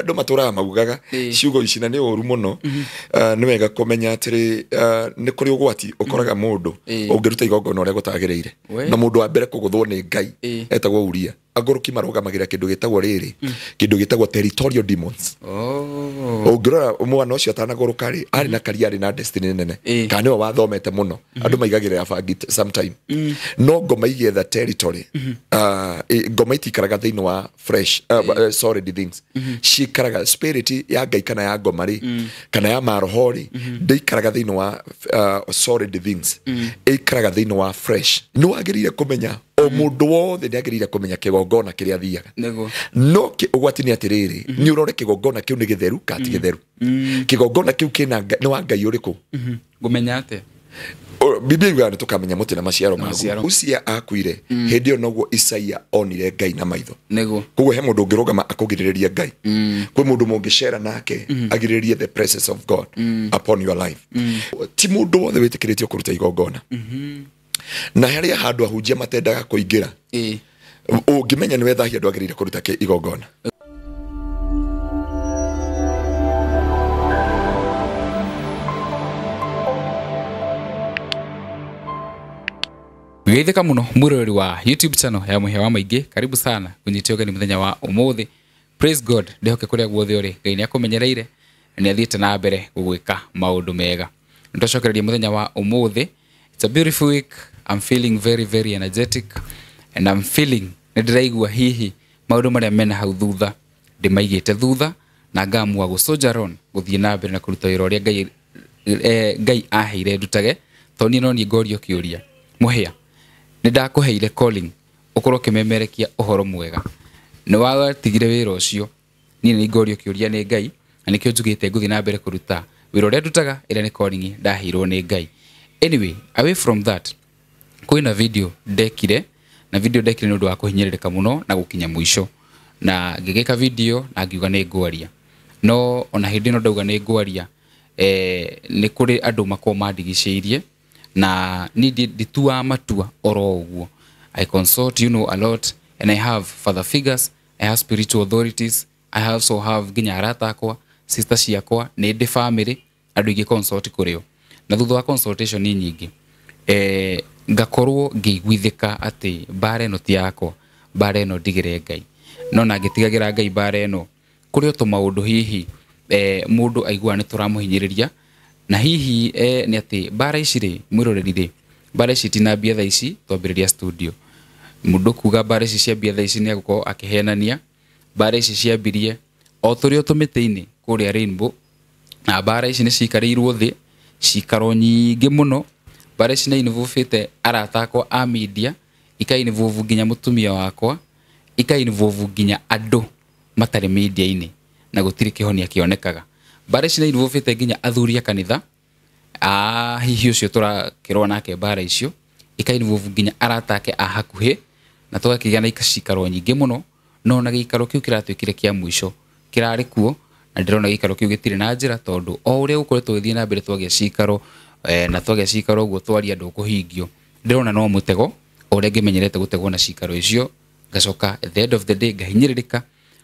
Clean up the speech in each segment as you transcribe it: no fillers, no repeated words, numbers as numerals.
Andũ matũraga maugaga ciugo ici na nĩ ũru mũno nĩ wega kũmenya atĩrĩ nĩ kũrĩ ũgwati ũkoraga mũndũ ũngĩruta igongona ũrĩa gũtagĩrĩire na mũndũ wa mbere kũgũthwo nĩ Ngai etagwo Uria agũrũki marũgamagĩra kĩndũ gĩtagwo rĩrĩ kĩndũ gĩtagwo territorial demons ũngĩrora mwana ũcio atanagũrũka rĩ arĩ na career arĩ na destiny nene kana nĩwe wathomete mũno andũ maigagĩrĩra bangi sometime no ngoma igĩetha territory ngoma itikaraga thĩinĩ wa fresh solid things karaga spirit ya Ngai kana ya ngoma ri kana ya maroho ri ndikaraga thĩinĩ wa solid things ikaraga thĩinĩ wa fresh nĩ wagĩrĩire kũmenya o mũndũ wothe nĩ agĩrĩire kũmenya kĩgongona kĩrĩa athiaga no ũgwati nĩ atĩrĩrĩ nĩ ũrore kĩgongona kĩu nĩ gĩtheru kana ti gĩtheru kĩgongona kĩu kĩna nĩ wa Ngai ũrĩkũ ngũmenya atĩa Biblia yuga nĩ tũkamenya mũtĩ na maciaro maguo Uzia akuire hĩndĩ ĩyo noguo Isaia onire Ngai na maitho koguo he mũndũ ũngĩrũgama akũgirĩrĩria Ngai kwĩ mũndũ mũngĩcera nake agirĩrĩrie the presence of God upon your life ti mũndũ wothe wĩtĩkĩrĩtio kũruta igongona na harĩa handũ ahunjia matendaga kũingĩra ũngĩmenya nĩ wethahia andũ agĩrĩire kũruta igongona Geitheka muno mwirori wa YouTube channel ya Muhia wa Maingĩ karibu sana kunyitia ũgeni mũthenya wa ũmũthĩ praise God ndehoke kũrĩa guothe ũrĩ Ngai nĩ akũmenyereire nĩ athiĩte na mbere gũgwĩka maũndũ mega nĩtũcokereria mũthenya wa ũmũthĩ it's a beautiful week I'm feeling very energetic and I'm feeling nĩndĩraigua hihi maũndũ marĩa mena hau thutha ndĩmaigĩte thutha na ngamua gũsojaron gũthiĩ na mbere na kũruta wĩra ũrĩa Ngai aheire ndutage tondũ no niĩ ngorio kĩũria Muhia nĩndakũheire calling ũkorwo kĩmemerekia ũhoro mwega nĩ watigire wĩra ũcio niĩ nĩ ngorio kĩũria nĩ Ngai na nĩkĩo njugĩte ngũthiĩ na mbere kũruta wĩra ũrĩa ndutaga ĩrĩa nĩ calling ndaheirwo nĩ Ngai anyway away from that kwĩna video ndekire na video ndekire nĩ ũndũ wa kũhinyĩrĩrĩka mũno na gũkinya mũico na ngĩgĩka video na ngiuga nĩ ngwaria no ona hĩndĩ ĩno ndauga nĩ ngwaria nĩ kũrĩ andũ makoo mandigicĩirie na nditua matua oro ũguo I consult a lot and I have father figures I have spiritual authorities I also have ginya arata akwa sister ciakwa nĩ ndĩ family andũ ingĩ consult kũrĩo na thutha wa consultation ni nyingĩ ngakorwo ngĩiguithĩka atĩ bara ĩno ti yakwa bara ĩno ndigĩre Ngai no na ngĩtigagĩra Ngai bara ĩno kũrĩ o maũndũ hihi mũndũ aigua nĩ tũramũhinyĩrĩria na hihi nĩ atĩ bara ici rĩ mwĩroreri rĩ bara ici tinambia thaa ici twambĩrĩria studio mũndũ kuga bara ici ciambia thaa ici nĩ agũkorwo akĩhenania bara ici ciambirie o tũrĩ o tũmĩtĩ-inĩ kũrĩa Rainbow na bara ici nĩ cikarĩirwo thĩ cikaro nyingĩ mũno bara ici nĩ involvete arata akwa a media ika-involve nginya mũtumia wakwa ika-involve nginya andũ matarĩ media-inĩ na gũtirĩ kĩhonia kĩonekaga bara ici nĩ involvete nginya athuri a kanitha hihi ũcio tũrakĩrũa nake bara icio ika-involve nginya arata ake a hakuhĩ na tũgakĩgĩa na cikaro nyingĩ mũno no na gĩikaro kĩu kĩratuĩkire kĩa mũico kĩrarĩ kuo na ndĩrona gĩikaro kĩu gĩtirĩ na njĩra tondũ o ũrĩa gũkoretwo gĩthiĩ na mbere twagĩa cikaro na twagĩa cikaro ũguo twaria andũ kũhingio ndĩrona no mũtego ũrĩa ngĩmenyerete gũtegwo na cikaro icio ngacoka at the end of the day ngahinyĩrĩrĩka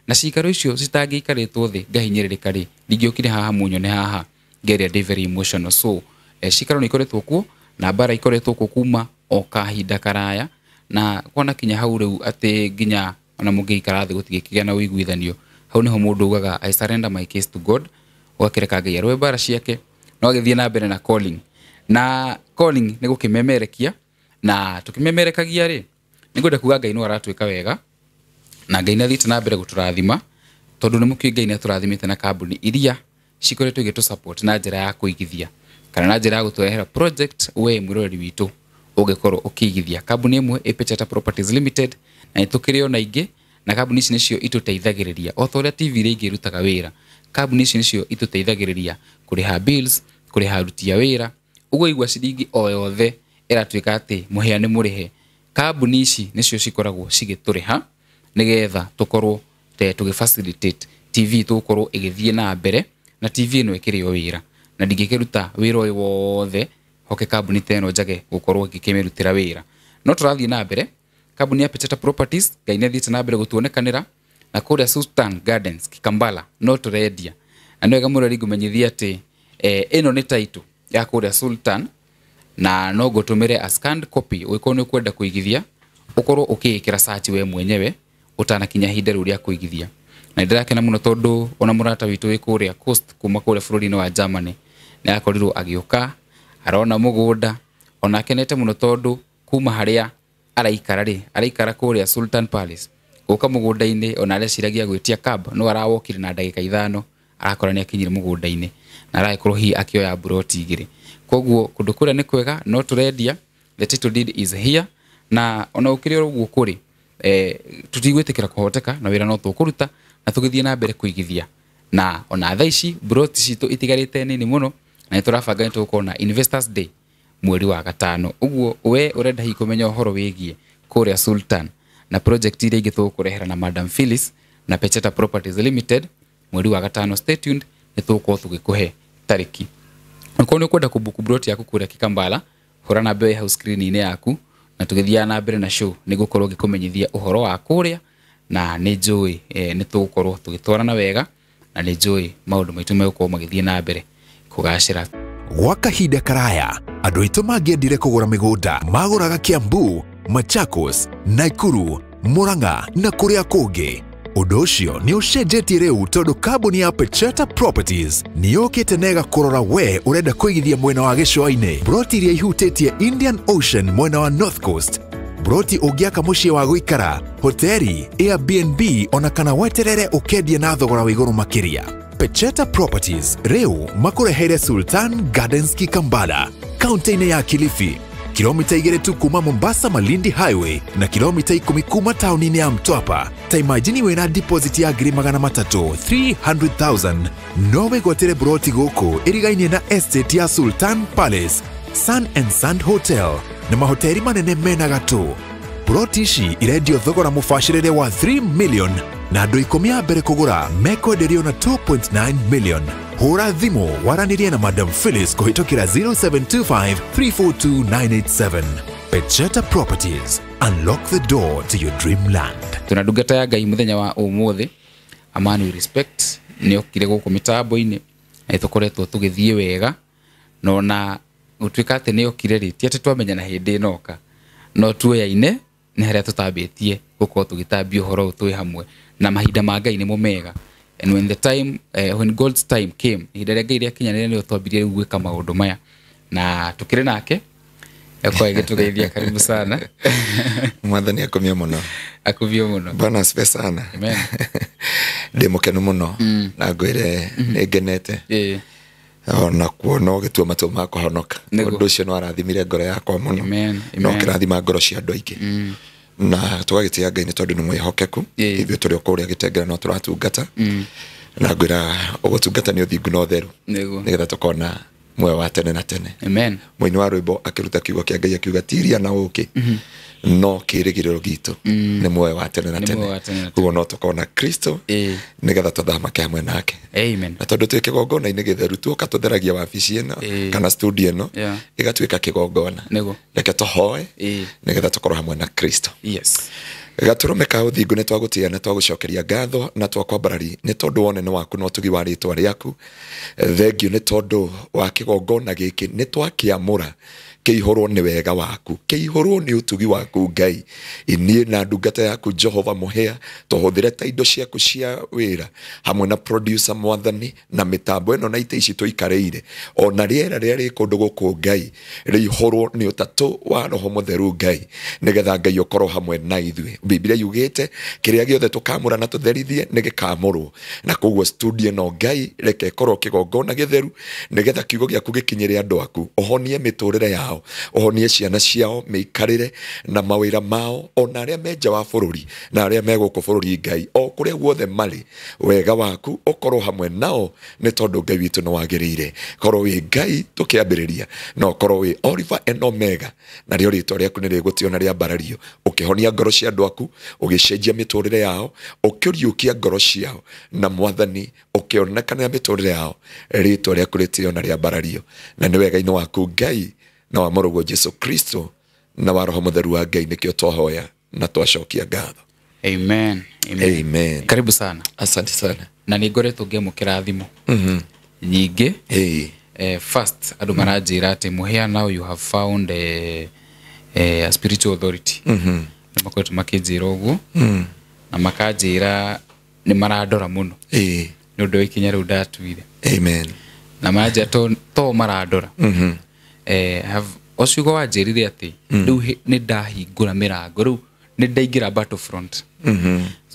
na cikaro icio citangĩikarĩtwo thĩ ngahinyĩrĩrĩka rĩ ndingĩokire haha munyone haha ngeria ndĩ very emotional so cikaro nĩ ikoretwo kuo na bara ikoretwo kuo kuma o kahinda karaya na kwana kinya hau rĩu atĩ nginya ona mũngĩikara thĩ gũtigĩkĩgĩa na ũiguithanio hau nĩho mũndũ ugaga I surrender my case to God ũgakĩreka Ngai arũe bara ciake no agĩthiĩ na mbere na calling nĩ gũkĩmemerekia na tũkĩmemerekagia rĩ nĩngwenda kuga Ngai no aratuĩka wega na Ngai nĩ athiĩte na mbere gũtũrathima tondũ nĩ mũkĩoĩ Ngai nĩ atũrathimĩte na kambuni iria cikoretwo igĩtũ support na njĩra ya kũigithia kana na njĩra ya gũtũrehera project we mwĩroreri witũ ũngĩkorwo ũkĩigithia kambuni ĩmwe Epecheta Properties Limited na nĩtũkĩrĩ ona ingĩ na kambuni ici nĩcio itũteithagĩrĩria o ta ũrĩa TV iria ingĩ irutaga wĩra kambuni ici nĩcio itũteithagĩrĩria kũrĩha bills kũrĩha aruti a wĩra ũguo igua ciringi o yothe ĩratuĩka atĩ Muhia nĩ mũrĩhe kambuni ici nĩcio cikoragwo cigĩtũrĩha nĩgetha tũkorwo tũgĩfacilitate TV tũkorwo ĩgĩthiĩ na mbere na TV ĩno ĩkĩrĩ o wĩra na ndingĩkĩruta wĩra ũyũ wothe hoke kambuni ta ĩno njage gũkorwo ngĩkĩmĩrutĩra wĩra no tũrathiĩ na mbere kambuni ya Epecheta Properties Ngai nĩ athiĩte na mbere gũtuonekanĩra na kuria Sultan Gardens Kikambala no turendia na nĩ wega mũno ringũmenyithia atĩ ĩno nĩ title ya kuria Sultan na no gũtũmĩre a scanned copy ũkorwo nĩ kwenda kũigithia ukorwo ũkĩĩkĩra search we mwenyewe utanakinya ihinda rĩu rĩa kũigithia na ndirakena mũno tondũ ona mũrata witũ wĩ kũrĩa coast kuma kũrĩa bũrũri-inĩ wa Germany nĩ akorirwo agĩũka arona mũgũnda ona akenete mũno tondũ kuma harĩa araikara kũrĩa Sultan Palace gũka mũgũnda-inĩ ona areciragia gwĩtia cab no arawokire na ndagĩka 5 arakora nĩ akinyire mũgũnda-inĩ na aragĩkorwo hi akĩoya buroti igĩrĩ koguo kũndũ kũrĩa nĩ kwega no tũrendia the title deed is here na ona ũkĩrĩ ũguo kũrĩ tutigwĩtĩkĩra kũhoteka na wĩra no tũkũruta na tũgĩthiĩ na mbere kũigithia na ona thaa ici buroti citũ itigarĩte nini mũno na nĩtũrabanga nĩtũgũkorwo na Investors Day mweri wa gatano ũguo we ũrenda hihi kũmenya ũhoro wĩgiĩ kũrĩa Sultan na project iria ingĩ tũgũkũrehera na Madam Phyllis na Pecheta Properties Limited mweri wa gatano. Stay tuned nĩtũgũkorwo tũgĩkũhe tarĩki. Ũkorwo nĩ ũkwenda kũbuku buroti yaku kũrĩa Kikambala hũra namba ĩyo hau screen-inĩ yaku na tũgĩthiaga na mbere na show nĩgũkorwo gĩkũmenyithia ũhoro wa kũrĩa na nĩ njũĩ nĩtũgũkorwo tũgĩtwarana wega na nĩ njũĩ maũndũ maitũ megũkorwo magĩthiĩ na mbere kũgacĩra. Gwa kahinda karaya andũ aitũ mangĩendire kũgũra mĩgũnda magũraga Kiambu, Machakos, Nakuru, Murang'a na kũrĩa kũngĩ. Ũndũ ũcio nĩ ũcenjetie rĩu tondũ kambuni ya Pecheta Properties nĩ yũkĩte na ĩgakũrora we ũrenda kũigithia mwena wa gĩcũa-inĩ. Buroti iria ihutĩtie Indian Ocean mwena wa North Coast, buroti ũngĩaka mũciĩ wa gũikara, hoteli, Airbnb ona kana weterere ũkendia na thogora wa igũrũ makĩria. Pecheta Properties rĩu makũreheire Sultan Gardens Kikambala, kaunti-inĩ ya Kilifi, kilomita 2 tu kuma Mombasa Malindi Highway na kilomita 10 kuma tauni-inĩ ya Mtwapa. Ta imagine wĩna deposit ya ngiri 300,000 no wĩgwatĩre buroti gũkũ ĩrigainie na estate ya Sultan Palace, Sun and Sand Hotel na mahoteli manene mena gatũ. Buroti ici irendio thogora mũbacĩrĩre wa 3 million na andũ 10 a mbere kũgũra mekwenderio na 2.9 million. Hũra thimũ waranirie na Madam Phyllis kũhĩtũkĩra 0725 342 987. Pecheta Properties, unlock the door to your dreamland. Tunadungata ya Ngai mũthenya wa ũmũthĩ Amani Respect nĩ okire gũkũ mĩtambo-inĩ na tũkoretwo tũgĩthiĩ wega no na ũtuĩka atĩ nĩ okire rĩ ti atĩ twamenya na hĩndĩ ĩnoka no tuoyaine nĩ harĩa tũtambĩtie gũkorwo tũgĩtambia ũhoro ũyũ twĩ hamwe na mahinda ma Ngai nĩ mũmega. And when the time when God's time came ihinda rĩa Ngai rĩakinyanĩire nĩ twambirie gwĩka maũndũ maya na tukĩrĩ nake kwa igĩtũgeithia. Karibu sana. Mwathani akomie mũno. Akuvio mũno. Bwana asifiwe sana. Amen. Ndĩmũkenu mũno na ngwĩre nĩngenete ona kuona ũgĩtua matua ma kũhonoka. Ũndũ ũcio nĩ warathimire ngoro yakwa mũno na ũkĩrathima ngoro cia andũ aingĩ na tũgagĩtĩa Ngai nĩ tondũ nĩ mwĩhokeku. Ithuĩ tũrĩ kũrĩa gĩtengera no tũratungata na ngwĩra ũgũtungata nĩ ũthingu na ũtheru nĩgetha tũkona muoyo wa tene na tene. Amen. Mũini wa rwĩmbo akĩruta kiugo kĩa Ngai akiuga tiria na ũkĩ no kĩrĩgĩrĩro gitũ nĩ muoyo wa tene na tene. Ũguo no tũkona Kristo nĩgetha tũthamake hamwe nake. Amen. Na tondũ twĩ kĩgongona-inĩ gĩtheru tuoka tũtheragia wabici ĩno kana studio ĩno ĩgatuĩka kĩgongona. Reke tũhoe nĩgetha tũkorwo hamwe na Kristo. Yes. Gatũrũme ka ũthingu nĩ twagũtĩa na twagũcokeria ngatho na twakwambarari nĩ tondũ wonene waku no ũtugi wa rĩĩtwa rĩaku. Thengiũ nĩ tondũ wa kĩgongona gĩkĩ nĩ twakĩamũra kĩihũrwo nĩ wega waku, kĩihũrwo nĩ ũtugi waku Ngai. Niĩ na ndungata yaku Jehova mũhĩa tũhũthĩre ta indo ciaku cia wĩra hamwe na producer Mwathani na mĩtambo ĩno na itĩ ici tũikarĩire ona rĩera rĩrĩa rĩ kũndũ gũkũ Ngai rĩihũrwo nĩ ũtatũ wa Roho Mũtheru Ngai nĩgetha Ngai ũkorwo hamwe na ithuĩ. Biblia yugĩte kĩrĩa gĩothe tũkamũra na tũtherithie nĩ gĩkamũrwo na koguo studio no Ngai reke ĩkorwo kĩgongona gĩtheru nĩgetha kiugo gĩaku gĩkinyĩre andũ aku, ũhonie mĩtũrĩre yao, ũhonie ciana ciao mĩikarĩre na mawĩra mao ona arĩa me nja wa bũrũri na arĩa me gũkũ bũrũri Ngai o kũrĩa guothe marĩ wega waku ũkorwo hamwe nao nĩ tondũ Ngai witũ nĩ wagĩrĩire. Korwo wĩ Ngai tũkĩambĩrĩria no korwo wĩ Alpha and Omega na rĩo rĩĩtwa rĩaku nĩ rĩgũtio na rĩambarario ũkĩhonia ngoro cia andũ aku ũgĩcenjia mĩtũrĩre yao ũkĩriũkia ngoro ciao na Mwathani ũkĩonekanĩra mĩtũrĩre yao rĩĩtwa rĩaku rĩtio na rĩambarario na nĩ wega-inĩ waku Ngai na wa mũrũguo Jesu Kristo na wa Roho Mũtheru wa Ngai nĩkĩo twahoya na twacokia ngatho. Amen. Amen. Karibu sana. Asante sana. Na nigoretwo ngiamukira thimo nyingi. First adu maranjira ati muhea now you have found a spiritual authority. Makoretwo makinjira uguo na makanjira ni marandora muno ni undu ikinya riu ndatuire. Amen. Na manja to marandora have ocugo wanjirire ati riu ni ndahingura mirango riu ni ndaingira battlefront.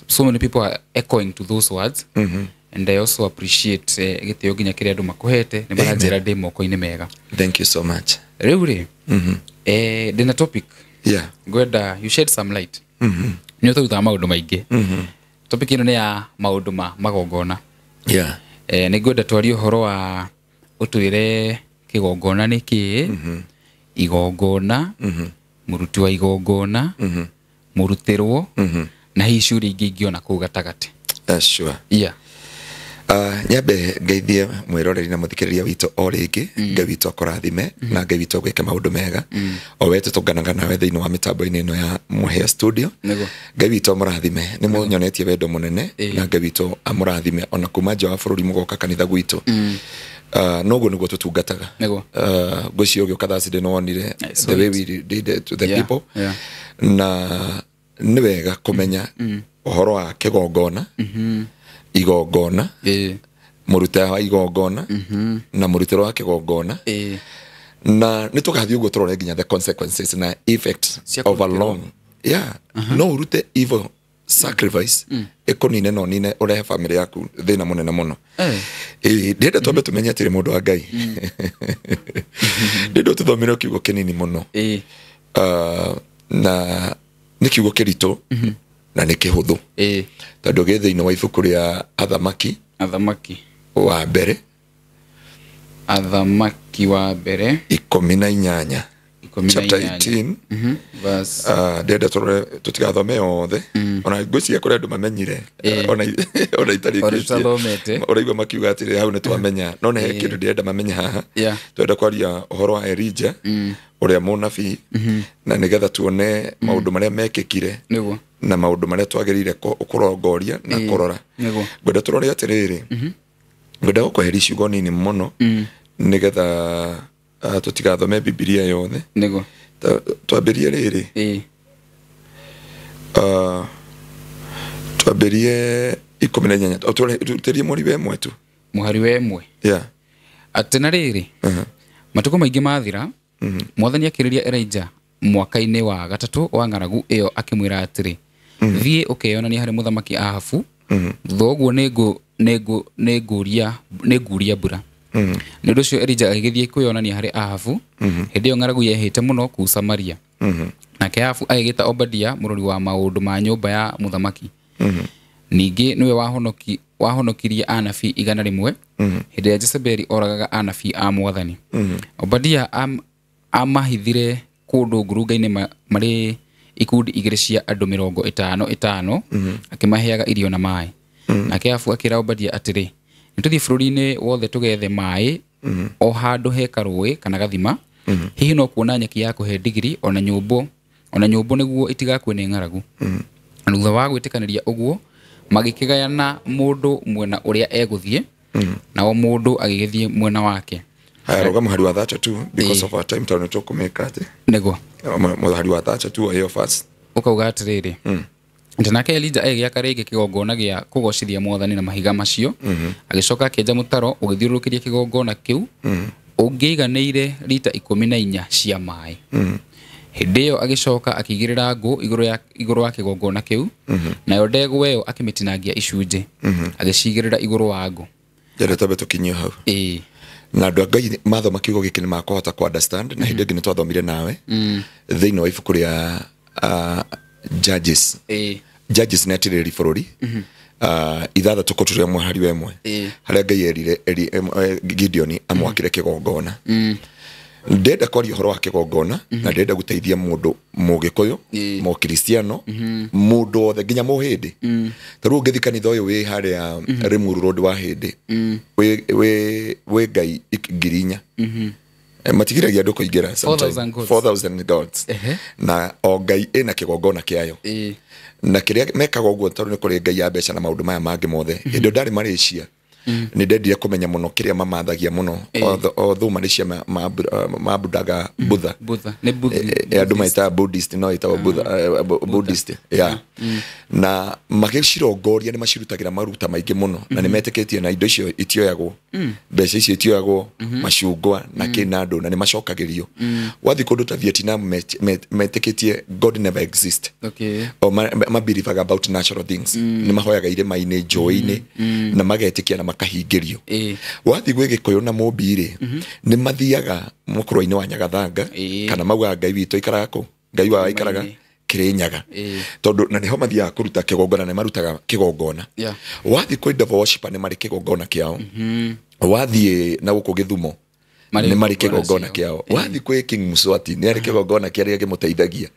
So many people are echoing to those words and I also appreciate gitio ginya kiri andu makuhete ni maranjira ndi moko-ini mega. Thank you so much. Riu ri dina topic gwenda you shed some light ni ututha maundu maingi. Topic ino ni ya maundu magongona. Ni gwenda twari uhoro wa utwire kigongona ni ki igongona muruti wa igongona murutirwo na hi shuri ingi ingiona ku gatagati. Sure. Nyabe ngeithie mwiroreri na muthikiriria witu o ringi ngai witu akorathime na ngai witu gwike maundu mega o wetu tunganaga nawe thiini wa mitambo-ini ino ya Muhea Studio. Ngai witu amurathime ni munyonetie wendo munene na ngai witu amurathime ona kuma nja wa bururi mugoka kanitha gwitu. Noguo niguo tutungataga gucio gyo kathacide no onire the way we did it to the people. Na ni wega kumenya uhoro wa kigongona igongona muruta wa igongona na murutiro wa kigongona na nitugathie uguo turore nginya the consequences na effects of a long no urute evil sacrifice ekonine no nine ore family yaku thina munene muno ndenda twambe tumenye atiri mundu wa Ngai ndendo tuthomire kiugo kinini muno na ni kiugo kirito na ni kihuthu tondu githiini wa ibuku ria athamaki wa mbere 18 chapter 18 verse ndenda tutigathome othe ona ngwiciria kuri andu mamenyire ona itari oraigua makiuga atiri hau ni twamenya no ne kindu ndenda mamenya haha twenda kwaria uhoro wa Elijah uria munabii na nigetha tuone maundu maria mekikire na maundu maria twagirire kurongoria na kurora gwenda turore atiriri gwenda gukweheri ciugo nini muno nigetha tutigathome Biblia yothe twambirie riri twambirie 18 tuterie muri wemwe tu muhari wemwe atena riri matuko maingi mathira mwathani akiriria Elijah mwaka-ini wa gatatu wa ng'aragu iyo akimwira atiri thie ukeyonania hari muthamaki Ahabu thoguo neguria mbura. Ni undu ucio Elijah agithie kwiyonania hari Ahabu hindi iyo ng'aragu yehite muno ku Samaria. Nake Ahabu agigita Obadia murori wa maundu ma nyumba ya muthamaki. Ningi niwe wahonokirie anabii 100 hindi ya Jezebeli oragaga anabii a mwathani. Obadia amahithire kundu ngurunga-ini mari ikundi igiri cia andu 50 akimaheaga irio na mai. Nake Ahabu akira Obadia atiri nituthie bururi-ini wothe tugethe mai o handu heka rui kana gathima hihi no kuona nyeki ya kuhe digiri ona nyumbu niguo itigakwe ni ng'aragu. Thutha wa gwitikaniria uguo magikigayana mundu mwena uria eguthie na o mundu agigithie mwena wake. Roga muhari wa 32 because of our time to kumeka ati nego muhari wa 32 ayo fast ukauga atiriri nake Elijah agiaka ringi kigongona gia kugocithia mwathani na mahiga macio agicoka akenja mutaro ugithiurukiria kigongona kiu ungiiganiire lita 14 cia mai. Hindi iyo agicoka akigirira ngo iguru wa kigongona kiu nayo ndegu iyo akimitinangia icunje agicigirira iguru wa ngo jere tabe tukinyo hau na andu Ngai mathoma kiugo giki ni makuhota ku understand na hindi ngi twathomire nawe thiini wa ibuku ria Judges netiriri bururi ithatha tukoturia muhari wemwe haria Ngai erire Gideon amwakire kigongona. Ndenda kwaria uhoro wa kigongona na ndenda guteithia mundu mugikuyu mo Kristiano mundu othe nginya muhindi taru ngithi kanitha uyu wi haria Rimuru Road wa hindi we Ngai ngirinya matigiragia andu kuingira 4,000 gods na o Ngai ena kigongona kiayo na kiria mekaga uguo tondu ni kuri ngai ya mbeca na maundu maya mangi mothe hindio ndari Malaysia ni ndendire kumenya muno kiria mamathagia muno although Malaysia mabudaga Buddha ne Buddha andu maita Buddhist no ita Buddhist na magicirongoria ni macirutagira maruta maingi muno na ni metiketie na indo icio itioyagwo mbeca icio itioyagwo macungwa na kinando na ni macokagirio wathi kundu ta Vietnam metiketie God never exist o mabelieve about natural things ni mahoyaga irima-ini njũĩ-ini na magetikia na makahingirio wathi gwe Gikuyu na Mũmbi ni mathiaga mũkũrũ-inĩ wa Nyagathanga kana mauga ngai witũ ikaraga kũ ngai wa ikaraga Kirinyaga tondu na niho mathiaga kuruta kigongona na marutaga kigongona wathi kwi devil worshipper ni mari kigongona kiao wathi na guku Githumo ni mari kigongona kiao wathi kwi King Mswati ni ari kigongona kiaria gimuteithagia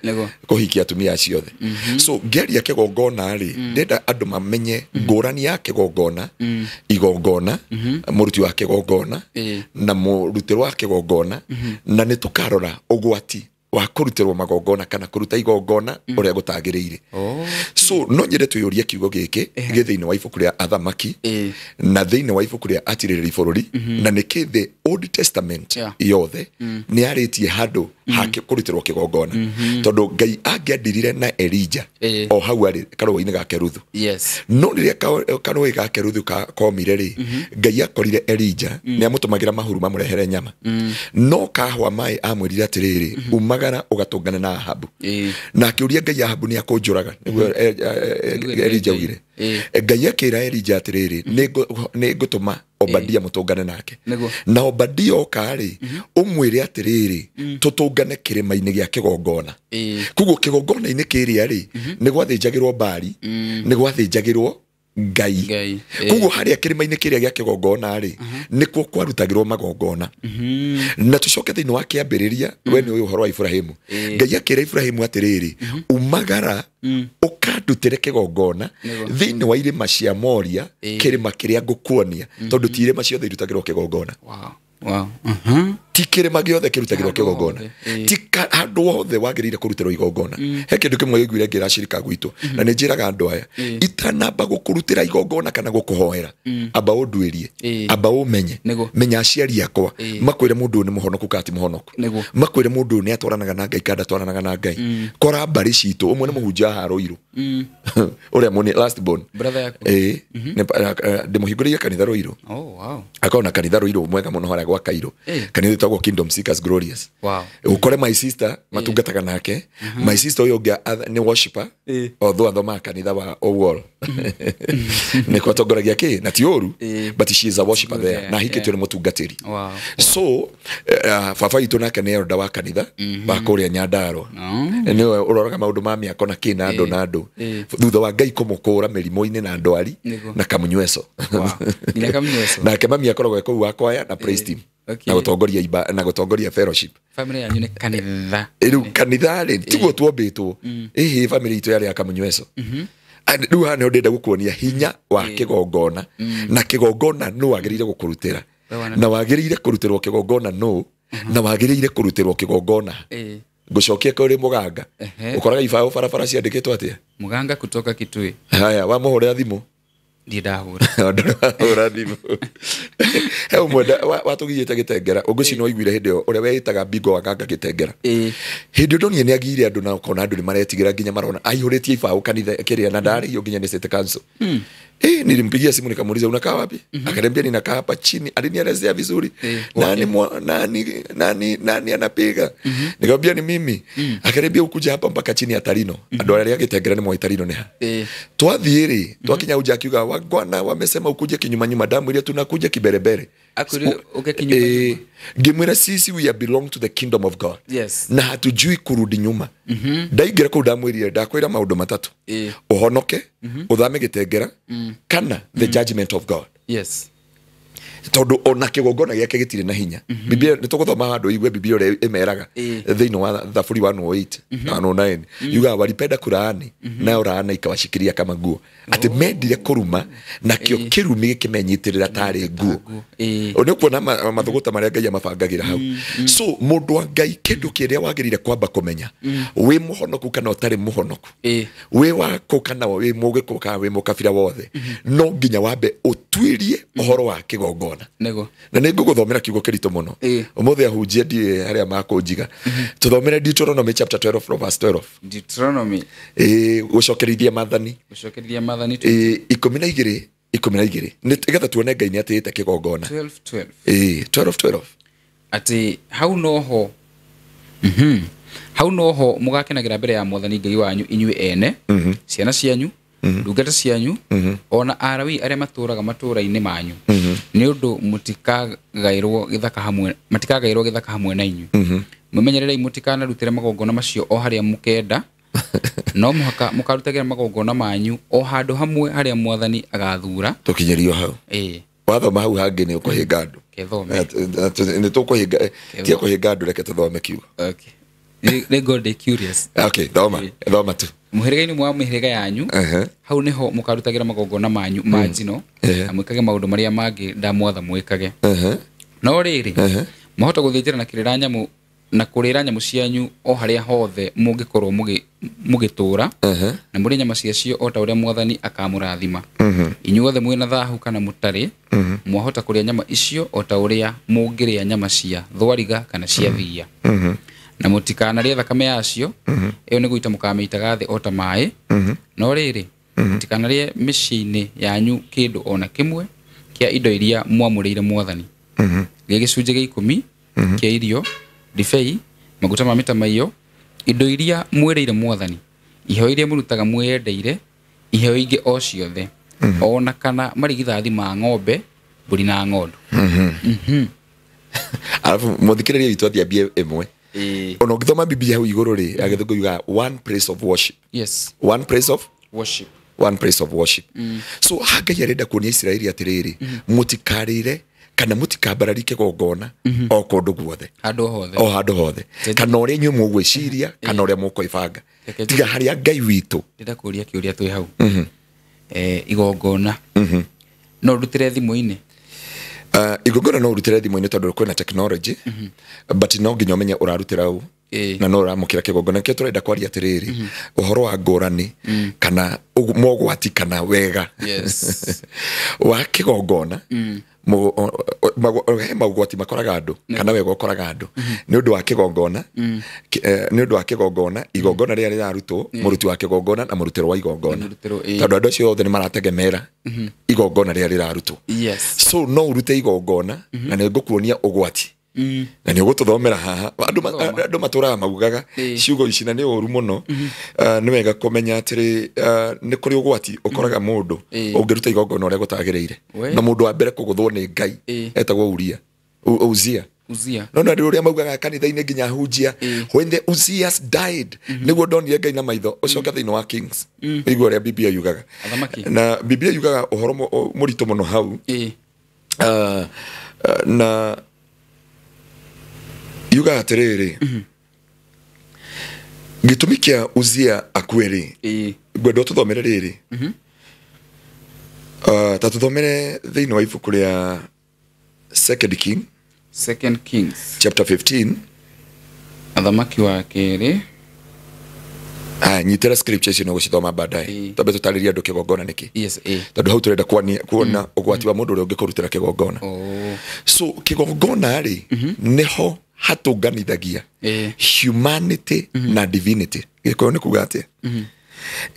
kuhikia atumia ciothe so geria kigongona ri ndenda andu mamenye ngurani ya kigongona igongona muruti wa kigongona na muruti wa kigongona na nitukarora ugwati wa kurutirwo magongona kana kuruta igongona uria gutagiriire so no nyende tuyurie kiugo giki githiini wa ibuku ria Athamaki na thiini wa ibuku ria Atiriri bururi na niki the Old Testament yothe ni aritie handu hake kurutirwo kigongona tondu ngai angiandirire na Elijah o hau ari karũa-inĩ ga Keruthu no riria karũa ga Keruthu komire ri ngai akorire Elijah ni amutumagira mahuru mamurehere nyama no kahwa mai amwirire atiriri umagara ugatungana na Ahabu na akiuria ngai Ahabu ni akunjuraga niguo Elijah ugire ngai akira Elijah atiriri ni ngutuma Obadia mutungane nake na Obadia okari umwire atiriri tutungane kirima-ini gia kigongona kugo kigongona-ini kiria ri ni gwathinjagirwo Bali ni gwathinjagirwo ngai kugo haria kirima-ini kiria gia kigongona ri nikuo kwarutagirwo magongona na tucoke thiini wa kiambiriria we ni uyu uhoro wa Ibrahimu ngai akira Ibrahimu atiriri umagara ukandutire kigongona thiini wa irima cia Moria kirima kiria ngukuonia tondu ti irima ciothe irutagirwo kigongona ti kirima giothe kirutagirwo kigongona ti handu hothe wagirire kurutirwo igongona he kindu kimwe giguire ngira shirika gwitu na ni njiraga andu aya itanamba gukurutira igongona kana gukuhoera aba unduirie aba umenye menya aciari yakwa makwire mundu ni muhonoku kati muhonoku makwire mundu ni atwaranaga na ngai kada atwaranaga na ngai kora mbari citu umwe ni muhunjia haroiru uria muni last born brother yako ndimuhinguririe kanitha Ruiru akona kanitha Ruiru mwega muno haria gwa Kairo kanitha tagwo Kingdom Seekers Glorious ukore my sister matungataga nake my sister uyo ni worshipper although athoma kanitha wa Owol ni kwatongoragia ki na ti oru but she is a worshipper there na hikitwe ni mutungatiri so baba itu nake ni elder wa kanitha ba kuria Nyandarua ni uroraga maundu ma miako na kina andu na andu thutha wa ngai kumukura mirimo-ini na ndwari na kamunyweso na kemami akoragwo eko wa kwaya na praise team na gutongoria fellowship family yanyu ni kanitha kanitha ri tiguo tuombitwo family itu yari akamunyweso riu hana ndenda gukuonia hinya wa kigongona na kigongona no wagirire gukurutira na wagirire kurutirwo kigongona no na wagirire kurutirwo kigongona gucokia kuri muganga ukoraga ibao barabara ciandikitwo atia muganga kutoka Kitui haya wa muhore thimu ndidahura ora thimu he umwenda watugiyete Gitengera uguci no igwire hindi uria wehitaga Bingo wakanga Gitengera hindi ndonie ni agire andu na kona andu ni maretigira nginya marona aihuritie ibao kanitha kiria na ndari hiyo nginya ni state council nilimpigia simu nikamuuliza unakaa wapi akaniambia ninakaa hapa chini alinielezea vizuri nani anapiga nikamwambia ni mimi akaniambia ukuja hapa mpaka chini ya Tarino andu aria Gitengera ni mwa Tarino ni ha twathiiri twakinya uja akiuga wagwana wamesema ukuje kinyuma nyuma damu ile tunakuja kiberebere akuri kinyuma ngimwira sisi we belong to the kingdom of God na hatujui kurudi nyuma ndaingira ku ndamwirire ndakwira maundu matatu uhonoke uthame Gitengera kana the judgment of God tondu ona kigongona giake gitire na hinya biblia nituguthoma handu igwe biblia ore emeraga thiini wa thaburi 108 109 yuga walipenda Qur'ani na Qur'ani ikawashikiria kama nguo ati mendire kuruma na kio kirumi gikimenyitirira tari nguo oni kuona mathuguta maria Ngai amabangagira hau so mundu wa Ngai kindu kiria wagirire kwamba kumenya wi muhonoku kana utari muhonoku wi wako kana wi mugiko kana wi mukabira wothe no nginya wambe utwirie uhoro wa kigongona nego na ninguguthomera kiugo kirito muno umuthe ahunjie die haria makunjiga tuthomere Deuteronomy chapter 12 verse 12 Deuteronomy gucokerithia mathani 12 nigetha tuone Ngai ni atite kigongona 12 ati hau noho hau noho mugakenagira mbere ya Mwathani Ngai wanyu inyue ene ciana cianyu ndungata cianyu ona arawi aria maturaga matura-ini manyu ni undu mutikagairwo githaka hamwe na inyu mumenyerere mutikana rutire magongona macio o haria mukenda no muhaka mukarutagira magongona manyu o handu hamwe haria Mwathani agathura tukinyerio hau wathoma hau hangi ni ukuhinga andu kethome ni tukuhinga tia kuhinga andu reke tuthome kiugo they got the curious thoma tu muhiriga-ini mwa mihiriga yanyu hau niho mukarutagira magongona manyu majino na mwikage maundu maria mangi ndamwatha mwikage no riri muhota guthinjira na kirira nyamu na kurira nyamu cianyu o haria hothe mungikorwo mugitura na muri nyama ciacio o ta uria Mwathani akamurathima inyuothe mwina thahu kana mutari mwahota kuria nyama icio o ta uria mungiria nyama cia thwariga kana cia thia na mutikanaria thakame yacio iyo ni guita mukameitaga thi o ta mai no riri mutikanaria micii-ini yanyu kindu ona kimwe kia indo iria mwamurire Mwathani gicunjĩ gia 10 kia irio ndibei maguta ma mĩtamaiyũ indo iria mwĩrĩire Mwathani iheo iria mũrutaga mwĩyendeire iheo ingĩ o ciothe ona kana marigithathi ma ng'ombe mbũri na ng'ondu alafu muthikĩrĩria witũ athiambie ĩmwe ona ũngĩthoma Biblia hau igũrũ rĩ agĩthũngũ yuga one place of worship one place of worship so Ngai arenda kuonia Israeli atiriri mutikarire kana mutikambarari kigongona o kundu guothe handu hothe kana uria nyuĩ mũgwĩciria kana uria mũkũibanga tiga haria Ngai witũ ndĩrakuria kĩũria twĩ hau igongona no rutire thimũ-inĩ igongona no urutire thimũ-inĩ tondu kwĩna technology but no nginya ũmenye ũrarutĩra ũ na no ũramũkĩra kigongona kĩo tũrenda kwaria atiriri ũhoro wa ngũrani kana mogwati kana wega wa kigongona magwati makoraga andu kana wega ukoraga andu ni undu wa kigongona igongona ria rirarutwo muruti wa kigongona na murutiro wa igongona tondu andu acio othe ni marategemera igongona ria rirarutwo so no urute igongona na ni ngukuonia ugwati na ni ugututhomera haha andu maturaga maugaga ciugo ici na ni uru muno ni wega kumenya atiri ni kuri ugwati ukoraga mundu ungiruta igongona uria gutagiriire na mundu wa mbere kuguthwo ni Ngai etagwo Uzia no na uria maugaga kanitha-ini nginya hunjia when the Uzias died niguo ndonire Ngai na maitho ucoka thiini wa Kings igua ria Biblia yugaga na Biblia yugaga uhoro muritu muno hau na yuga atiriri gitumi kia Uzia akweri gwendo tuthomere riri ta tuthomere thiini wa ibuku ria Second Kings chapter 15 athamaki wa keri nyitera scriptures ino gucithoma baadaye tondu tutariria andu kigongona niki tondu hau turenda kuona ugwati wa mundu uria ungikurutira kigongona so kigongona ri niho hatunganithagia humanity na divinity giko ni kuga atia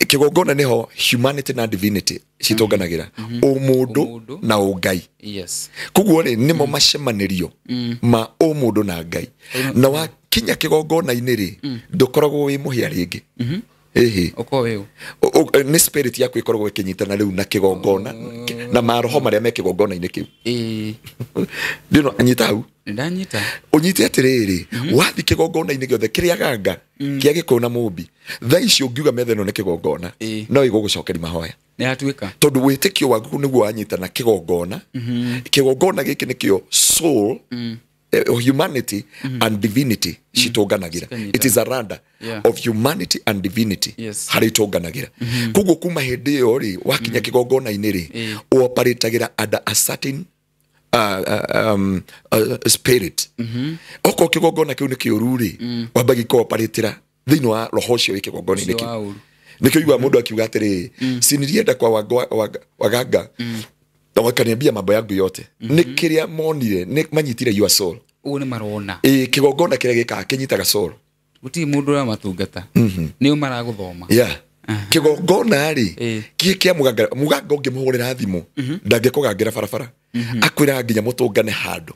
kigongona niho humanity na divinity citunganagira umundu na ungai kuguo ri nimo macemanirio ma umundu na Ngai na wakinya kigongona-ini ri ndukoragwo wi muhia ringi ni spirit yaku ikoragwo ikinyitana riu na kigongona na maroho maria me kigongona-ini kiu ndino anyita hau ndanyita unyite atiriri wathi kigongona-ini giothe kiria ganga kia gikuo na mumbi tha icio ngiuga methe no ni kigongona no igugucokeri mahoya Nĩ hatuĩka. Tondu wĩtĩkio waku nĩguo wanyitana kĩgongona. Kĩgongona gĩkĩ nĩkĩo soul, humanity and divinity citũnganagira. It is a randa of humanity and divinity harĩ itũnganagira. Koguo kuma hĩndĩ ĩyo rĩ wakinya kĩgongona-inĩ rĩ ũoparĩtagĩra under a certain spirit. Oko kĩgongona kĩu nĩ kĩũru rĩ wambagia kũoparĩtĩra thĩinĩ wa roho ũcio wĩ kĩgongona-inĩ kĩu. Nĩkĩo igua mũndũ akiuga atĩrĩ sinirienda kwa waganga na wakaniambia mambo yangu yote. Nĩ kĩrĩa monire nĩ manyitire your soul. Ũũ nĩ marona. Kĩgongona kĩrĩa gĩkaga kĩnyitaga soul. Gũtirĩ mũndũ ũrĩa matungata. Nĩo maragũthoma. Kĩgongona rĩ kĩa mũganga ũngĩmũhũrĩra thimũ ndangĩkũgangĩra barabara. Akwĩra nginya mũtũngane handũ.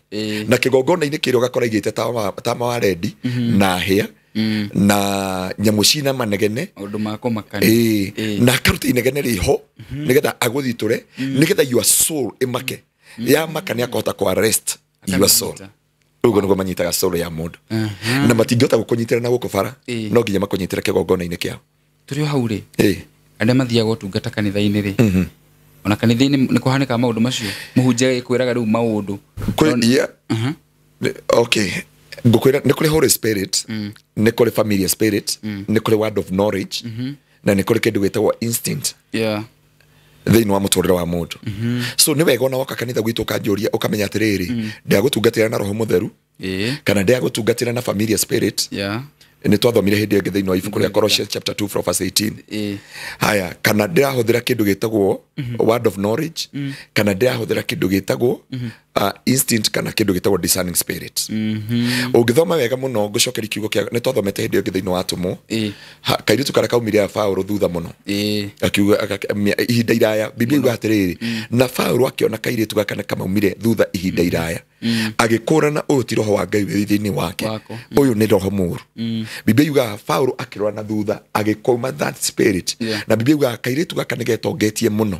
Na kĩgongona-inĩ kĩrĩa ũgakora igĩte tama wa rendi na hĩa na nyamũ cina manegene maũndũ ma kũmakania na akaruta inegene rĩho nĩgetha agũthitũre nĩgetha your soul ĩmake ya makania akahota kwa rest your soul. Ũguo nĩguo manyitaga soul ya mũndũ na matingĩhota gũkũnyitĩra na gũkũ bara no nginya makũnyitĩra kĩgongona-inĩ kĩao. Tũrĩ o hau rĩ arĩa mathiaga gũtungata kanitha-inĩ rĩ ona kanitha-inĩ nĩ kũhanĩka maũndũ macio mũhunjia kwĩraga rĩu maũndũ okay ngukwĩra nĩ kũrĩ Holy Spirit nĩ kũrĩ familiar spirit nĩ kũrĩ word of knowledge na nĩ kũrĩ kĩndũ gĩtagwo instinct thĩinĩ wa mũtũrĩre wa mũndũ. So nĩ wega ona woka kanitha gwitũ ũkanjũria ũkamenya atĩrĩrĩ ndagũtungatĩra na roho mũtheru kana ndagũtungatĩra na familiar spirit. Nĩ twathomire hĩndĩ ĩngĩ thĩinĩ wa ibuku rĩa Colossians chapter 2 from verse 18. Haya kana ndĩrahũthĩra kĩndũ gĩtagwo word of knowledge kana ndĩrahũthĩra kĩndũ gĩtagwo instinct kana kĩndũ gĩtagwo discerning spirit. Ũngĩthoma wega mũno ngũcokeria kiugo kĩa nĩ twathomete hĩndĩ ĩngĩ thĩinĩ wa Atũmwo kairĩtu karĩa kaumire Paulo thutha mũno akiuga ihinda iraya Biblia yuga atĩrĩrĩ na Paulo akĩona kairĩtu gaka nĩ kamaumire thutha ihinda iraya agĩkũrana ũyũ ti roho wa Ngai wĩ thĩinĩ wake ũyũ nĩ roho mũũru. Biblia yuga Paulo akĩrora na thutha agĩkoma that spirit na Biblia yuga kairĩtu gaka nĩ getongetie mũno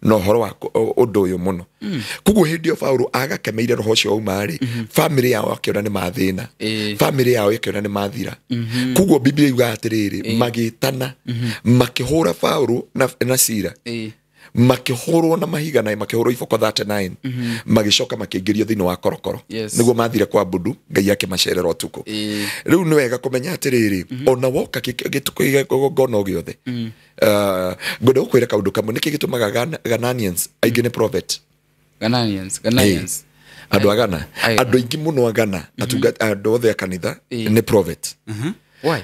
na ũhoro wa ũndũ ũyũ mũno. Koguo hĩndĩ ĩyo Paulo agakemeire roho ũcio wauma rĩ family yao akĩona nĩ mathĩna family yao ĩkĩona nĩ mathira. Koguo Biblia yuga atĩrĩrĩ magĩtana makĩhũra Paulo na Sila makĩhũrwo na mahiga na makĩhũrwo iboko 39 magĩcoka makĩingĩrio thĩinĩ wa korokoro nĩguo mathire kwa Mbũndu Ngai akĩmacerera ũtukũ. Rĩu nĩ wega kũmenya atĩrĩrĩ ona woka gĩtukũ gĩgongona o gĩothe ngwenda gũkwĩra kaũndũ kamwe nĩkĩ gĩtũmaga Ghananians aingĩ nĩ prophet. Ghananians andũ a Ghana andũ aingĩ mũno a Ghana andũ othe a kanitha nĩ prophet. Why?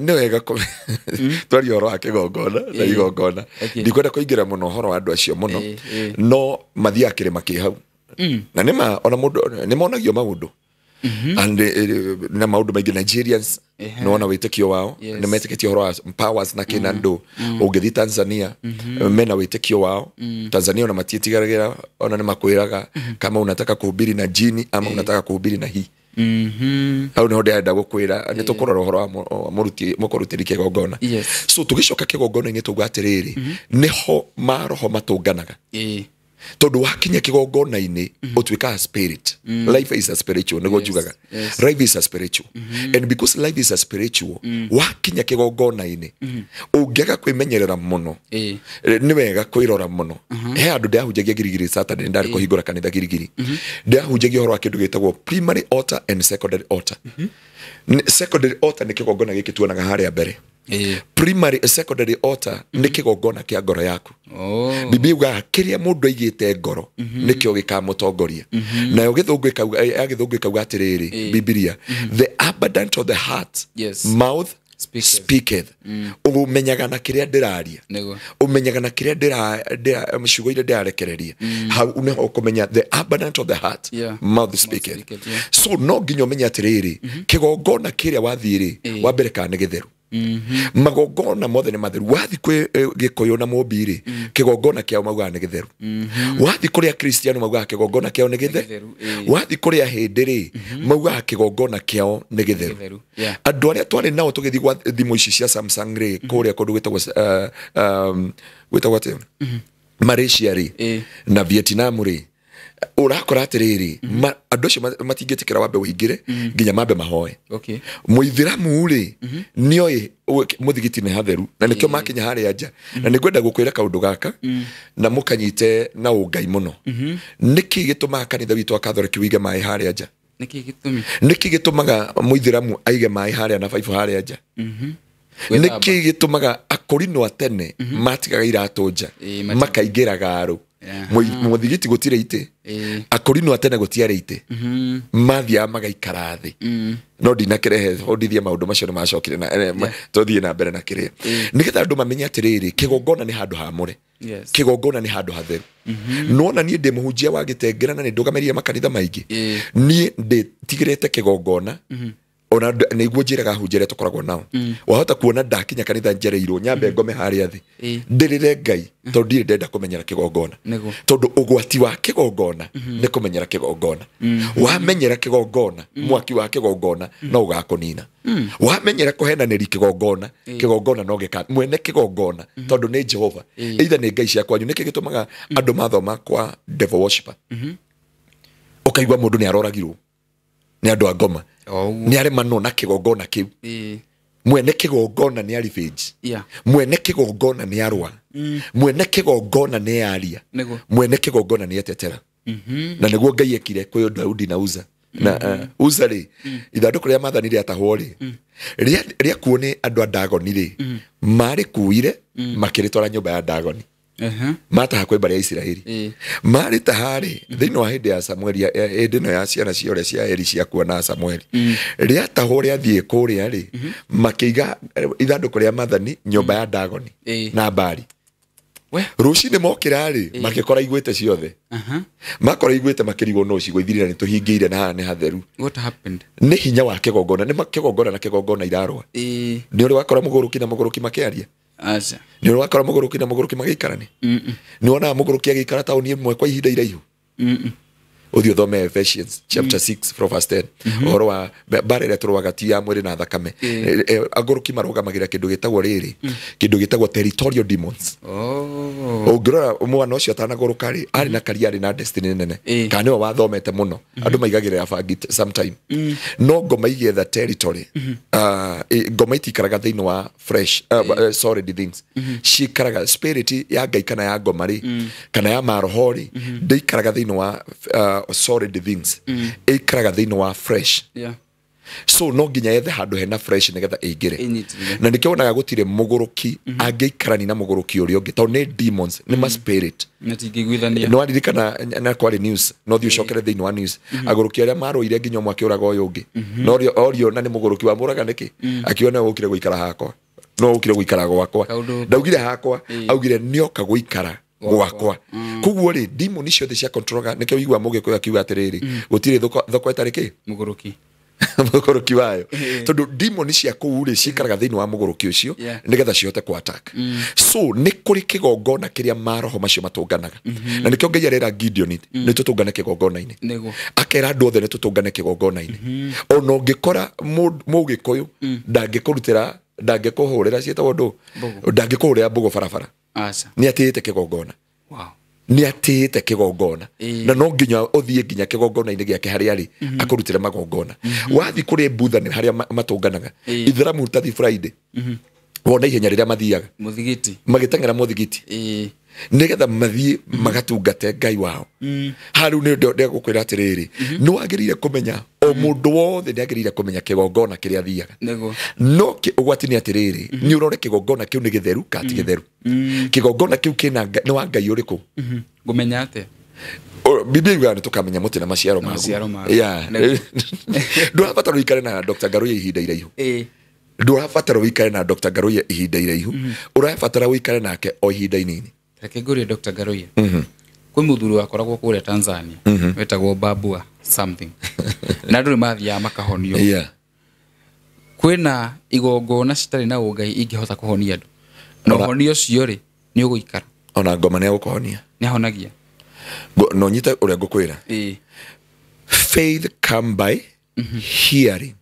Nĩ wega twaria ũhoro wa kĩgongona na igongona ndikwenda kũingĩra mũno ũhoro wa andũ acio mũno no mathiaga kĩrĩma kĩ hau na nĩma ona mũndũ nĩ monagio maũndũ na maũndũ maingĩ Nigerians nĩwona wĩtĩkio wao nĩ metĩkĩtie ũhoro wa powers na kĩnandũ. Ũngĩthiĩ Tanzania mena wĩtĩkio wao Tanzania ona matiĩtigagĩra ona nĩ makwĩraga kama unataka kuhubiri na jini ama unataka kuhubiri na hii hau nĩho ndĩrenda gũkwĩra nĩ tũkũrora ũhoro wa mũkũrutĩri kĩgongona. So tũgĩcoka kĩgongona-inĩ tũuga atĩrĩrĩ nĩho maroho matũnganaga tondu wakinya kĩgongona-inĩ ũtuĩkaga spirit. Life is a spiritual nĩguo njugaga life is a spiritual and because life is a spiritual wakinya kĩgongona-inĩ ũngĩaga kwĩmenyerera mũno nĩ wega kwĩrora mũno. He andũ ndĩrahunjagia girigiri Saturday ndarĩ kũhingũra kanitha girigiri ndĩrahunjagia ũhoro wa kĩndũ gĩtagwo primary altar and secondary altar. Secondary altar nĩ kĩgongona gĩkĩ tuonaga harĩa mbere. Primary secondary altar nĩ kĩgongona kĩa ngoro yaku. Biblia yuga kĩrĩa mũndũ aigĩte ngoro nĩkĩo gĩkamũtongoria. Nayo gĩthũngũ ĩkauga atĩrĩrĩ Biblia the abundance of the heart mouth speaketh. Ũmenyaga na kĩrĩa ndĩraria ũmenyaga na kĩrĩa ciugo iria ndĩrarekereria hau nĩho ũkũmenya the abundance of the heart mouth speaketh. So no nginya ũmenye atĩrĩrĩ kĩgongona kĩrĩa wathiĩ wa mbere kana nĩ gĩtheru. Magongona mothe nĩ matheru. Wathi kwĩ Gĩkũyũ na Mũmbi kĩgongona kĩao maugaga nĩ gĩtheru. Wathi kũrĩ Akristiano maugaga kĩgongona kĩao nĩ gĩtheru. Wathi kũrĩ Ahĩndĩ maugaga kĩgongona kĩao nĩ gĩtheru. Andũ arĩa twarĩ nao tũgĩthiĩ gwa thimũ ici cia Samsung kũrĩa kũndũ gwĩtagwo atĩa Malaysia na Vietnam urakora atiriri andu acio matingitikira wambe wingire nginya mambe mahoe okay muithiramu ri nioi muthigiti ni hatheru na nikyo makinya haria nja na ningwenda gukwira kaundu gaka na mukanyite na ungai muno niki gituma kanitha witu wa Catholic wige mai haria nja niki gitumaga muithiramu aige mai haria na baibu haria nja niki gitumaga akorino atene matigaga iratu nja makaingiraga aru muthigiti gutire ite akorino atene gutiare ite mathia magaikara thi no ndinakirehe hondithia maundu macio macokire na tuthie na mbere na kiria nigetha andu mamenye atiriri kigongona ni handu hamure kigongona ni handu hatheru nona nie ndi muhunjia wa Gitengera na ndugameria makanitha maingi nie ndi tigirete kigongona ona niguo njiraga hunjire tukoragwo nao wahota kuona ndakinya kanitha njereirwo nyambe ngome haria thi ndirire Ngai tondu ndire ndenda kumenyera kigongona tondu ugwati wa kigongona ni kumenyera kigongona wamenyera kigongona mwaki wa kigongona no ugakunina wamenyera kuhenaniri kigongona no gika mwene kigongona tondu ni Jehova either ni Ngai cia kwanyu niki gitumaga andu mathoma kwa devil worshiper ukaigwa mundu ni aroragirwo ni andu angoma ni are mano na kigongona kiu mwene kigongona ni arifage mwene kigongona ni arwa mwene kigongona ni aria mwene kigongona ni etetera na niguo Ngai ekire kwi Daudi na Uza na Uza ri ithanduku ria mathani ria tahwo ri ria kuone andu adagoni ri mari kuire makiritwara nyumba ya Dagoni mata hakwe bari ya Israeli mari tahari thino wa hinde ya Samueli edino ya ciana ciore cia Eli cia kuona Samueli ria tahore athie kuria ri makiiga ithanduku ria mathani nyumba ya Dagoni na Bari rucini mokira ri makikora igwete ciothe makora igwete makirigo no cigo ithirira ni tuhingiire na ne hatheru what happened ni hinya wa kigongona ni makigongona na kigongona irarwa ni uri wakora muguruki na muguruki makiaria acha ni uri wakora muguruki na muguruki magikarani ni wona muguruki agikara tauni imwe kwa ihinda iraihu uthio thome Ephesians chapter 6 from verse 10 oro wa barere turwagati ya mwiri na thakame aguruki marugamagira kindu gitagwo riri kindu gitagwo territorial demons ungirora mwana ucio atanaguruka ri ari na kariari na destiny nene kana wa thomete muno andu maigagirira bangi sometime no ngoma igetha territory ngoma itikaraga thiini wa fresh solid things shikaraga spirit ya Ngai kana ya ngoma ri kana ya marohori ndikaraga thiini wa solid things ikaraga thiini wa fresh so no nginya yethe handu hena fresh nigetha ingire na nikionaga gutire muguruki angeikarani na muguruki uri ungi tondu ni demons ni ma spirit natingiguithania no aririkana na kwari news no thiu cokere thiini wa news aguruki aria maroire nginya mwaki uraga uyu ungi no orio na ni muguruki wa muraga niki akiona ukire guikara hakwa no ukire guikara gwakwa ndaugire hakwa augire nioka guikara gwakwa kuguo ri demon icio cia controlaga nikio wigwa muge kwa kiuga atiriri gutire thoko itariki muguruki wayo tondu demon cia kuu ri cikaraga thiini wa muguruki ucio nigetha cihote ku attack so ni kuri kigongona kiria maroho macio matunganaga na nikio Ngai arera Gideon ni tutungane kigongona-ini akera andu othe ni tutungane kigongona-ini ona ungikora mugikuyu ndangikurutira ndangikuhurira cietagwo ndu ndangikuhurira mbugo barabara ni atite kigongona ni atite kigongona na no nginya uthie nginya kigongona-ini giake haria ri akurutire magongona wathi kuri butha ni haria matunganaga ithramu tathi Friday wona ihenya riria mathiaga muthigiti magitengera muthigiti nigetha mathie magatungate Ngai wao haru ni ndio gukwira atiriri no wagirire kumenya o mundu wothe ni agirire kumenya kigongona kiria thiaga no ugwati ni atiriri ni urore kigongona kiu ni githeru kati githeru kigongona kiu kina ni wa Ngai uriku gumenya ate Biblia ni tukamenya muti na maciaro magu ndurabatara uikare na Dr. Garuye ihinda iraihu ndurabatara uikare na Dr. Garuye ihinda iraihu urabatara uikare nake o ihinda inini reke ngurie Dr. Garuye kwi muthuri wakoragwo kuria Tanzania wetagwo Babua something na ndu mathia makahonio kwina igongona citari na ungai ingihota kuhonia andu no honio cio ri ni uguikara ona ngoma ni gukuhonia ni ahonagia no nyita uria ngukwira faith come by hearing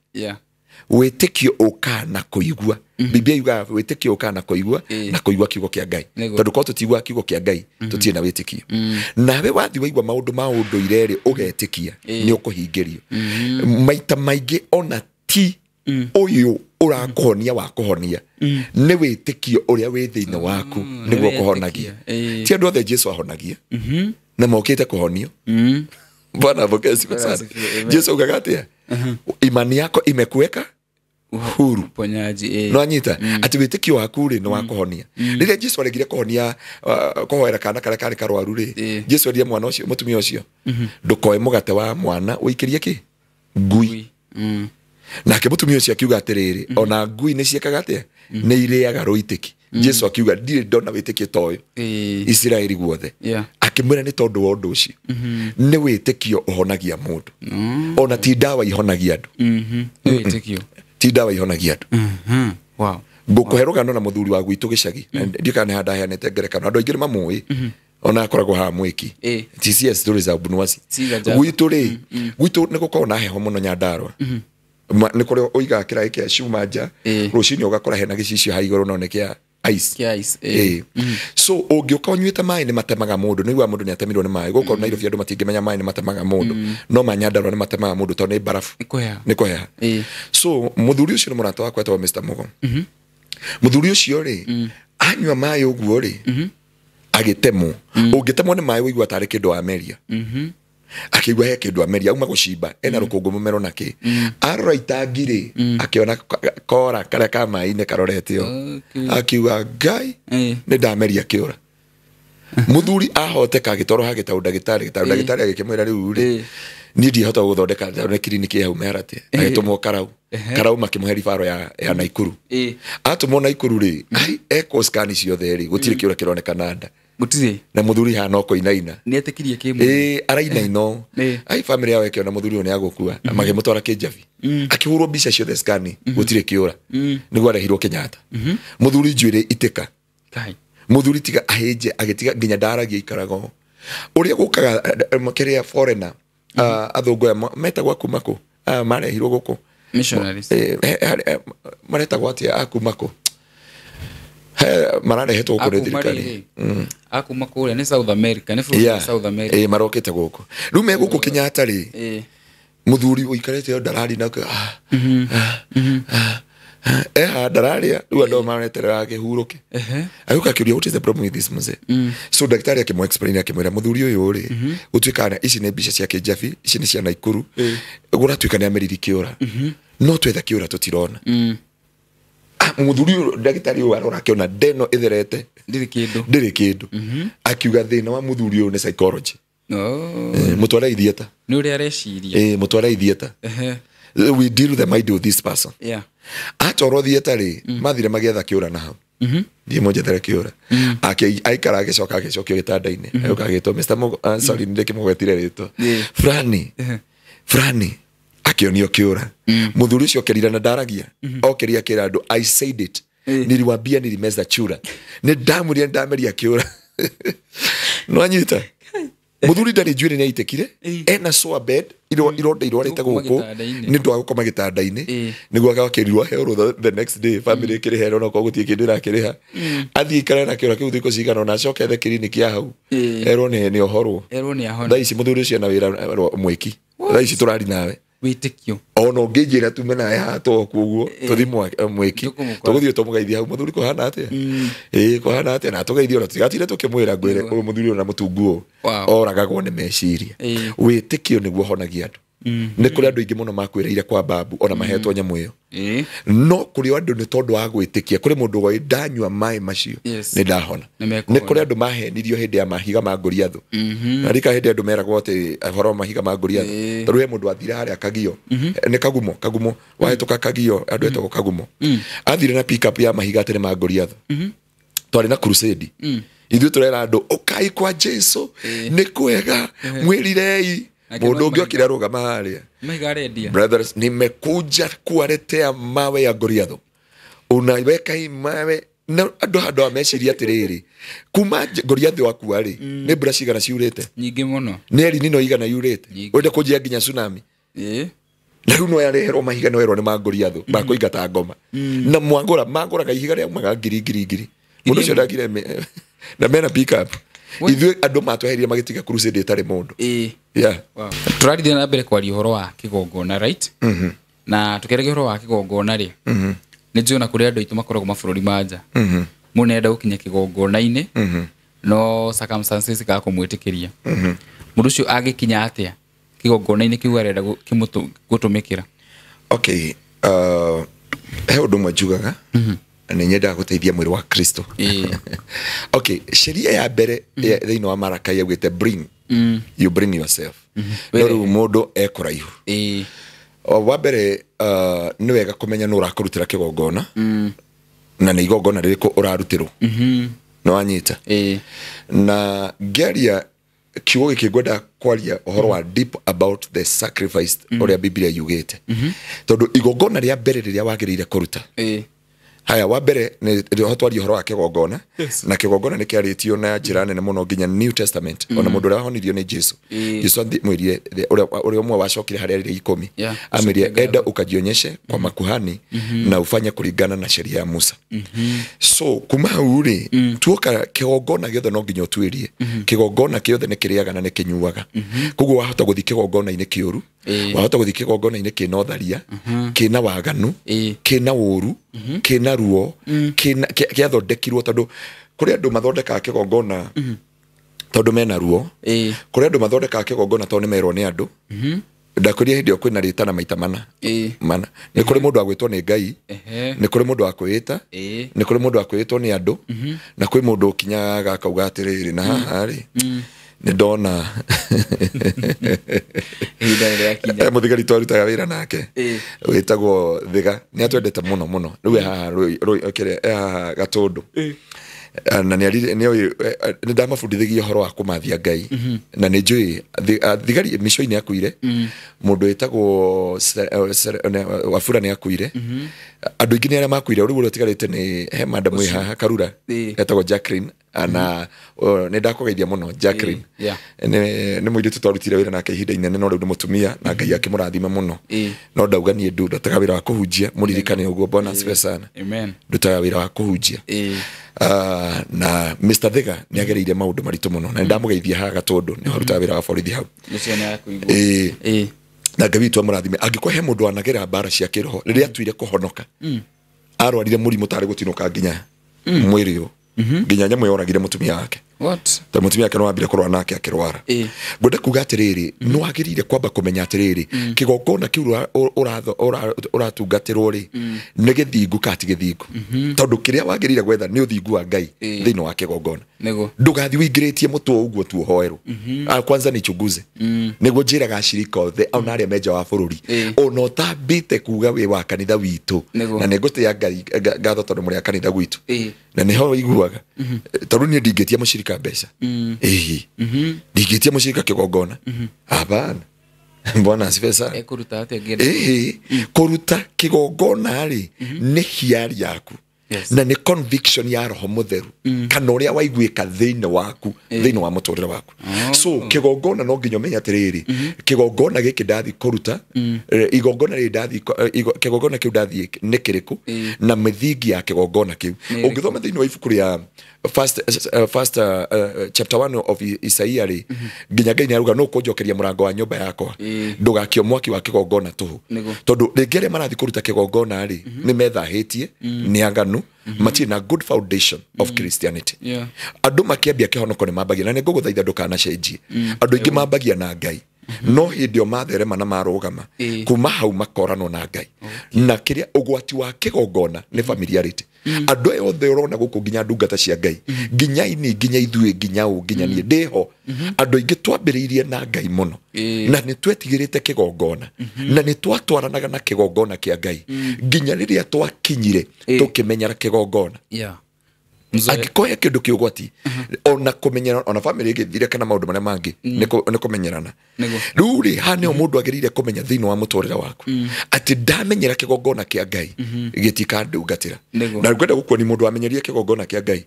Wĩtĩkio ũka na kũigua. Biblia yuga wĩtĩkio ũka na kũigua na kũigua kiugo kĩa Ngai. Tondũ ko tũtigua kiugo kĩa Ngai tũtirĩ na wĩtĩkio. Nawe wathi waigua maũndũ ma ũndũire rĩ ũgetĩkia nĩ ũkũhingĩrio. Maita maingĩ ona ti ũyũ ũrakũhonia wa kũhonia nĩ wĩtĩkio ũrĩa wĩ thĩinĩ waku nĩguo kũhonagia. Ti andũ othe Jesu ahonagia na mokĩte kũhonio. Bwana apokee sana. Jesu ugaga atĩa? Imani yako imekuweka huru. Ponyaji. No anyita ati wĩtĩkio waku rĩ nĩ wa kũhonia. Rĩrĩa Jesu aregire kũhonia kũhoera kana karĩa karĩ karwaru rĩ, Jesu aria mwana ũcio mũtumia ũcio ndũkoe mũgate wa mwana ũikĩrie kĩ? Ngui. Nake mũtumia ũcio akiuga atĩrĩrĩ, ona ngui nĩ ciekaga atĩa? Nĩ irĩaga rũitĩki. Jesu akiuga ndirĩ ndona wĩtĩkio ta ũyũ Isiraeli guothe. Akĩmwĩra nĩ tondũ wa ũndũ ũcio nĩ wĩtĩkio ũhonagia mũndũ. Ona ti ndawa ihonagia andũ. Wĩtĩkio ti ndawa ihonagia andũ. Wow. Ngũkũhe rũgano na mũthuri wa gwitũ gĩcagi. Ndiũ kana nĩ handa heanĩte ngerekano. Andũ aingĩ nĩ mamũĩ. Ona akoragwo haha Mwiki. TCS stories za Bunuasi. Gwitũ rĩ, gwitũ nĩ gũkorwo na heho mũno Nyandarua. Nĩ kũrĩ oiga kĩraĩ kĩa cuma nja rũcinĩ ũgakora hena gĩcicio ha igũrũ no nĩ kĩa ice. So ũngĩũka ũnyuĩte maĩ nĩ matemaga mũndũ. Nĩ igua mũndũ nĩ atemirwo nĩ maĩ. Gũkorwo Nairobi andũ matingĩmenya maĩ nĩ matemaga mũndũ. No ma Nyandarua nĩ matemaga mũndũ tondũ nĩ barafu. Nĩ kũheha. So mũthuri ũcio nĩ mũrata wakwa etagwo Mr. Mugo. Mũthuri ũcio rĩ anyua maĩ ũguo rĩ agĩtemwo. Ũngĩtemwo nĩ maĩ ũigua tarĩ kĩndũ ameria. Akigwa he kĩndũ ameria uma gũcimba ena rũkũngũ mũmero nake. Arora itangi rĩ akiona kora karĩa ka maĩ-inĩ karorete o. Akiuga Ngai nĩ ndameria kĩũra. Mũthuri ahoteka agĩtwarwo hagĩtaũ ndagĩtarĩ. Ndagĩtarĩ agĩkĩmwĩra rĩu rĩ niĩ ndihota gũthondeka nĩ kiriniki ya Umerate. Agĩtũmwo Karau makĩmũhe ribaro ya Naikuru. Atũmwo Naikuru rĩ echo scan ciothe rĩ gũtirĩ kĩũra kĩronekana nda. Gutire na muthuri hana koinaina ni atikirie kimwe arainaino ai family yao yake na muthuri one agukua magĩmũtwara Kĩnjabi akĩhurwo mbica ciothe scan gutire kĩũra nĩguo arehirwo Kenyatta muthuri njuĩrĩ itĩka muthuri tiga aheje agĩtiga nginya ndaragia ikarago ũrĩa gũkaga makĩria foreigner athũngũ metagwo kumako marehirwo gũkũ missionaries maretagwo atia akumako mararehetwo kũrĩ thirikari akuma kũrĩa nĩ South America nĩ bũrũri South America marokete gũkũ rĩu me gũkũ Kenyatta rĩ muthuri ũikarĩte ndarari na ndararia rĩu andũ mareterera kĩhurũke agĩũka akĩũria what is the problem with this mzee so daktari akĩmũ explain akĩmwĩra muthuri ũyũ rĩ gũtuĩka ici nĩ mbica cia Kĩnjabi ici nĩ cia Naikuru gũratuĩka nĩ ameriri kĩũra no twetha kĩũra tũtirona muthuri ndagĩtarĩ ũyũ arora akĩona ndeno itherete ndĩrĩ kĩndũ akiuga thĩna wa muthuri ũyũ nĩ psychology mũtwara ithieta nĩ ũrĩa areciria mũtwara ithieta we deal with the mind of this person atwarwo thieta rĩ mathire magĩetha kĩũra na hau ndiĩ monjethere kĩũra aikara agĩcoka agĩcokio gĩtanda-inĩ agĩtwo Mr. sorry ndĩkĩmũgwetire rĩtwa Frani akionio kĩũra muthuri ũcio kerira na ndaragia okeria kĩra andũ I said it niliwaambia nilimeza chura ni ndamũria ndameria kĩũra no anyita muthuri ndarĩ njuĩrĩ nĩ aitekire ena soa bed ironda irwarĩte gũkũ nĩ ndwa gũkoma gĩtanda-inĩ nĩguo agakĩrirwo hero the next day family ĩkĩrĩhe no gũtirĩ kĩndũ irakĩrĩha athiĩ ikara na kĩũra kĩu thikũ cigana na acoke the clinic ya hau hero nĩ ohorwo thaa ici muthuri ũcio na wĩra mwĩki thaa ici tũrari nawe wĩtĩkio ona ũngĩnjĩra tume nawe hato kuguo tũthi mwĩki tũgũthiĩ tũmũgeithia hau muthuri kũhana atĩa kũhana atĩa na tũgeithio na tũtigatire tũkĩmwĩra ngwĩre ũyũ muthuri na mũtungu oragagwo nĩ meciria wĩtĩkio nĩguo honagia andũ nĩ kũrĩ andũ aingĩ mũno makwĩrĩire kwa babu ona mahetwo nyamũ ĩyo no kũrĩ andũ nĩ tondũ wa gwĩtĩkia kũrĩ mũndũ ũgoĩ ndanyua maĩ macio nĩ ndahona nĩ kũrĩ andũ mahenirio hĩndĩ ya mahiga ma Goliathũ na rika hĩndĩ andũ meragwo atĩ ũhoro mahiga ma Goliathũ tondũ he mũndũ athire harĩa Kagio nĩ kagumo wahĩtũka Kagio andũ etagwo kagumo athire na pick up ya mahiga atĩ nĩ ma Goliathũ twarĩ na crusade ithuĩ tũrera andũ ũkai kwa Jesu nĩ kwega mwĩrirei mũndũ ũngĩ okire arũgama harĩa brothers nimekuja kuwaletea mawe ya Goliathũ unaweka hii mawe na andũ ameciria atĩrĩrĩ kuma Goliathũ wakua rĩ nĩ mbura cigana ciurĩte nyingĩ mũno nĩ eri nino igana yurĩte wenda kũnjia nginya tsunami na rĩu no yareherwo mahiga no yerwo nĩ mangũria thũ makũingata ngoma na mangũraga ihiga rĩa maga ngiri mũndũ ũcio ndagire na mena pick up ithuĩ andũ matweheria magĩtiga crusade ĩtarĩ mũndũ yeah tũrathiĩ na mbere kwaria ũhoro wa kĩgongona right na tũkĩrĩgia ũhoro wa kĩgongona rĩ nĩ njũna kũrĩ andũ aitũ makoragwo mabũrũri manja mũnenda gũkinya kĩgongona-inĩ no circumstances ga kũmwĩtĩkĩria mũndũ ũcio agĩkinya atĩa kĩgongona-inĩ kĩu arenda gũtũmĩkĩra okay he ũndũ ũmwe njugaga nĩ nyendaga gũteithia mwĩrĩ wa Kristo okay sheria ya mbere thĩinĩ wa Maraka yaugĩte bring you bring yourself no rĩu mũndũ ekũraihu wa mbere nĩ wega kũmenya nũ ũrakũrutĩra kĩgongona na nĩ igongona rĩrĩkũ ũrarutĩrwo no wanyita na ngĩaria kiugo gĩkĩ ngwenda kwaria ũhoro wa deep about the sacrifice ũrĩa Biblia yugĩte tondũ igongona rĩa mbere rĩrĩa wagĩrĩire kũruta haya wa mbere nĩ hotwaria ũhoro wa kĩgongona na kĩgongona nĩ kĩarĩtio na njĩra nene mũno nginya New Testament ona mũndũ ũrĩa wahonirio nĩ Jesu Jesu mwĩrire ũrĩa ũmwe wacokire harĩa rĩrĩ 10 amĩrĩa enda ukajionyeshe kwa makuhani na ufanye kulingana na sheria ya Musa so kuma hau rĩ tuoka kĩgongona gĩothe no nginya ũtuĩrie kĩgongona kĩothe nĩ kĩrĩaga na nĩ kĩnyuaga koguo wahota gũthiĩ kĩgongona-inĩ kĩũru wahota gũthiĩ kĩgongona-inĩ kĩna ũtharia kĩna waganu kĩna ũru kĩna ruo kĩathondekirwo tondũ kũrĩ andũ mathondekaga kĩgongona tondũ mena ruo kũrĩ andũ mathondekaga kĩgongona tondũ nĩ merwo nĩ andũ ndakũria hĩndĩ ĩyo kwĩna rĩtana maita mana nĩ kũrĩ mũndũ agwĩtwo nĩ Ngai nĩ kũrĩ mũndũ wa kwĩĩta nĩ kũrĩ mũndũ wa kwĩĩtwo nĩ andũ na kwĩ mũndũ ũkinyaga akauga atĩrĩrĩ na haha rĩ nĩ ndona mũthigari twarutaga wĩra nake wĩtagwo Thiga nĩ atwendete mũno rĩu haha Gatũndũ na nĩ ndamabundithagia ũhoro wa kũmathia Ngai na nĩ njũĩ thigari mĩico-inĩ akuire mũndũ wĩtagwo Wafula nĩ akuire andũ aingĩ nĩ arĩa makuire rĩu ũrĩa ũtigarĩte nĩ he madam wĩ haha Karura etagwo Jacqueline ana nĩ ndakũgeithia mũno Jacqueline nĩ mũirĩtu twarutire wĩra nake ihinda inene no rĩu nĩ mũtumia na Ngai akĩmũrathima mũno no ndauga niĩ ndutaga wĩra wa kũhunjia mũririkane ũguo Bwana asifiwe sana ndutaga wĩra wa kũhunjia na Mr. Thiga nĩ agereire maũndũ maritũ mũno na ndamũgeithia haha Gatũndũ nĩ harutaga wĩra wa borithi hau na Ngai witũ amũrathime angĩkorwo he mũndũ wanagera mbara cia kĩroho rĩrĩa atuire kũhonoka arwarire mũrimũ tarĩ gũtinũka nginya mwĩrĩ ũyũ nginya nyamũ yoragire mũtumia wake ta mũtumia wake no wambire kũrũa nake akĩrwara ngwenda kuga atĩrĩrĩ nĩ wagĩrĩire kwamba kũmenya atĩrĩrĩ kĩgongona kĩu ũratungatĩrwo rĩ nĩ gĩthingu kana ti gĩthingu tondũ kĩrĩa wagĩrĩire gwetha nĩ ũthingu wa Ngai thĩinĩ wa kĩgongona ndũgathiĩ wĩingĩrĩtie mũtwe ũguo tu ũhoerwo kwanza nĩ chunguze nĩguo njĩraga acirika othe ona arĩa menja wa bũrũri ona ũtambĩte kuga wĩ wa kanitha witũ na nĩ ngũtĩa Ngai ngatho tondũ mũrĩ a kanitha gwitũ na nĩho iguaga tondũ niĩ ndingĩtia mũcirika mbeca ndingĩtia mũcirika kĩgongona hapana Bwana asifiwe sana kũruta kĩgongona rĩ nĩ hiari yaku na nĩ conviction ya Roho Mũtheru kana ũrĩa waiguĩka thĩinĩ waku thĩinĩ wa mũtũrĩre waku so kĩgongona no nginya ũmenye atĩrĩrĩ kĩgongona gĩkĩ ndathi kũruta igongona rĩ ndathi kĩgongona kĩu ndathi nĩ kĩrĩkũ na mĩthingi ya kĩgongona kĩu ũngĩthoma thĩinĩ wa ibuku rĩa first chapter 1 of Isaiah rĩ nginya Ngai nĩ aruga no kũnjokeria mũrango wa nyũmba yakwa ndũgakio mwaki wa kĩgongona tũhũ tondũ rĩngĩ arĩa marathi kũruta kĩgongona rĩ nĩ methahĩtie nĩ aganu matirĩ na good foundation of Christianity andũ makĩambia kĩhonoko nĩ mambagia na nĩ ngũgũthaitha ndũkanacenjie andũ aingĩ mambagia na Ngai no hĩndĩ o matherema na marũgama kuma hau makoranwo na Ngai na kĩrĩa ũgwati wa kĩgongona nĩ familiarity andũ aya othe ũrona gũkũ nginya ndungata cia Ngai nginya ithuĩ nginya niĩ ndĩho andũ aingĩ twambĩrĩirie na Ngai mũno na nĩ twetigĩrĩte kĩgongona na nĩ twatwaranaga na kĩgongona kĩa Ngai nginya rĩrĩa twakinyire tũkĩmenyera kĩgongona angĩkoya kĩndũ kĩũgwati ona kũmenyerana ona family ĩgĩthire kana maũndũ marĩa mangĩ nĩ kũmenyerana rĩu rĩ ha nĩho mũndũ agĩrĩire kũmenya thĩinĩ wa mũtũrĩre waku atĩ ndamenyera kĩgongona kĩa Ngai gĩtikandungatĩra na ngwenda gũkuonia mũndũ wamenyerie kĩgongona kĩa Ngai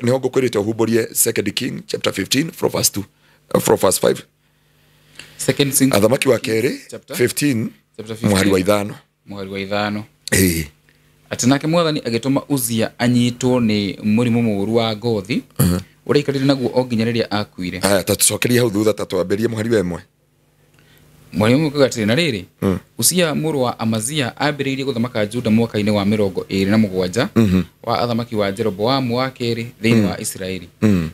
nĩho ngũkwĩrĩte ũhumbũrie 2 King chapter 15 from verse 5 Athamaki wa kerĩ 15 chapter 15 muhari wa 5 muhari wa 5 ati nake mwathani agituma Uzia anyitwo ni murimu muru wa ngothi uria ikarire naguo onginyariria akuire. Tatucokeria hau thutha tatwambirie muhari wa 1. Mwalimu kugatire na riri Uzia muru wa Amazia ambiriirie guthamaka Juda mwaka-ini wa 27 wa athamaki wa Jeroboamu wa keri thiini wa Israeli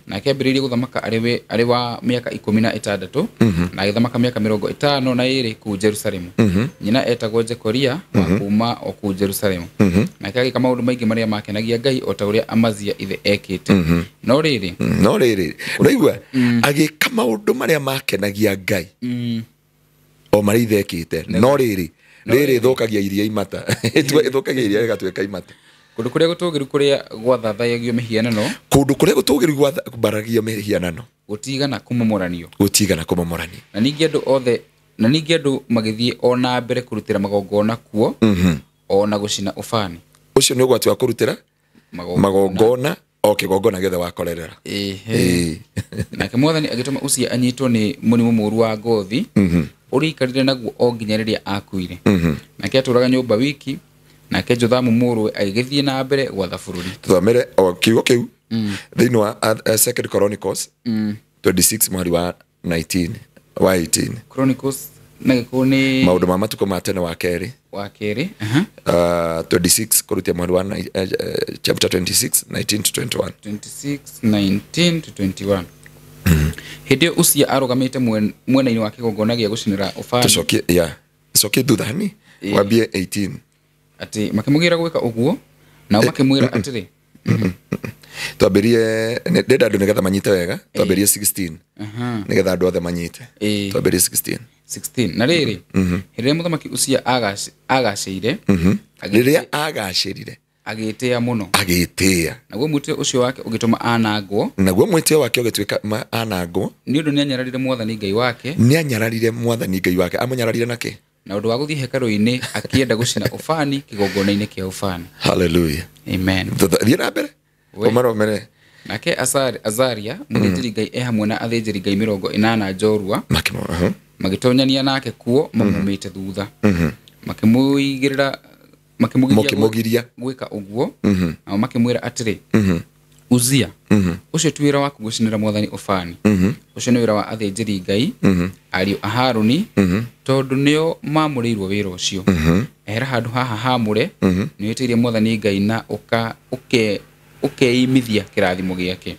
na akiambiriirie guthamaka ari wa miaka 16 na agithamaka miaka 52 ku Jerusalemu. Nyina etagwo Jekoria wa kuma o ku Jerusalemu na akagika maundu maingi maria makenagia Ngai o ta uria Amazia ithe ekite. No riri raigua agika maundu maria makenagia Ngai o mari thekite no riri thokagia iria imata thokagia iria gatweka imata kundu kuria gutugiru kuria gwathathayagio mihianano kundu kuria gutugiru gwatharagio mihianano gutigana kumomoranio na ningi andu magithie ona mbere kurutira magongona kuo ona gucina ufani ucio ni ugwati wa kurutira magongona o kigongona gethe wakorerera nake mwathani agituma Uzia anyitwo ni murimu muru wa ngothi uri ikarire naguo onginyariria akuire. Nake aturaga nyumba wiki nake Jothamu murwe agithie na mbere gwatha bururi. Tuthomere o kiugo kiu thiini wa 2 Chronicles 26 mwari wa 19 wa 18. Chronicles nagiko ni maundu ma matuko ma tene wa keri 26 kurutia mwari wa chapter 26 19 to 21 19 to 21. Hidio Uzia arogamite mwena-ini wa kigongona gia gucinira ufani. Tucokie thuthani wambie 18 ati makimugira gwika uguo na makimwira atiri twambirie ndenda andu nigetha manyite wega twambirie 16 nigetha andu othe manyite twambirie 16 na riri hiria muthamaki Uzia agacirire agitia muno naguo mwitio ucio wake ugituma anangwo ni undu nianyararire mwathani Ngai wake amunyararire nake na undu wa guthie hekalu-ini akienda gucina ufani kigongona-ini kia ufani. Hallelujah, amen. Thie na mbere umaromere nake Azaria muthĩnjĩri Ngai hamwe na athĩnjĩri Ngai 80 njorua magitonyania nake kuo mamumite thutha makimugiria gwika uguo na makimwira atiri Uzia ucio tu wira waku gucinira mwathani ufani ucio ni wira wa athĩnjĩri Ngai ariũ a Haruni tondu nio mamurirwo wira ucio ehera handu haha hamure ni witirie mwathani Ngai na ukeimithia kirathimo giake.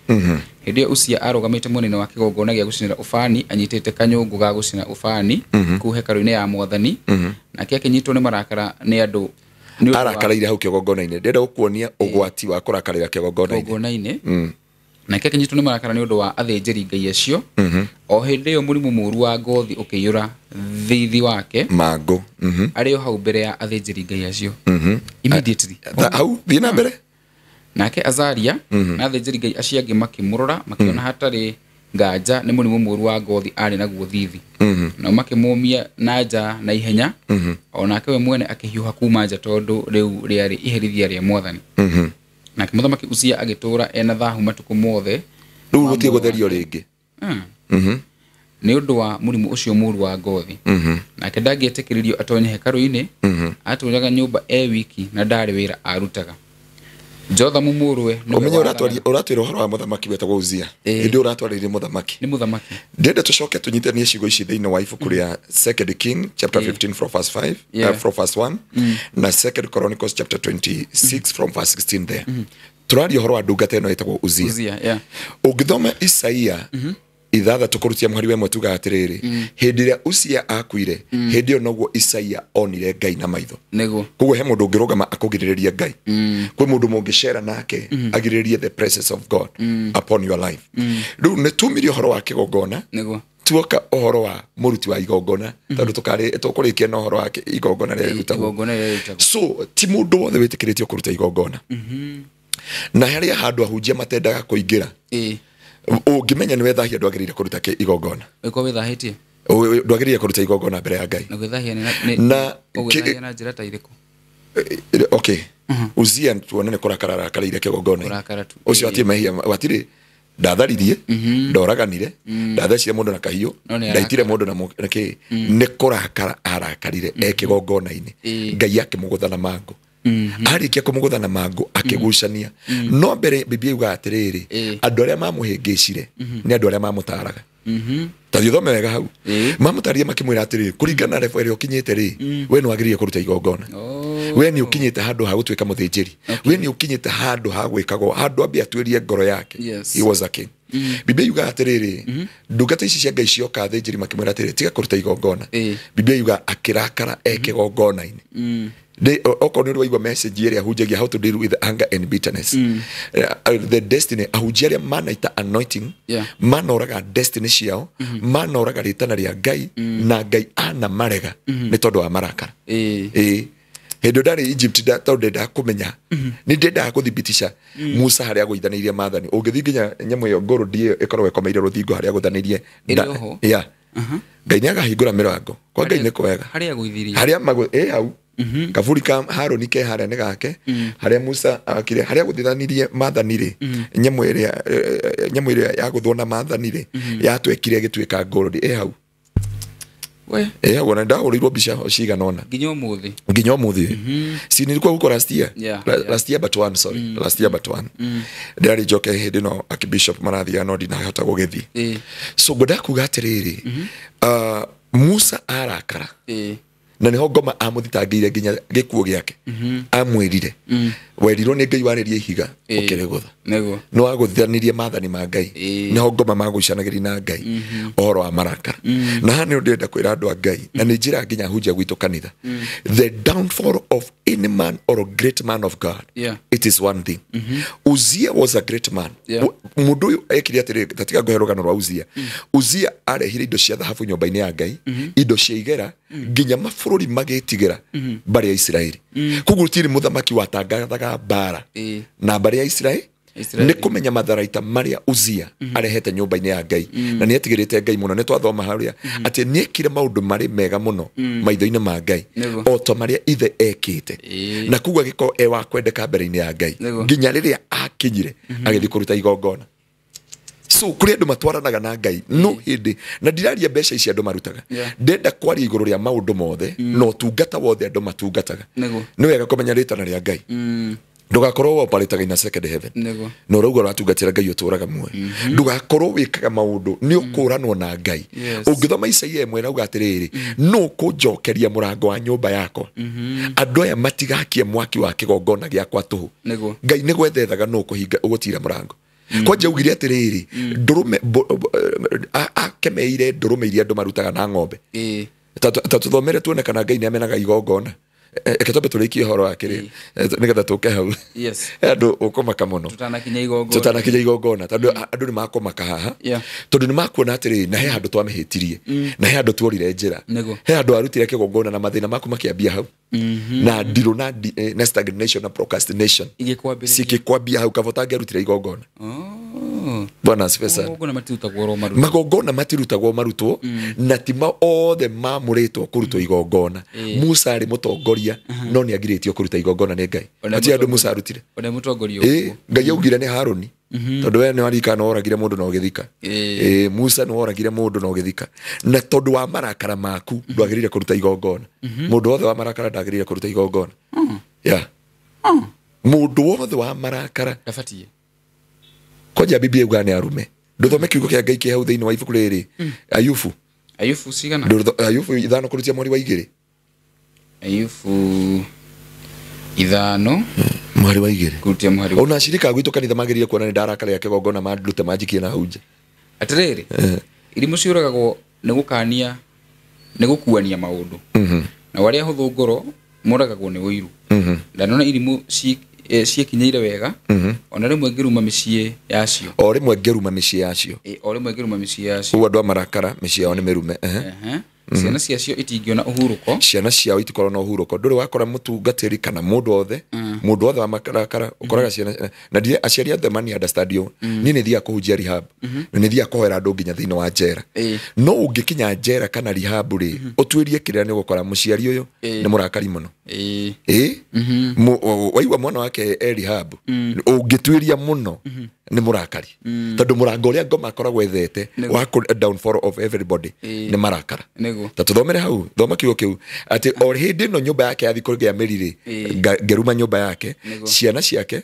Hidio Uzia arogamite mwena wa kigongona gia gucinira ufani anyitite kanyungu ga gucina ufani ku hekalu-ini ya mwathani na kia kinyitwo ni marakara ni andu arakaraire hau kigongona-ini ndenda gukuonia ugwati wa kurakarira kigongona-ini na kia kinyitwo ni marakara ni undu wa athĩnjĩri Ngai acio o hindi yo murimu muru wa ngothi ukiyura thithi wake mango ario hau mbere ya athĩnjĩri Ngai acio immediately hau thie na mbere nake Azaria na athĩnjĩri Ngai acio angi makimurora makiona hatari nganja ni murimu muru wa ngothi ari naguo thithi na makimumia na nja na ihenya onake we mwene akihiuha kuma nja tondu riu riari iherithia ria mwathani nake muthamaki Uzia agitura ena thahu matuku mothe riu gutie gutherio ringi ni undu wa murimu ucio muru wa ngothi nake ndangietikiririo atonye hekalu-ini aturaga nyumba wiki na ndari wira arutaga. Jothamu murwe umenye uratwira uhoro wa muthamaki wetagwo Uzia ndi uratwarire muthamaki ni muthamaki ndende tucoke tunyitanie ciugo ici thiini wa ibuku ria 2 King chapter 15 from verse 5 from verse 1 na 2 Chronicles chapter 26 from verse 16 there turaria uhoro wa ndungata ino yetagwo Uzia ungithoma Isaia ithatha tukurutia muhari we mwetuga atiriri hindi ria Uzia akuire hindi yo noguo Isaia onire Ngai na maitho nego koguo he mundu ngirugama akugiriria Ngai kwi mundu mungicera nake agiririe the presence of God upon your life riu ne tumirie uhoro wa kigongona nego tuoka uhoro wa muruti wa igongona tondu tukurikia na uhoro wa igongona ria rutagwo so ti mundu wothe witikiritie kuruta igongona na haria handu ahunjia matendaga kuingira ungimenya ni wethahia ndwagirire kuruta igongona iko wethahitie ndwagirire kuruta igongona mbere ya Ngai na gwethahia na na njira ta iriku okay Uzia tuonane kurakara karaire kigongona ucio atie mehia watire ndatharirie ndoraganire ndathecire mundu na kahiu ndaitire mundu na ki ni kurakara arakarire ekigongona-ini Ngai akimugutha na mango arikia kumugutha na mango akigucania no mbere Biblia yuga atiriri andu aria mamuhingicire ni andu aria mamutaraga tathio thome wega hau mamutaria makimwira atiriri kuringana na refu ĩrĩa ũkinyĩte ri we no agiririe kuruta igongona we ni ukinyite handu ha gutwika muthinjiri we ni ukinyite handu ha gwikagwo handu ambia atwirie ngoro yake he was a king Biblia yuga atiriri ndungata ici cia Ngai cioka thinjiri makimwira atiriri tiga kuruta igongona Biblia yuga akirakara ekigongona-ini oko ni rwaigwa message area hunjagia how to deal with anger and bitterness the destiny ahunjaria manaita anointing manoraga destiny ciao manoraga ritana ria Ngai na Ngai ana marega ni tondu wa marakara hendo ndari Egypt tondu nda kumenya ni ndenda guthibitisha Musa haria agũithanirie maathani ũngĩthiĩ nginya nyamũ ĩyo ngũrũ ndiĩ ĩkorwo ĩkomeire rũthingo haria agũthanirie Ngai nĩ agahingũra mĩrango kwa Ngai nĩ kwega haria agũithirie haria hau kaburi ka Haroni ke haria nĩ gake haria Musa akire haria agũthithanirie maathani-rĩ nyamũ ĩrĩa yagũthwo na maathani-rĩ yatwekire gĩtuĩka ngũrũ hau we wona ndaũrirwo mbica cigana ona nginya ũmũthĩ si nilikuwa huko last year but one ndari joke hindi no akibishop marathia no ndinahota gũgĩthiĩ so ngodakuga atiriri Musa arakara na niho ngoma amuthitangĩire nginya gĩkuũ gĩake amwĩrire werirwo nĩ Ngai warĩrie ihiga ũkĩrĩgũtha no agũthithanirie maathani ma Ngai niho ngoma magũicanagĩria na Ngai ũhoro wa marakara na hano ndĩrenda kwĩra andũ a Ngai na nĩ njĩra nginya hunjia gwitũ kanitha the downfall of any man or a great man of God it is one thing Uzia was a great man mũndũ ũyũ ekire atĩrĩ tatiga ngohe rũgano rwa Uzia arehire indo cia thahabu nyũmba-inĩ ya Ngai indo cia igera nginya mabũrũri magĩtigĩra mbarĩ ya Isiraeli koguo gũtirĩ mũthamaki watangathaga mbara na mbarĩ ya Isiraeli nĩ kũmenya matharaita marĩa Uzia arehete nyũmba-inĩ ya Ngai na nĩ etigĩrĩte Ngai mũno nĩ twathoma harĩa atĩ nĩ ekire maũndũ marĩ mega mũno maitho-inĩ ma Ngai o to marĩa ithe ekĩte na koguo agĩkorwo wa kwendeka mbere-inĩ ya Ngai nginya rĩrĩa akinyire agĩthiĩ kũruta igongona so kuri andu matwaranaga na Ngai no hindi na ndiraria mbeca ici andu marutaga ndenda kwaria iguru ria maundu mothe no tungata wothe andu matungataga ni wega kumenya ritana ria Ngai ndugakorwo woparitaga ina second heaven no rauga ratungatira Ngai uturaga muoyo ndugakorwo wikaga maundu ni ukuranwo na Ngai ungithoma Isaia mwe rauga atiriri no kunjokeria murango wa nyumba yakwa andu aya matigakie mwaki wa kigongona giakwa tuhu Ngai ni gwethethaga no kuhinga ugutira murango kwa jaugire atiriri ndurume akemeire ndurume iria andu marutaga na ng'ombe tatuthomere tuone kana Ngai ni amenaga igongona eketobe tulikie horo akiri nigetha tuke hau andu ukomaka muno tutanakinya igongona tondu andu ni makomaka haha tondu ni makuona atiri na he andu twamehitirie na he andu tuorire njira he andu arutire kigongona na mathina maku makiambia hau na ndiro na stagnation na procrastination sikikwambia hau kavotange arutire igongona Bwana asifiwe sana. Magongona matirutagwo marutwo na tima othe mamuritwo kurutwo igongona. Musa ari mutongoria no ni agiritio kuruta igongona ni Ngai. Ati andu Musa arutire. One mutongoria uguo. Ngai augire ni Haroni. Tondu we ni warika no oragire mundu no githika. Musa no oragire mundu no githika. Na tondu wa marakara maku ndwagirire kuruta igongona. Mundu wothe wa marakara ndagirire kuruta igongona. Mundu wothe wa marakara ndabatie koja Biblia ugane arume nduthome kiugo kia Ngai kia hau thiini wa ibuku riri Ayubu cigana Ayubu 5 kurutia mweri wa 2 Ayubu 5 mweri wa 2 kurutia mweri ona shirika gwitu kanitha magirire kuona ni ndarakara ya kigongona mandute majikie na hunja atiriri irimu ciuragwo ni gukania ni gukuania maundu na waria huthu ngoro muragagwo ni uiru ndanona irimu ciĩkinyeire wega ona rimwe ngiruma mĩciĩ yacio o rimwe ngiruma mĩciĩ yacio o rimwe ngiruma mĩciĩ yacio uwa ndo marakara mĩciĩ yao nĩ mĩrume ciana ciacio itingiona uhuruko ciana ciao itikorwo na uhuruko nduri wakora mutungatiri kana mundu othe mundu othe wa marakara ukoraga ciana na ndire aciari othe mani understand yo ni thia kuhunjia rehab ni thia kuhera andu nginya thiini wa njera no ungikinya njera kana rehab ri utwirie kirira ni gukora muciari uyu ni murakari muno waigua mwana wake rehab ungitwiria muno ni murakari tondu murango uria ngoma akoragwo ethete wa downfall of everybody ni marakara ta tuthomere hau thoma kiugo kiu ati or hindi no nyumba yake yathi kugia meriri ngeruma nyumba yake ciana ciake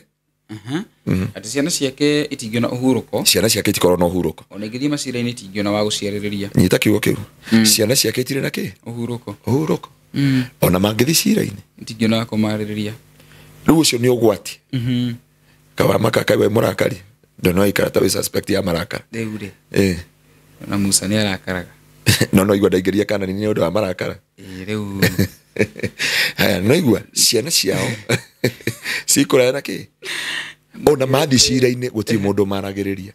ati ciana ciake itingiona uhuruko ciana ciake itikoro no uhuruko ona igithii macira-ini itingiona wa guciaririria nyita kiugo kiu ciana ciake itire na ki uhuruko ona mangithi cira-ini itingiona wa kumaririria riu ucio ni ugwati kawa makaka we murakari ndono ikarata we suspect ya marakara deure na Musa ni arakaraga no igwa ndaigeria kana ni undu wa marakara riu haya no igwa ciana ciao cikura na ki ona mathi cira-ini guti mundu maragiriria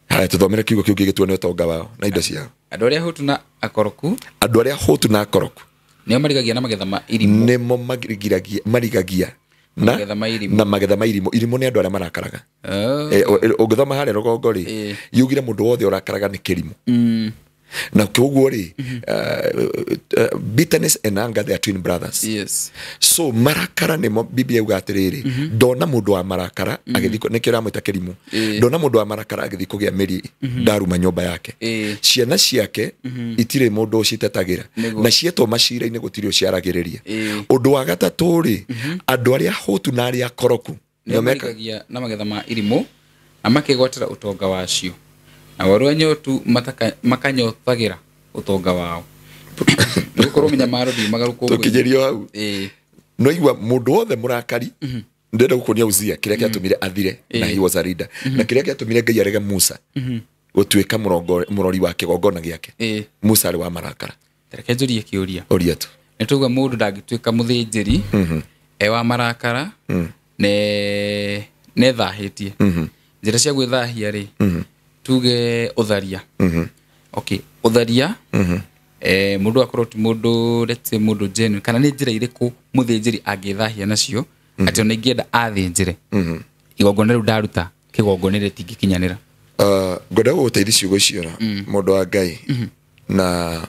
haya tuthomere kiugo kiu gigituone utonga wao na indo ciao andu aria hutu na akoroku nio marigagia na magetha ma irimu nimo marigagia na magetha ma irimu ni andu aria marakaraga ungithoma haria rugongo ri yugire mundu wothe urakaraga ni kirimu na koguo ri bitterness and anger, they are twin brothers. Yes. So marakara ni Biblia yuga atiriri ndona mundu wa marakara agithiko nikira mwita kirimu ndona mundu wa marakara agithiko gia meri ndaruma nyumba yake ciana ciake itire mundu ucitetagira na cietwo macira-ini gutiri uciaragiriria undu wa gatatu ri andu aria hutu na aria koroku nio mekagia na magetha ma irimu amakigwatira utonga wacio na waru nyotu makanyothagira utonga wao nukorwo minya marodi magaruko tukijerio hau no igwa mundu wothe murakari ndenda gukonia Uzia kiria kiatumire athire na he was a leader na kiria kiatumire Ngai arege Musa gutwika murori wa kigongona giake Musa ari wa marakara tereke njuri kiuria oria tu nituga mundu ndagitwika muthinjiri wa marakara ne thahitie njira cia gwithahia ri tuge utharia okay utharia mundu akorwo ti mundu lete mundu genuine kana ni njira iriku muthinjiri angithahia nacio ati ona ingienda athinjire igongona riu ndaruta kigongona ri tingikinyanira ngoda guteithia ciugo icio mundu wa Ngai na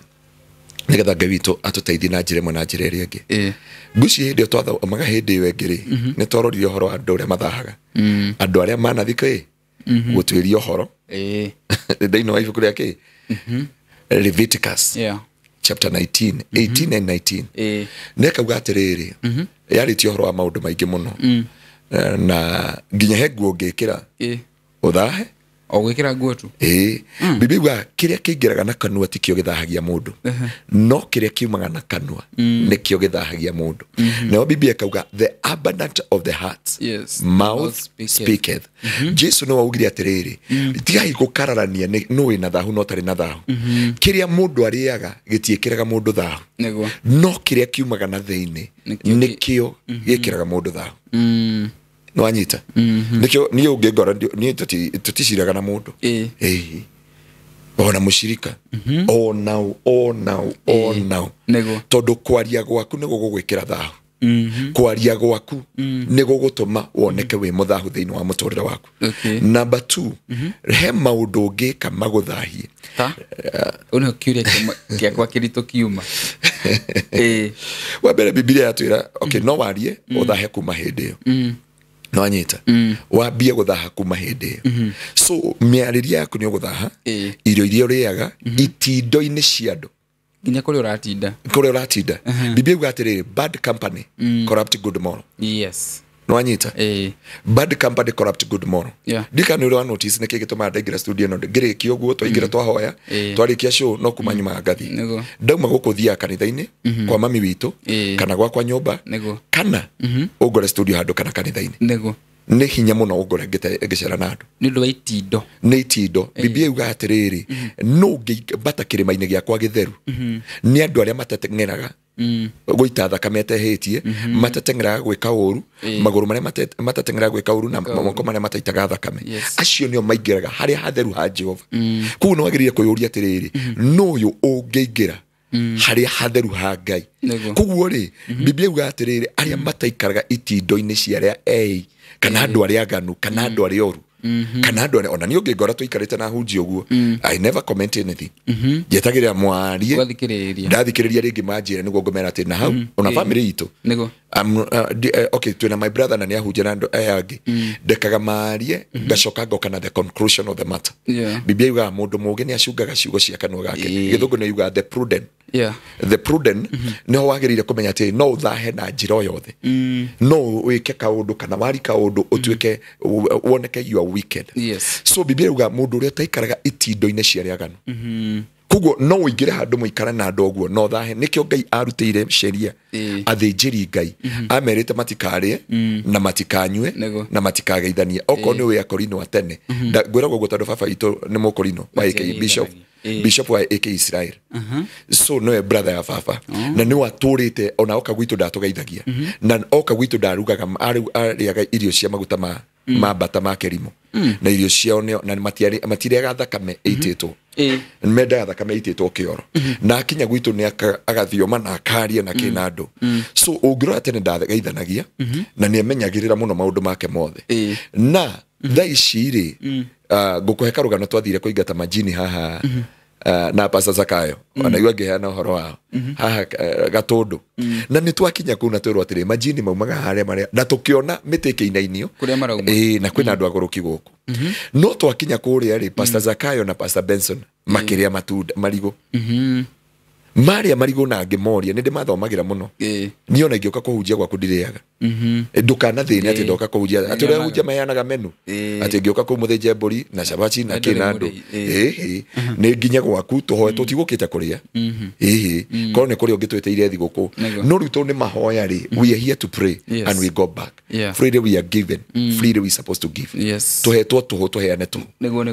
nigetha Ngai witu atuteithie na njira imwe na njira iria ingi nguci hindi twatha maga hindi iyo ingi ri ni tororire horo andu aria mathahaga andu aria manathika gutwiria horo ndaino wa ibuku riake Leviticus chapter 19 18 and 19 nekauga atiriri yaritio horo wa maundu maingi muno na nginya he nguo ngikira uthahe o gwikira nguo tu Biblia kiria kingiraga na kanua tikio githahagia mundu no kiria kiumaga na kanua nikio githahagia mundu na Biblia kauga the abundance of the heart mouth speaketh Jesus no augire atiriri tigai gukararania no wina thahu no tari na thahu kiria mundu ariaga gitiekiraga mundu thahu no kiria kiumaga na thiini nikio gikiraga mundu thahu no anyita nikyo ni ungengora ni tutishiraga na mundu ona mushirika ona tondu kwaria gwaku ni gugwikira thahu kwaria gwaku ni gugutuma woneke wi muthahu thiini wa muturire waku number 2 he maundu ngika maguthahie ono kiuria kia kwa kirito kiuma wa mbere Biblia yatwira okay no warie uthahe kuma hindi iyo no anyita wambie guthaha kuma hindi so miariria yaku ni guthaha irio iria uriaga itindo-ini cia andu nginya kuri uratinda Biblia yuga atiriri bad company corrupt good moral yes no anyita bad company corrupt good moral dika ni uri wa notice ni kigituma ndaingira studio no ngiriki uguo twaingira twahoya twarikia show no kumanyuma ngathi ndauma gukuthia kanitha-ini kwa mami witu kana kwa nyumba kana ugore studio handu kana kanitha-ini ni hinya muno ugore ngicera na andu ni ndo itindo Biblia yuga atiriri no ngibata kirima-ini giakwa githeru ni andu aria matateng'eraga guita thakame etehitie matateng'eraga gwika uru maguru maria matateng'eraga gwika uru na moko maria mataitaga thakame acio nio maingiraga haria hatheru ha Jehova kuno agiririe kuyuria atiriri no yu ungiingira haria hatheru ha Ngai kuguo ri Biblia yuga atiriri aria mataikaraga itindo-ini ciaria kana andu aria aganu kana andu aria oru kana andu aria ona ni ungingora tuikarite na hunji uguo I never comment anything jetagirira mwarie ndathikiriria ringi manjire niguo ngomera ati na hau ona family itu okay twina my brother na ni ahunjia na andu angi ndekaga marie ngacoka ngoka na the conclusion of the matter Biblia yuga mundu mugi ni acungaga ciugo cia kanua gake githungu ni yuga the prudent the prudent no wagirire kumenya ati no uthahe na njira yothe no wike kaundu kana wari kaundu utuike woneke you are wicked so Biblia yuga mundu uria taikaraga itindo-ini cia aganu kuguo no uingire handu muikara na andu oguo no thahe nikio Ngai arutire sheria athinjiri Ngai amerite matikarie na matikanywe na matikageithanie oko ni we akorino atene ngwiragwo gutandu baba itu ni mukorino wa AK bishop wa AK Israel so no brother ya baba na ni waturite ona oka gwitu ndatugeithagia na oka gwitu ndarugaga ariaga irio cia maguta mabata ma kerimo na irio ciao na matiriaga thakame eititwo menda thakame eititwo kioro na akinya gwitu ni agathioma na akaria na kinando so ungirora tene ndageithanagia na ni emenyagirira muno maundu make mothe na thaiciri ngukuhe karugano twathire kuingata majini haha na Pastor Zakayo ona iwa ngeheana uhoro wao haha Gatundu na ni twakinya kuna twirwo atiri majini maumaga haria maria na tukiona miti kiinainio kuria marauma na kwina andu aguruki guku no twakinya kuria ri Pastor Zakayo na Pastor Benson makiria matunda marigo Maria marigo na ngimoria ninde mathomagira muno niona ngioka kuhunjia gwaku ndiriaga ndukana thina ati ndoka kuhunjia ati ure hunjia mayanaga menu ati ngioka kumuthinje mburi na shabachi na kinando ni nginya gwaku tuhoe tutigukite kuria kono ni kuria ungitweteire thiguku no ruto ni mahoya ri we are here to pray and we go back freely we are given freely we supposed to give tuhetwo tuheane tu niguo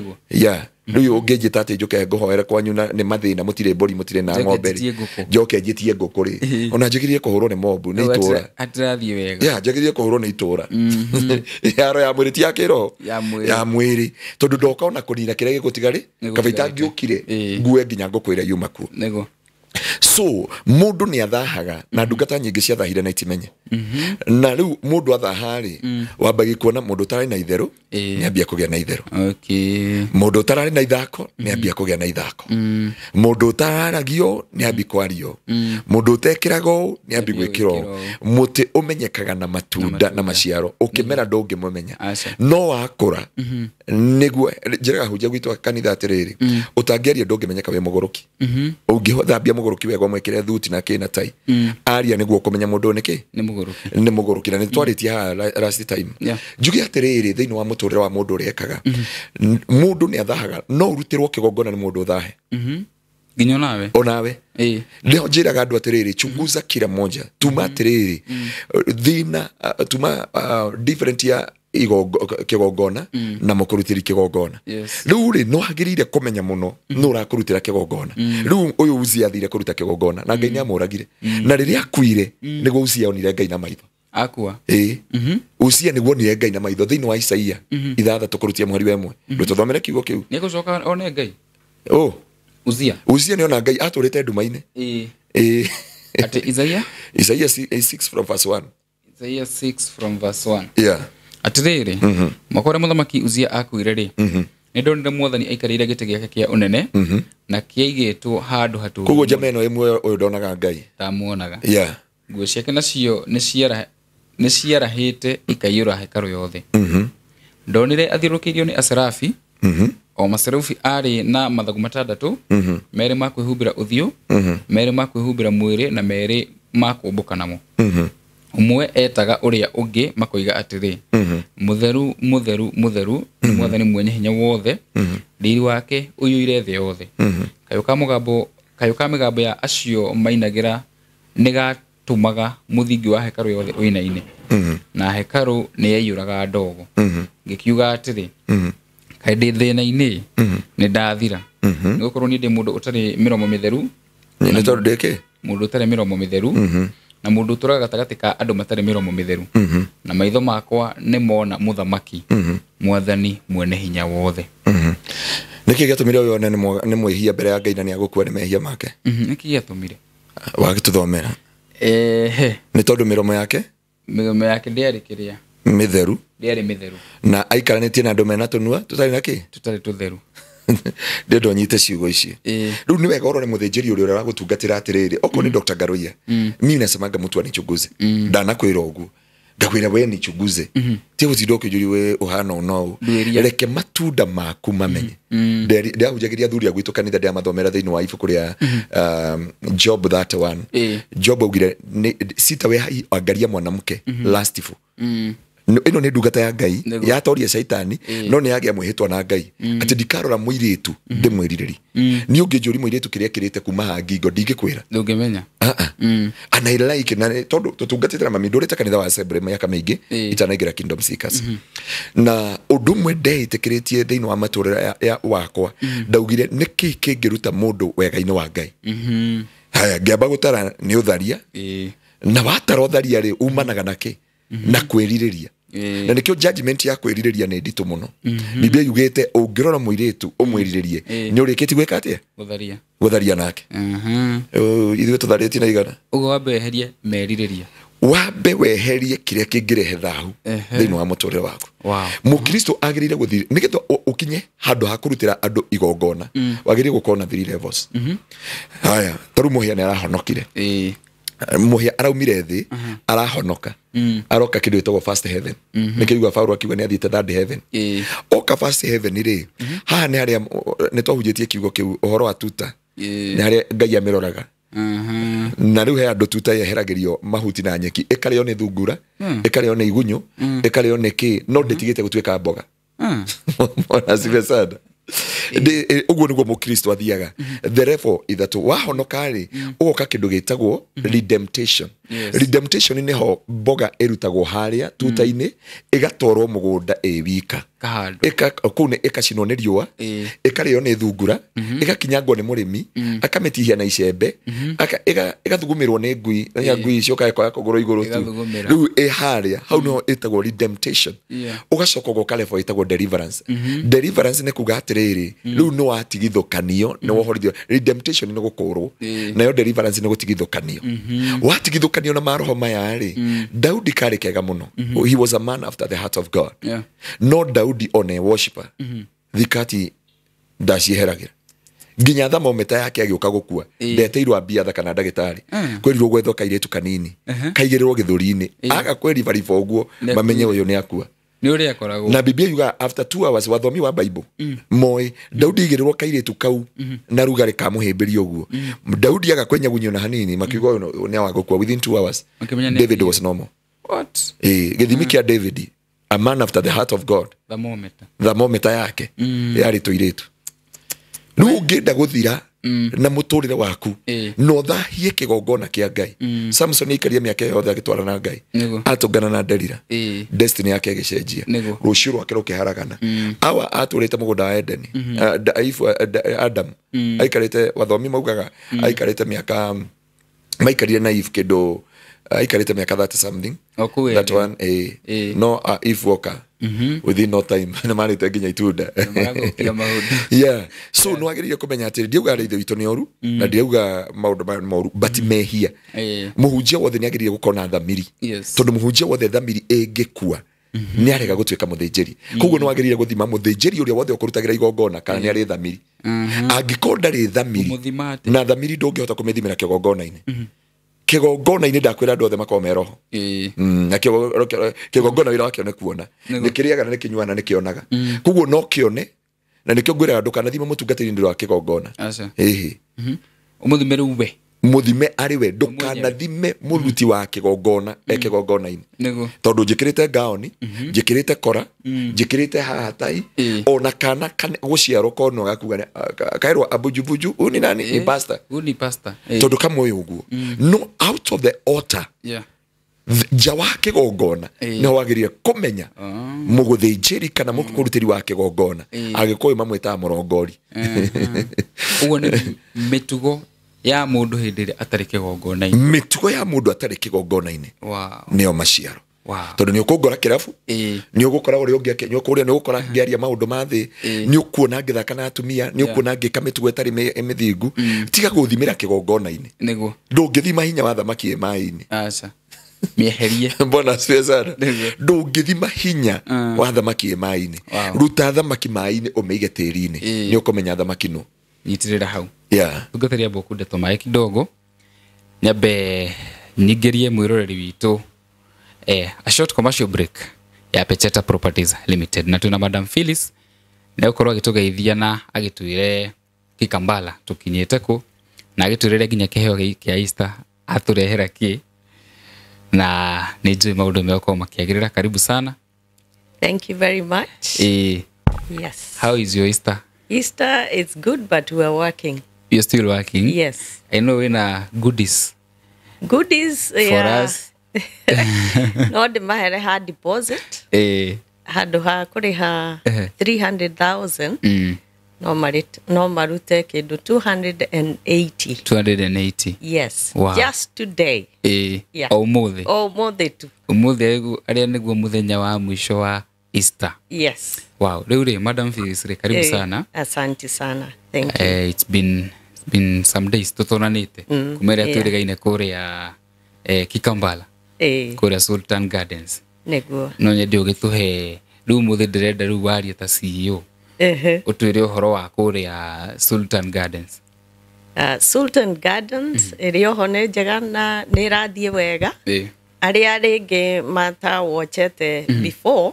Riu ungejita ati njuke ngohoere kwanyu na ni mathina mutire mbori mutire na ng'ombe njoke njitie nguku ri ona njigirie kuhurwo ni mobu ni itura atirathie wega njigirie kuhurwo ni itura yaro ya mwiri ti akiro ya mwiri tondu ndoka ona kunina kiria gigutigari kabaita ngiukire ngue nginya ngukwira yuma ku so mundu ni athahaga na ndungata nyingi cia thahire na itimenye na riu mundu athahari wambagi kuona mundu tarari na itheru ni ambia kugia na itheru mundu tarari na ithako ni ambia kugia na ithako mundu tararagio ni ambi kwario mundu tekirago ni ambi gwikiro muti umenyekaga na matunda na maciaro ukimera ndungi mumenya no wakura niguo njiraga hunjia gwitu kanitha atiriri utangiaria ndungi menyeka we mugoroki ungihothambia mugoroki wega mwekire thuti na kina tai aria niguo kumenya mundu niki ni mugoroki na nitwariti ha last time njugi atiriri thiini wa muturire wa mundu urekaga mundu ni athahaga no urutirwo kigongona ni mundu uthahe ginyo nawe onawe leo njiraga andu atiriri chunguza kila moja tuma atiriri thina tuma different ya kigongona na mukurutiri kigongona riu ri no hagirire kumenya muno no urakurutira kigongona riu uyu Uzia athire kuruta kigongona na Ngai ni amuragire na riria akuire niguo Uzia onire Ngai na maitho akua Uzia niguo onire Ngai na maitho thiini wa Isaia 6 kurutia mweri wa 1 ndututhomere kiugo kiu ni gucoka one Ngai Uzia ni ona Ngai aturite ndumaine ati Isaia 6 from verse 1 Isaia 6 from verse 1 atiriri makore muthamaki Uzia akuire ri ni ndonire mwathani aikarire giti giake kia unene na kiaigitwo handu hatu kugo jameno imwe uyu ndonaga Ngai tamuonaga nguo ciake nacio ni ciarahite ikaiyura hekaru yothe ndonire athirukirio ni aserafi o maserafi ari na mathagu matandatu meri makwihumbira uthio meri makwihumbira mwiri na meri makumbuka namo umwe etaga uria ungi makoiga atiri mutheru mutheru mutheru mwathani mwenye hinya wothe riri wake uyuire the yothe kayuka migambo ya acio mainagira nigatumaga muthingi wa hekaru yothe uinaine na hekaru ni yeyuraga ndogo ngikiuga atiri kaide thina-ini ni ndathira nigukorwo ni ndi mundu utari miromo mitheru ni tondu ndiki mundu utari miromo mitheru na mundu turaga gatagati ka andu matari miromo mitheru na maitho makwa ni mona muthamaki mwathani mwene hinya wothe niki giatumire uyo ne mwihia mbere ya Ngai na ni agukua ni mehia make niki giatumire wagituthomera ni tondu miromo yake ndiari kiria mitheru na aikaranĩtie na andũ mena tũnua tũtarĩ na kĩ tũtarĩ tũtheru ndendo nyite ciugo ici rĩu nĩ wega ũrore mũthĩnjĩri ũrĩa ũragũtungatĩra atĩrĩrĩ okorwo nĩ Dr. Garoia mimi nasemanga mtu anichunguze ndanakwĩra ũguo ngakwĩra we nichunguze ti gũtinda ũkĩnjũria we ũhana ũno reke matunda maku mamenye ndĩahunjagĩria athuri a gwitũ kanitha ndĩamathomera thĩinĩ wa ibuku rĩa Job 31 Job augire sitawe angaria mwanamke lastifu ino ni ndungata ya Ngai yatoria shaitani no ni yagia mwihitwa na Ngai ati ndikarora muiritu ndimwiririri ni unginjuri muiritu kiria kirite kuma ha ngingo ndingikwira ndungimenya and I like na tondu tutungatitira mami ndurite kanitha wa Assembly miaka mingi itanagira Kingdom Seekers na undu mwe ndeitikiretie thiini wa maturira ya wakwa ndaugire niki kingiruta mundu wega-ini wa Ngai haya ngiamba gutara ni utharia na watara utharia ri umanaga naki na kwiririria na nikio judgment ya kwiririria ni nditu muno Biblia yugite ungirora muiritu umwiriririe ni urikiti gwika atia gutharia nake ithuĩ tutharĩtie na igana ugo wambe weherie meririria wambe weherie kiria kingirehe thahu thiini wa muturire waku mukristo agirire guthiri nigetha ukinye handu ha kurutira andu igongona wagirire gukorwo na 3 levels haya taru muhia ni arahonokire muhia araumire thi arahonoka aroka kindu gitagwo first heaven nikigwa Paulo akiuga ni athiite third heaven oka first heaven ri haha ni haria ni twahunjitie kiugo kiu uhoro wa tuta ni haria Ngai amiroraga na riu he andu tuta yeheragirio mahuti na nyeki ikareo ni thungura ikareo ni igunyo ikareo ni ki no nditigite gutuika mboga mwana sivesada uguo niguo mukristo athiaga therefore ithatu wahonoka ri ugoka kindu gitagwo redemption redemption ni ho mboga irutagwo haria tuta-ini igatorwo mugunda wika kune ikacinwo ni riua ikareo ni thungura igakinyangwo ni murimi akametihia na icembe igathugumirwo ni ngui na ngui icio kae kugoro iguru tu riu haria hau no itagwo redemption ugacoka ugoka level itagwo deliverance deliverance ni kuga atiriri riu no watigithukanio ni wohorithio redemption ni gukurwo nayo deliverance ni gutigithukanio watigithukanio na maroho maya ri Daudi kari kega muno he was a man after the heart of God no Daudi one worshiper thikati ndaciheragira nginya thermometer yake agiuka gukua ndeteirwo ambia thaka ndagitari kwerirwo gwetho kairetu kanini kaigirirwo githuri-ini aga kweri baribo uguo mamenye uyu ni akua ni uri akoragwo na Biblia yuga after 2 hours wathomi wa Bible moi Daudi igirirwo kairetu kau na rugari kamuhimbirio uguo Daudi agakwenya gunyo na hanini makiuga ni awagukua within 2 hours David was normal what githimi kia David a man after the heart of God thermometer yake yari tuiretu nu ngenda guthira na muturire waku no thahie kigongona kia Ngai Samson ikaria miaka yothe agitwara na Ngai atungana na Delila destiny yake igicenjia ruciu rwake rukiharagana awa aturite mugunda wa Eden Adam aikarite wathomi maugaga aikarite miaka maikarire na Eve kido aikarite miaka 30 something that one no if walker within no time na mari tenginya itunda yeah so no agirire kumenya atiri ndiuga ri ithu ni oru na ndiuga maundu moru but mehia muhunjia wothe ni agirire gukona thamiri tondu muhunjia wothe thamiri ingikua ni arega gutuika muthinjiri koguo no agirire guthima muthinjiri uria wothe ukurutagira igongona kana ni ari thamiri angikonda ri thamiri na thamiri ndungihota kumithimira kigongona-ini kigongona-ini ndakwira andu othe makome roho na kigongona wira wakio ni kuona ni kiriaga na ni kinywana ni kionaga koguo no kione na nikio ngwira andu kana thima mutungatiri ndio wa kigongona umuthime ruwe muthime ari we ndukanathime muruti wa kigongona kigongona-ini tondu njikirite gaoni njikirite kora njikirite hahatai ona kana guciarwo kono gakuga kairwa abujubuju uni nani ni pastor tondu kamwe uguo no out of the altar jawa kigongona no wagirire kumenya muguthinjiri kana mukurutiri wa kigongona agikoyo mamwita murongori ugo ni mitugo ya mundu hindire atari kigongona-ini mitugo ya mundu atari kigongona-ini nio maciaro tondu ni ukungora kirabu ni ugukora uri ungi ni ukuria ni ugukora ngiaria maundu ma thi ni ukuona ngithaka na atumia ni ukuona ngikamitu etari emithingu tiga guthimira kigongona-ini niguo ndungithima hinya wa thamaki mai-ini acha mieherie mbona Cesar ndungithima hinya wa thamaki mai-ini ruta thamaki mai-ini umeige tiri-ini ni ukomenya thamaki no nyitirira hau tugatheria boku ndeto mai kidogo nyabe nigerie mwiroreri witu a short commercial break ya Pecheta Properties Limited na tuna Madam Phyllis na ukorwa gitugeithia na agitwire Kikambala tukinyete ku na agitwire ginya kiheo kia Easter aturehera ki na nijui maundu meko makiagirira karibu sana. Thank you very much. Yes. How is your Easter? Easter is good, but we are working. You're still working? Yes. I know in goodies. Goodies for us. No, the mahere had deposit. Had ha kuriha 300,000. No marute kedu 280. 280. Yes. Wow. Just today. Omothe. Omothe tu. Omothe aria niguo muthenya wa mwisho wa Easter. Yes. Wow. Leo Madam Phyllis karibu sana. Asante sana. Thank you. It's been some days tutonanite. Kumeria turigaine kuria Kikambala. Kuria Sultan Gardens. Niguo. No nyende ugituhe riu muthe ndirenda riu waria ta CEO. Utwire uhoro wa kuria Sultan Gardens. Sultan Gardens irio hone njega na nirathie wega. Aria ringi mata watchete before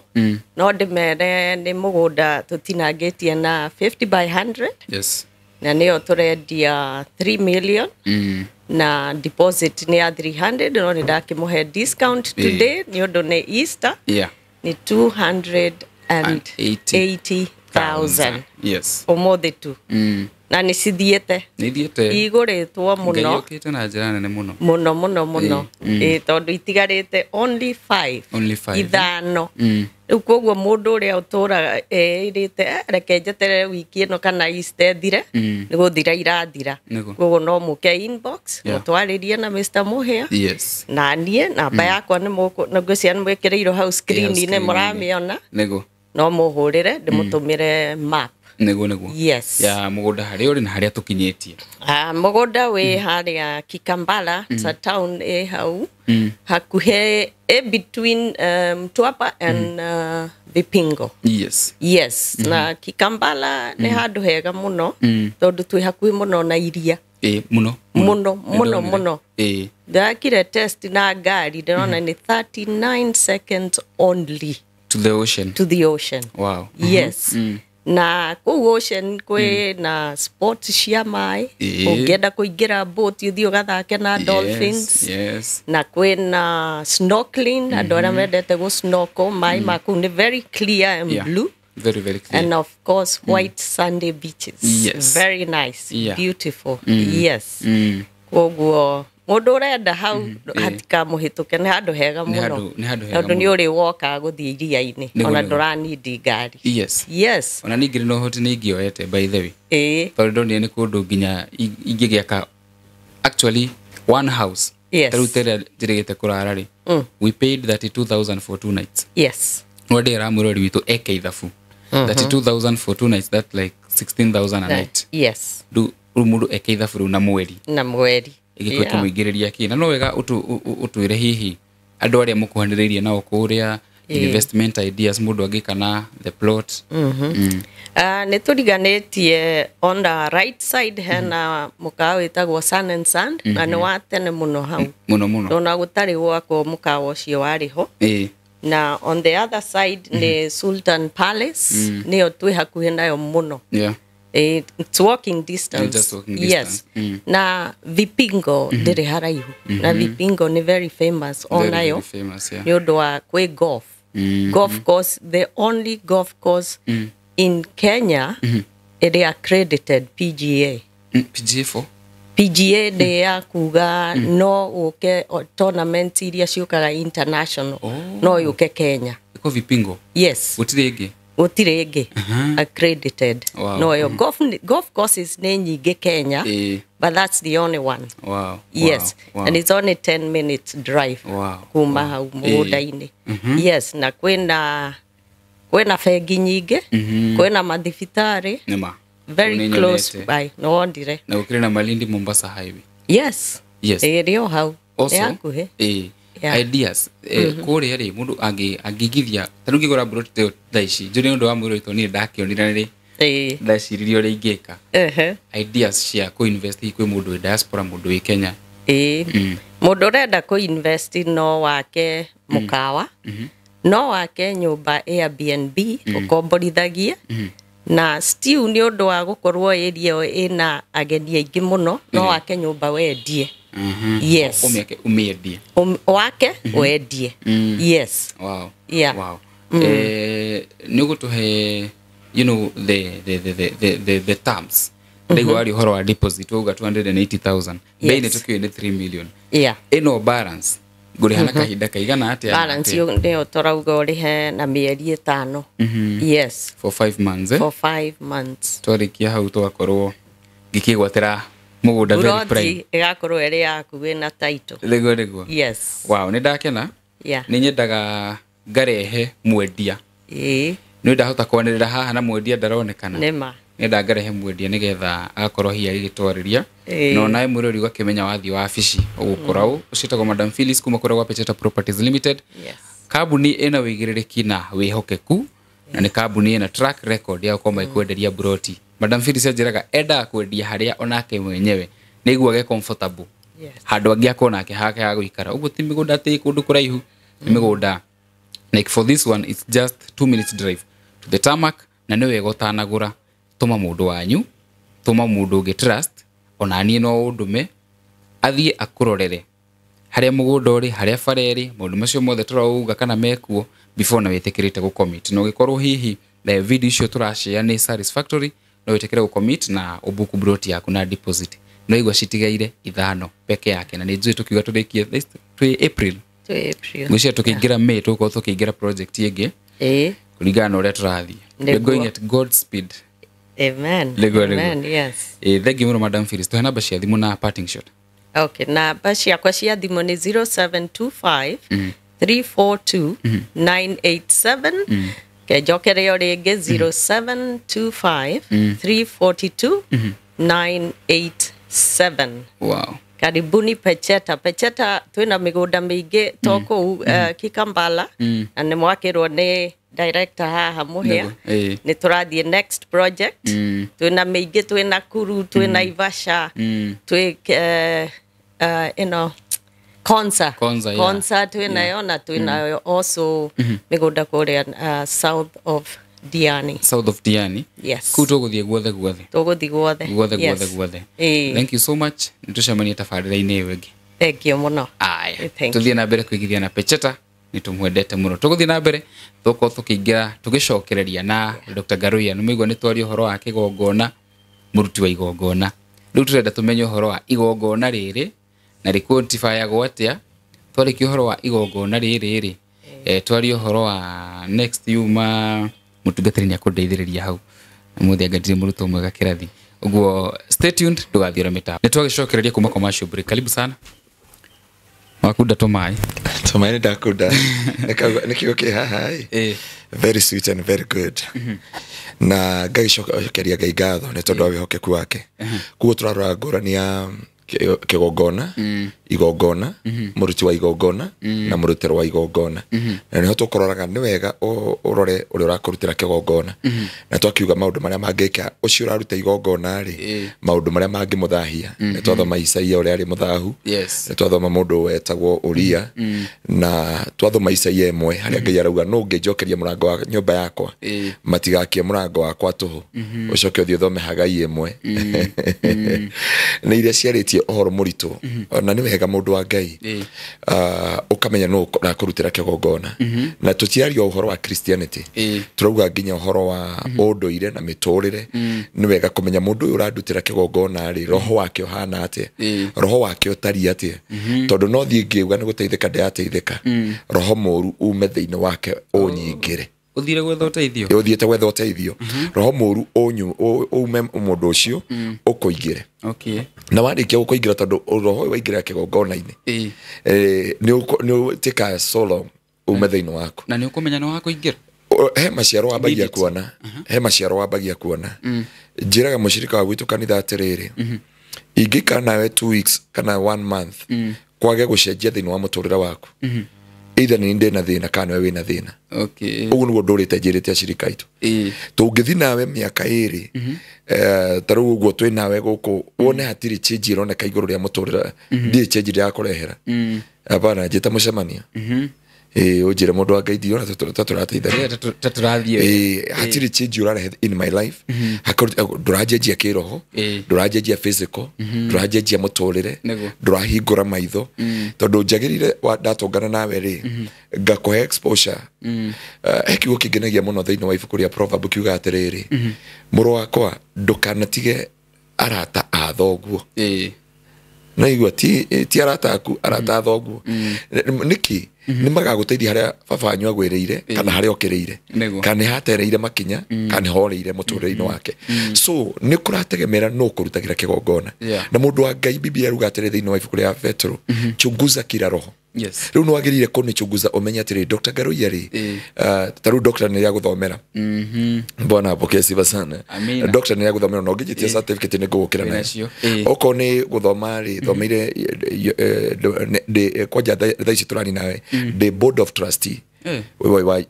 no ndimere ni mugunda tutinangitie na 50 by 100. Yes. Na nio turendia 3 million. Na deposit ni ya 300 no ni ndakimuhe discount today ni undu ni Easter. Ni 280,000. Yes. Omothe tu. Na ni cithiete. Iguritwo muno. Ngayokite na njira nene muno. Muno. Tondu itigarite only 5. Ithano. Riu koguo mundu uria utura irite reke njeterere wiki ino kana Easter thire ni guthira irathira. Koguo no muke inbox mutwaririe na Mr. Muhia. Yes. Na nie namba yakwa ni muku ngwiciria ni mwekireiro hau screen-ini muramiona. No muhurire ndimutumire map. Niguo. Yes. Ya mugunda hari uri na haria tukinyetie. Mugunda we haria Kikambala ta town hau hakuhe between Mtwapa and Vipingo. Yes. Na Kikambala ni handu hega muno tondu twi hakuhi muno na iria. Muno. Ndakire test na ngari ndona ni 39 seconds only to the ocean. Wow. Yes. Na ku ocean kwe na sports cia mai ungenda kuingira boat uthi ugathake na dolphins. Na kwe na snorkeling andu aria mendete go snorkel mai maku ni very clear and blue. Very clear. And of course white sandy beaches. Very nice. Beautiful. Yes. Koguo mundu urenda hau hatika muhituke ni handu hega muno tondu ni uri woka guthie iria-ini ona nduranidi ngari. Yes. Ona ningiri no hoti ni ngioete by the way. Tondu ni kundu nginya ingigiaka actually one house. Tarutere jirigite kurara ri. We paid 32,000 for 2 nights. Yes. Wade ramurori witu eke ithafu. 32,000 for 2 nights, that like 16,000 a night. Yes. Mundu eke ithafu na mweri. Igikwetu muigiriria ki na no wega utwire hihi andu aria mukuhaniririe na okuria investment ideas mundu agikana the plot. Ne turiganetie on the right side hena mukawa itagwo Sun and Sand na ni watene muno hau muno na gutari gwako mukawa ucio wariho. Na on the other side ni Sultan Palace ni twi hakuhi nayo muno. It's walking distance. Yes. Na Vipingo ndiri haraihu. Na Vipingo ni very famous onayo. Ni undu wa kwe golf. Golf course, the only golf course in Kenya it is accredited PGA. PGA de ya kuga no uke tournament iria ciukaga international no yuke Kenya. Iko Vipingo. Yes. Utirege. gutire ingi accredited. No yo golf courses ni nyingi Kenya, but that's the only one. Yes. And it's only 10 minutes drive kuma hau mugundaini. Yes, na kwina bengi nyingi, kwina mathibitari very close by. No ndire na ukire na Malindi Mombasa highway. Yes. Rio hau also ideas kore ri mundu angigithia tanu ngigora brot daici njuri ndu wa mwiro to ni ndakionira ri ndaciririo ri ingeka ideas cia ko invest kwi mundu diaspora mundu wi Kenya mundu renda ko invest no wake mukawa no wake nyumba Airbnb ukomborithagie na still ni undu wa gukorwo area ina ageni aingi muno no wake nyumba wendie. Yes. Umedie. Wake wedie. Yes. Wow. Yeah. Wow. Nugu to he, you know, the terms. They go ari horo deposit uga 280,000. Bei ne tukio ne 3 million. Yeah. Eno balance. Guri hana kahinda kaigana atia. Balance yo ndio torauga uri he na mieri 5. Yes. For 5 months. For 5 months. Twarikia hau twakorwo gikigwatira muguda very prime igakorwo eri yaku wina title lego. Yes. Wow, ni ndakena. Yeah. Ni nyendaga ngarehe mwendia. Ni ndahota kwanirira haha na mwendia ndaronekana. Nema. Ni ndangarehe mwendia nigetha agakorwo hiya igitwariria. No nae mwirori gwakimenya wathi wa afici ugukorwo ucitagwo Madam Phyllis kuma kuri gwa Pecheta Properties Limited. Yes. Kabuni ina wigiririki na wihokeku na ni kabuni ina track record ya gukoma ikwenderia broti. Madam Phyllis ajiraga enda kwendia haria onake mwenyewe niguo ge comfortable. Yes. Handu angia kona ke hake ha guikara uguo ti migunda ti kundu kuraihu migunda. Like for this one it's just 2 minutes drive to the tarmac na ni wega utanagura tuma mundu wanyu tuma mundu ge trust ona ni no undume athie akurorere haria mugunda uri haria fareri mundu macio mothe turauga kana mekuo before na wetekirite gu commit no gikorwo hihi the video icio turashare ni satisfactory no wetekire gu commit na ubuku broti yaku na deposit no igwa citigaire 5 peke yake na nijue tukiuga turekie twi April gucia tukiingira May tuko tukiingira project yege kuligana ore turathi we're going at God's speed. Amen. Amen. Yes. Thank you Madam Phyllis. Tuhana bashia thimu na parting shot. Okay, na bashia kwa cia thimu ni 0725 342 987 ke jokere yo rege 0725 342 987. Wow. Karibuni Pecheta twina migunda mingi toko Kikambala na ni mwakirwo ni director haha muhia ni turathie next project twina mingi twina Kuru twina Ivasha twi Konza twina yona twina also migunda kuria south of Diani. Yes. Kutoguthie guothe. Toguthie guothe. Thank you so much. Nitucemania tabarira-ini wengi. Thank you muno. Tuthie na mbere kwigithia na Pecheta nitumwendete muno. Tuguthie na mbere tukiingira tugicokereria na Dr. Garuya numigwa ni twari uhoro wa kigongona muruti wa igongona. Riu turenda tumenye uhoro wa igongona riri na riquantify atia twari ki uhoro wa igongona riri twari uhoro wa next yuma mutungatiri ni akundeithiriria hau muthi angatire muruto mwega kirathi uguo stay tuned tugathiora mita ni twagicokereria kuma commercial break. Karibu sana wakunda tomai ndakunda nikigo ki haha very sweet and very good na ngagicokeria Ngai ngatho ni tondu wa wihokeku wake kuo turarora ngurani ya kigongona igongona muruti wa igongona na murutero wa igongona na niho tukoraga ni wega urore uri urakurutira kigongona na twakiuga maundu maria mangika ucio uraruta igongona ri maundu maria mangimuthahia ni twathoma Isaia uri ari muthahu ni twathoma mundu wetagwo Uria na twathoma Isaia 1 haria Ngai arauga no ngijokeria murango wa nyumba yakwa matigakie murango wakwa tuhu ucoke uthie thome Hagai 1 ni iria ciarĩtie ohoro muritu na ni wega mundu wa Ngai ukamenya no kurutira kigongona na tutiario ohoro wa Christianity turauga nginya ohoro wa unduire na miturire ni wega kumenya mundu uyu urandutira kigongona ri roho wake ohana atia roho wake utari atia tondu no thie ngiuga ni guteithika ndateithika roho moru ume thiini wake unyingire uthire gwetha uteithio uthiete gwetha uteithio roho muru onyu ume mundu ucio ukoigire okay na warikia gukoingira tondu roho waingira kigongona-ini ni tika solo ume thiini waku na ni ukumenya no wakuingira he maciaro wambagia kuona he maciaro wambagia kuona njiraga mushirika wa gwitu kanitha atiriri ingika nawe 2 weeks kana 1 month kwage gucenjia thiini wa muturira waku either ni ndina thina kana wewe wina thina okay ugu niguo ndurite njirite ashirika itu tungithi nawe miaka iri taru uguo twi nawe guku wone hatiri change ironeka iguru ria muturira ndi change ya kurehera abana njita mucemania ujire mundu wa Ngai ndiona taturateithania taturathie hatiri change urarehe in my life ndurajenjia kiroho ndurajenjia physical ndurajenjia muturire ndurahingura maitho tondu njagirire ndatongana nawe ri ngakohe exposure ekiugo kingenagia muno thiini wa ibuku ria Proverb kiuga atiriri muru wakwa ndukanatige arata a thoguo na igua ti arata aku arata thoguo niki ni magaguteithia haria baba anyu agwiriire kana haria okiriire kana hatereire makinya kana horeire muturire-ini wake so ni kurategemera no kurutagira kigongona na mundu wa Ngai Biblia ruga atiri thiini wa ibuku ria Petro chunguza kila roho yes riu no agirire kuni chunguza umenya atiri Dr. Garuya ri taru doctor ni ya guthomera bona apokea sifa sana doctor ni ya guthomera no ngijitie certificate ni gukira nayo oko ni guthoma ri thomire kwaja thaici turani nawe the board of trustee wa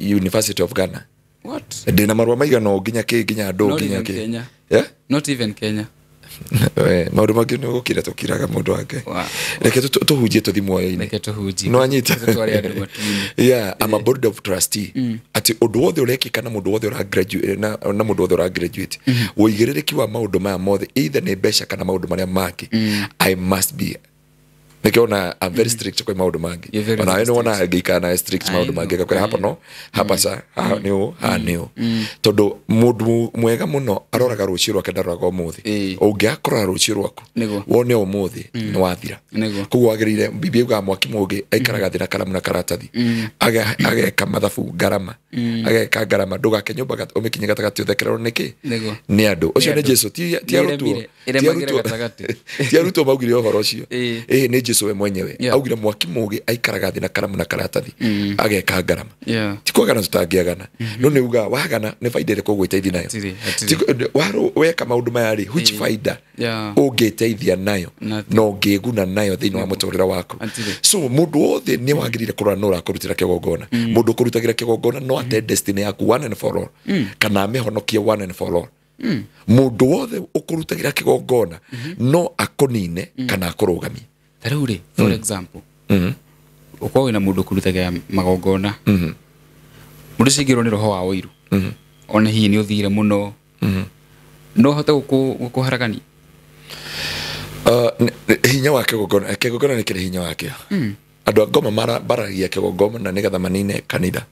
University of Ghana what ndina marwa maiga no nginya ndo nginya ki not even Kenya maundu mangi ni gukira tukiraga mundu wake reke tuhujie tuthi muoyo-ini reke tuhujie no anyita I'm a board of trustee ati undu wothe urekika na mundu wothe ura graduate na mundu wothe ura graduate uigirereki wa maundu maya mothe either ni mbeca kana maundu maria maki I must be nikiona I'm very strict kwa maundu mangi ona eno wana ngika na strict maundu mangi kwa hapa no hapa sa niu tondu mundu mwega muno aroraga rucio rwake ndaroraga umuthi ungiakora rucio rwaku wone umuthi ni wathira kuguo agirire Biblia uga mwaki mungi aikaraga thina karamu na karatathi ageka mathabu ngarama ageka ngarama nduga nyumba umikinye gatagati uthekerero niki ni andu ucio ni Jesu ti aruto maugire uhoro ucio ni Jesu we mwenyewe augire mwaki mugi aikaraga thina karamu na karatathi ageka ngarama tikwagana tutangiagana no ni uga wagana ni faida ire kugwiteithia nayo waro weka maundu maya ri which faida ungiteithia nayo no ngiguna nayo thiini wa muturira wako so mundu wothe ni wagirire kuranura kurutira kigongona mundu kurutagira kigongona no ate destiny yaku one and for all kana mehonokie one and for all mundu wothe ukurutagira kigongona no akonine kana akurugamie taruri for example ukwa wina mundu kurutagira magongona mundu cigirwo ni roho wa uiru ona hihi ni uthire muno no hote gukuharagani hinya wa kigongona ni kire hinya wake andu a ngoma baragia kigongona na nigetha manine kanitha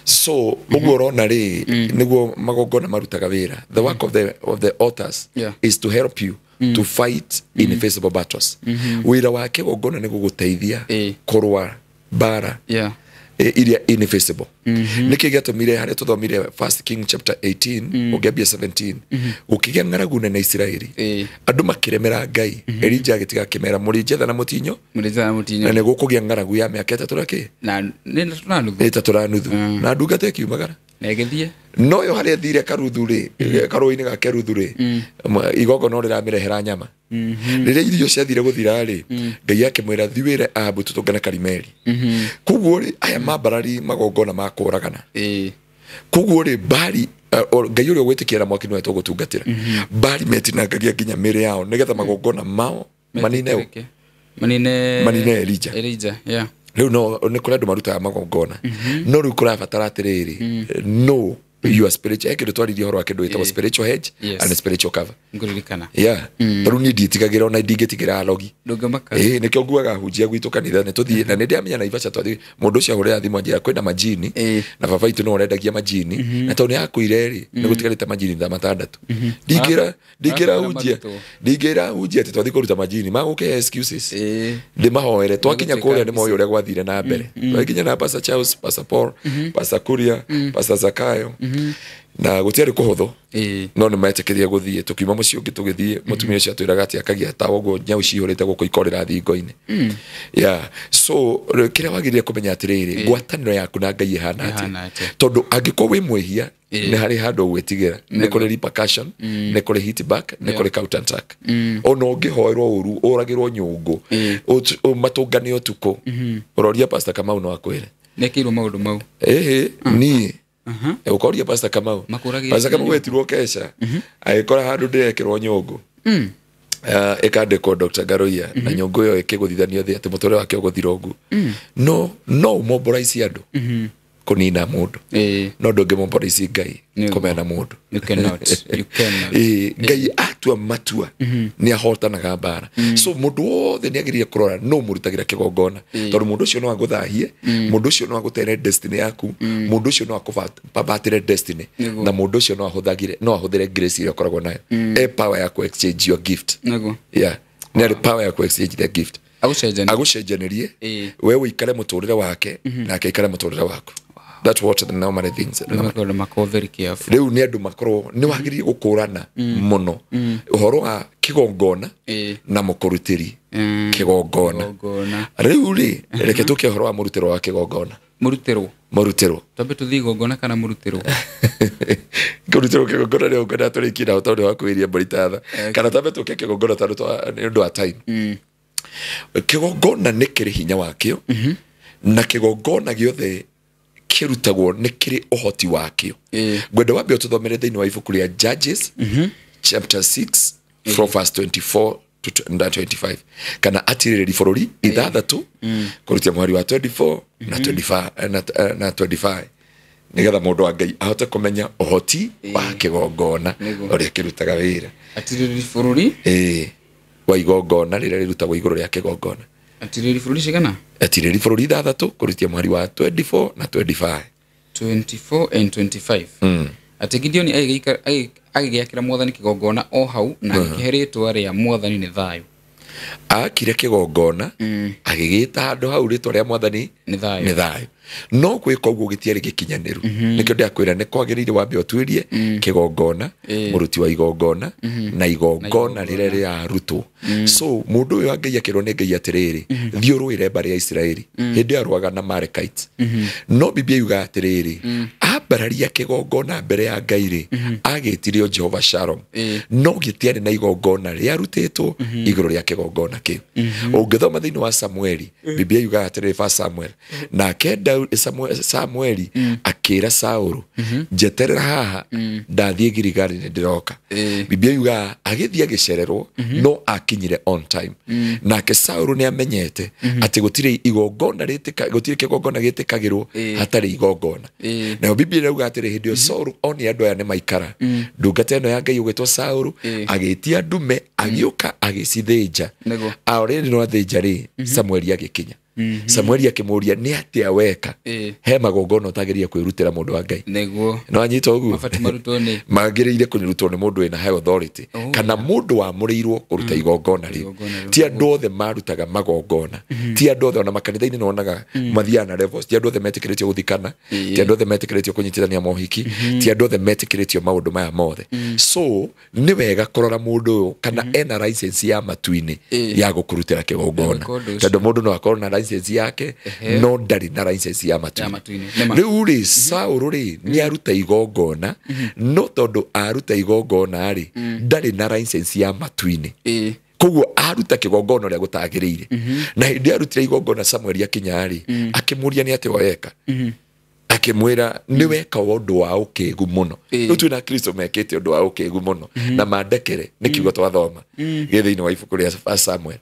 so uguo urona ri niguo magongona marutaga wira the work of the altars is to help you to fight invisible battles wira wa kigongona ni guguteithia kurwa bara iria invisible niki gatumire haria tuthomire 1 King chapter 18 ugebia 17 ukigia ng'aragu na Israeli andu makiremera Ngai Elijah agitiga kimera muri jetha na mutinyo na ne gukugia ng'aragu ya miaka 3 rake na nina tunanuthu na ndungate kiumagara na igithie no yo haria thire karuthu ri karuini ga keruthu ri igogo no riramirehera nyama rire irio ciathire guthira ri Ngai akimwira thiwire Ahabu tutungana Karimeli kuguo ri aya mabarari magongona makuragana kuguo ri bari Ngai uria gwitikiera mwaki no etugutungatira bari metinangagia nginya mire yao nigetha magongona mao manine Elijah riu no ni kuri andu marutaga magongona no riu kurabatara atiriri no your spiritual eke twaririe horo ake ndwita spiritual hedge and spiritual cover nguririkana taru ni nditigagira ona ndingetigira alogi ndungamaka nikio nguaga hujia gwitu kanitha ne tuthie na nindi amenya na Naivasha twathi mundu cio hore athimo njira kwenda majini na baba itu no urendagia majini na to ni akuire ri ni gutigarite majini tha matandatu ndigira hujia ati twathi kuruta majini maguke excuses ndi mahoere twakinya kuria ni moyo uria gwathire na mbere twakinya na Pastor Charles, Pastor Paul, Pastor Kuria, Pastor Zakayo na gutiari kuhutho no ni metekeria guthie tukiuma mucio ungi tugithie mutumia cio atwiraga ati akagia tawo go nyau cihurite guko ikorera thingo-ini so kira wagirire kumenya atiriri ngwataniro yaku na Ngai ihana ati tondu angiko wi mwehia ni hari handu gwitigira ni kuri repercussion ni kuri hit back ni kuri counter attack ono ngihoerwo uru uragirwo nyungu matungane utuko uroria Pastor Kamau no akwire nekirwo maundu mau ni ukoria Pastor Kamau Pastor Kamau wetirwo kesha agikora handu ndirekirwo nyungu ekandikwo Dr. Garoia na nyungu yo ikiguthithanio thi ati mutore wake uguthira ugu no mobilize andu kunina mundu no ndungi mobilize Ngai kumena mundu you cannot Ngai atua matua ni ahotanaga bara so mundu wothe ni agirie kurora no murutagira kigongona tondu mundu ucio no aguthahie mundu ucio no agutere destiny yaku mundu ucio no akubatire destiny na mundu ucio no ahuthire grace ile koragwo nayo power ya ku exchange your gift ni power ya ku exchange the gift agushenjanirie wewe ikare muturire wake na akaikare muturire waku. That's what the normal things. Very careful. Riu ni andu makoro ni wagirie gukurana muno uhoro wa kigongona na mukurutiri kigongona. Riu ri reke tuke uhoro wa murutiro wa kigongona. Murutiro tobe tuthi gongona kana murutiro kurutiro kigongona ni ukenda turikira utonde wa kwiria muritatha kana tobe tuke kigongona tondu ni undu wa time. Kigongona ni kiri hinya wakio na kigongona giothe kirutagwo ni kiri uhoti wakio. Gwenda wambe ututhomere thiini wa ibuku ria Judges chapter 6 from verse 24 to 25 kana atiriri bururi ithathatu kurutia mwari wa 24 na 25 na 25 nigetha mundu wa Ngai ahote kumenya uhoti wa kigongona uria kirutaga wira. Atiriri bururi wa igongona riria rirutagwo iguru ria kigongona. Atiriri bururi cigana? Atiriri bururi ithathatu kurutia mwari wa 24 na 25. 24 and 25. Ati Gideon agigiakira mwathani kigongona o hau na akiheritwo ria mwathani ni thayu. Akire kigongona agigita handu hau ritwa ria mwathani ni thayu. No gwika uguo gitiari gikinyaniru nikio ndiakwira ni kwagirire wambe otwirie kigongona muruti wa igongona na igongona riria ria rutwo. So mundu uyu Ngai akirwo ni Ngai atiriri thio ruire bari ya Israeli hindi arwaga na Amalekites. No Biblia yuga atiriri abararia kigongona mbere ya Ngai ri agitirio Jehova Shalom no gitiari na igongona ria rutitwo iguru ria kigongona kiu. Ungithoma thiini wa Samueli Biblia yuga atiriri fa Samuel na kenda Samueli akira Saulu jeterera haha ndathie Gilgali ni ndiroka. Biblia yuga agithia agicererwo no akinyire on time nake Saulu ni amenyete ati gutire igongona gutire kigongona gitikagirwo hatari igongona. Na Biblia yuga atiri hindio Saulu oni andu aya ni maikara ndungata ino ya Ngai ugitwo Saulu agitia ndume agioka agicithinja already no athinja ri Samueli agikinya. Samueli akimuria ni atia weka he magongona utageria kwirutira mundu wa Ngai neguo no anyita uguo mafati marutone magirire kunirutwo ni mundu ina high authority kana mundu wa murirwo kuruta igongona ri ti andu othe marutaga magongona ti andu othe ona makanitha-ini nonaga mathiana levels ti andu othe metikiritio guthikana ti andu othe metikiritio kunyitithania mohiki ti andu othe metikiritio maundu maya mothe. So ni wega kurora mundu kana ena license ya matuini ya gukurutira kigongona tondu mundu no akorwo na license yake no ndari na license ya matuini. Riu ri Saulu ri ni aruta igongona no tondu aruta igongona ri ndari na license ya matuini koguo aruta kigongona ria gutagiriire na hindi arutira igongona Samuel akinya ri akimuria ni ati weka akimwira niweka undu wa ukegu muno riu twina Kristo mekete undu wa ukegu muno na mandekere nikiugo twathoma githiini wa ibuku ria Samuel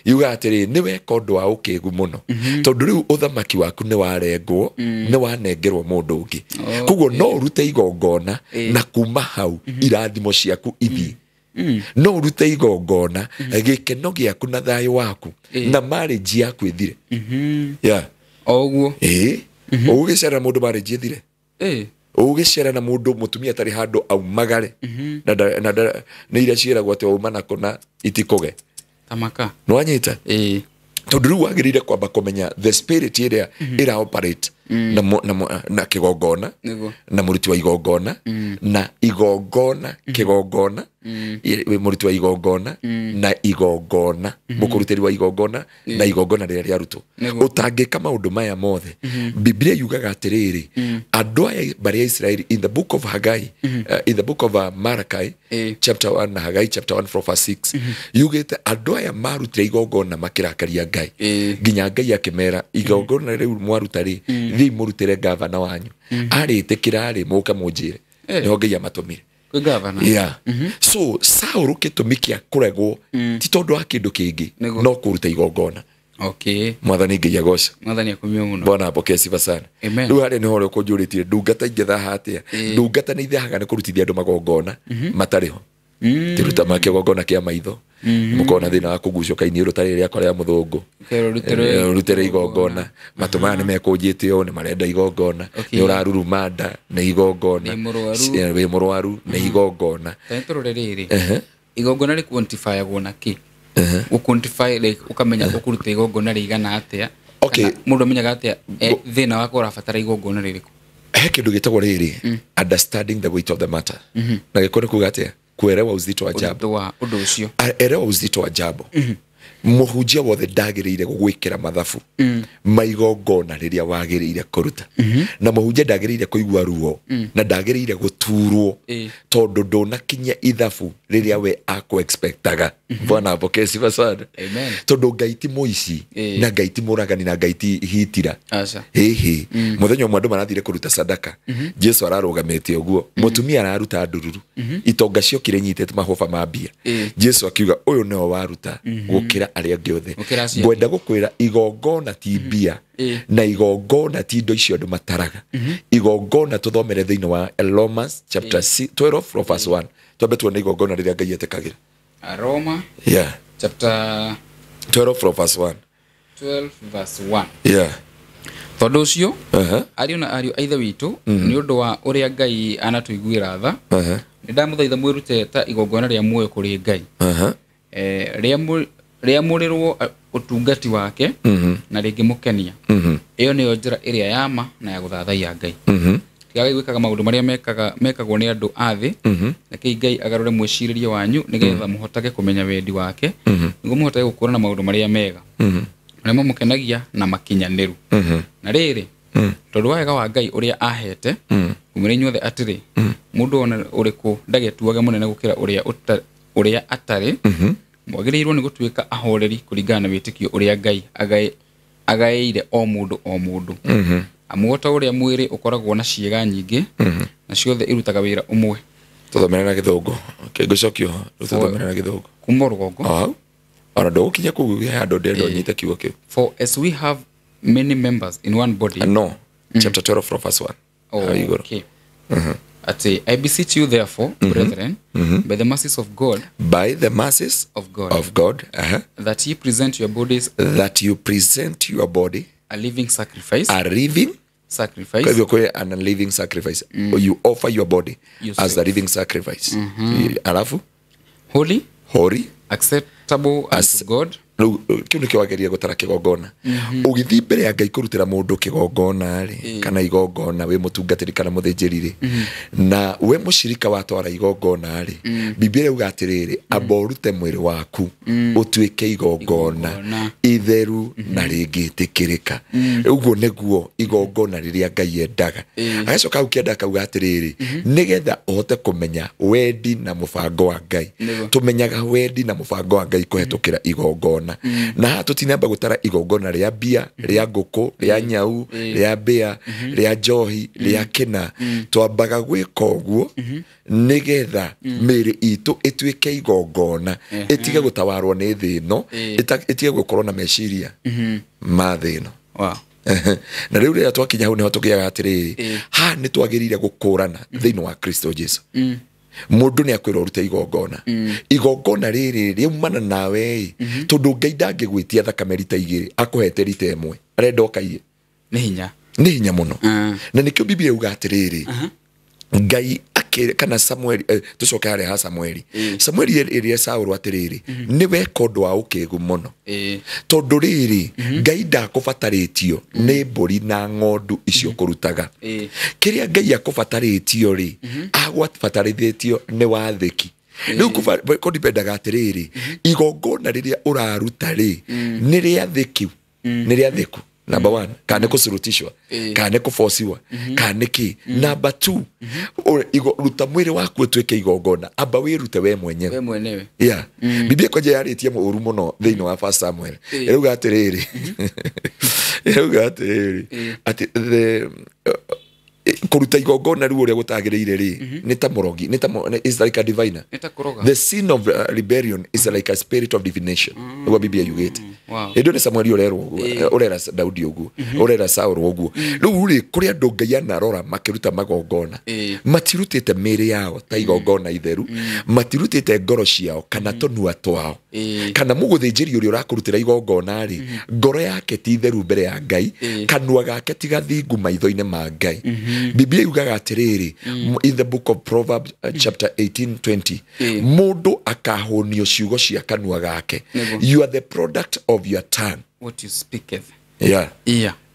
yuga atiri niweka undu wa ukegu muno tondu riu uthamaki waku ni warengwo ni wanengerwo mundu ungi kuguo no urute igongona na kuma hau irathimo ciaku ithi no urute igongona gikeno giaku na thayo waku na marriage yaku ithire oguo ugicera mundu marriage ithire ugicera na mundu mutumia tari handu aumagare na ni iria ciiragwo ati uma na kuna itikuge tamaka no anyita tondu riu wagirire kwamba kumenya the spirit iria ira operate na kigongona na muruti wa igongona na igongona kigongona we muruti wa igongona na igongona mukuruteri wa igongona na igongona riria riarutwo utangika maundu maya mothe Biblia yugaga atiriri andu aya bari Israeli in the book of Haggai in the book of Malachi chapter 1 na Haggai chapter 1 from verse 6 yugite andu aya marutire igongona makirakaria Ngai nginya Ngai akimera igongona riu mwarutari thi murutire gavana wanyu aritikira ari muka munjire niho Ngai amatumire kwi gavana so Saul kitumikia kuregwo ti tondu wa kindu kingi no kuruta igongona mwathani Ngai agosha mwathani akumio muno bona apokea sifa sana riu hari niho kunjuritie ndungata ingethaha atia ndungata ni ithahaga ni kurutithia andu magongona matariho tiruta make gongona kia maitho mukona thina wa kugucio kaini rutari ria kwa ria muthungu rutere igongona matuma ni mekunjite o ni marenda igongona ni urarurumanda ni igongona we murwaru ni igongona tentoro riri igongona ri quantify agona ki quantify like ukamenya ukuruta igongona rigana atia mundu amenyaga atia thina wa kurabatara igongona ririku kindu gitagwo riri understanding the weight of the matter na gikone kuga atia kuelewa uzito wa jambo undu ucio elewa uzito wa jambo muhunjia wothe ndagiriire gugwikira mathabu maigongona riria wagiriire kuruta na muhunjia ndagiriire kuigua ruo na ndagiriire guturwo tondu ndonakinya ithabu riria we ako expectaga bwana apokea sifa sana tondu Ngai ti muici na Ngai ti muragani na Ngai ti hitira muthenya mwandu marathire kuruta sadaka Jesu ararugamite uguo mutumia araruta ndururu itonga cio kire nyitete mahoba mambia Jesu akiuga uyu no waruta gukira aria giothe ngwenda gukwira igongona ti mbia na igongona ti ndo icio andu mataraga igongona tuthomere thiini wa Romans chapter 12 from verse 1 twambe tuone igongona riria Ngai etekagira Roma chapter 12 from verse 1 verse 1 tondu ucio ariu na ariu aithe witu ni undu wa uria Ngai anatuiguira tha ni ndamuthaitha mwirute ta igongona ria muoyo kuri Ngai ria murirwo utungati wake na ringi mukenia iyo niyo njira iria yama na ya guthathaia Ngai tigagai gwikaga maundu maria mekagwo ni andu athi na kei Ngai agarure mwiciririe wanyu nigetha muhotage kumenya wendi wake niguo muhotage gukura na maundu maria mega nimo mukenagia na makinyaniru na riri tondu wega wa Ngai uria ahete kumire inyuothe atiri mundu ona uriku ndagetuage munene gukira uria atari mwagiriirwo ni gutuika ahoreri kuringana na witikio uria Ngai agaire o mundu amuota uria mwiri ukoragwo na ciega nyingi na ciothe irutaga wira umwe tuthomera na githungu kigocokio tuthomera na githungu kuma rugongo ona ndo ukinya kugugia handu ndendo nyite kiugo kiu for as we have many members in one body chapter 12 from verse 1 okay I beseech you therefore brethren by the mercies of God of God that you present your body a living sacrifice kwa hivyo kwa a living sacrifice you offer your body as a living sacrifice alafu holy acceptable unto God kiu nikio wageria gutara kigongona ugithi mbere ya Ngai kurutira mundu kigongona ri kana igongona we mutungatiri kana muthinjiri ri na we mushirika watwara igongona ri Biblia ugatiriri aborute mwiri waku utuike igongona itheru na ringitikirika uguo niguo igongona riria Ngai endaga agacoka ukienda kauga atiriri nigetha uhote kumenya wendi na mubango wa Ngai tumenyaga wendi na mubango wa Ngai kuhetukira igongona igongona na hatutinamba gutara igongona ria bia ria nguku ria nyau ria bea ria njohi ria kina twambaga gwika uguo nigetha miri itu ituike igongona itige gutawarwo ni thino itige gukorwo na meciria ma thino. Wow. Na riu ria twakinya hau niho tugiaga atiriri ha ni twagirire gukurana thiini wa Kristo Jesu. Mundu ni akwira urute igongona igongona riri riumana nawe tondu Ngai ndangigwitia thakame rita igiri akuhete rita imwe arenda ukaiye ni hinya muno na nikio Biblia yuga atiriri Ngai kana Samuel tucoke hari ha Samueli iria Saul atiriri ni weka undu wa ukegu muno tondu riri Ngai ndakubataritio ni mburi na ng'ondu icio kurutaga kiria Ngai akubataritio ri agwataritio ni wathiki riu kudipendaga atiriri igongona riria uraruta ri ni ria thiki ni ria thiku. Number 1, kane kusurutishwa, kane kufosiwa, kane ki. Number 2, ruta mwiri waku tuweke igongona, amba wirute we mwenyewe. Yeah. Biblia kwa jayari itia uru muno thiini wa 1 Samuel. Eruga atiriri. Ati kuruta igongona riu uria gutagiriire ri ni ta murogi ni ta is like a diviner. The sin of rebellion is like a spirit of divination. Wa Biblia yugete. Edo ni Samuel urera Daudi ugu urera Saul ugu riu ri kuria andu Ngai anarora makiruta magongona matirutite miri yao ta igongona itheru matirutite ngoro ciao kana tonua twao kana muguthinjiri uria urakurutira igongona ri ngoro yake ti itheru mbere ya Ngai kanua gake ti gathingu maitho-ini ma Ngai. Biblia yugaga atiriri in the book of Proverbs chapter 18:20 mundu akahonio ciugo cia kanua gake. You are the product of your tongue, what you speaketh. Yeah.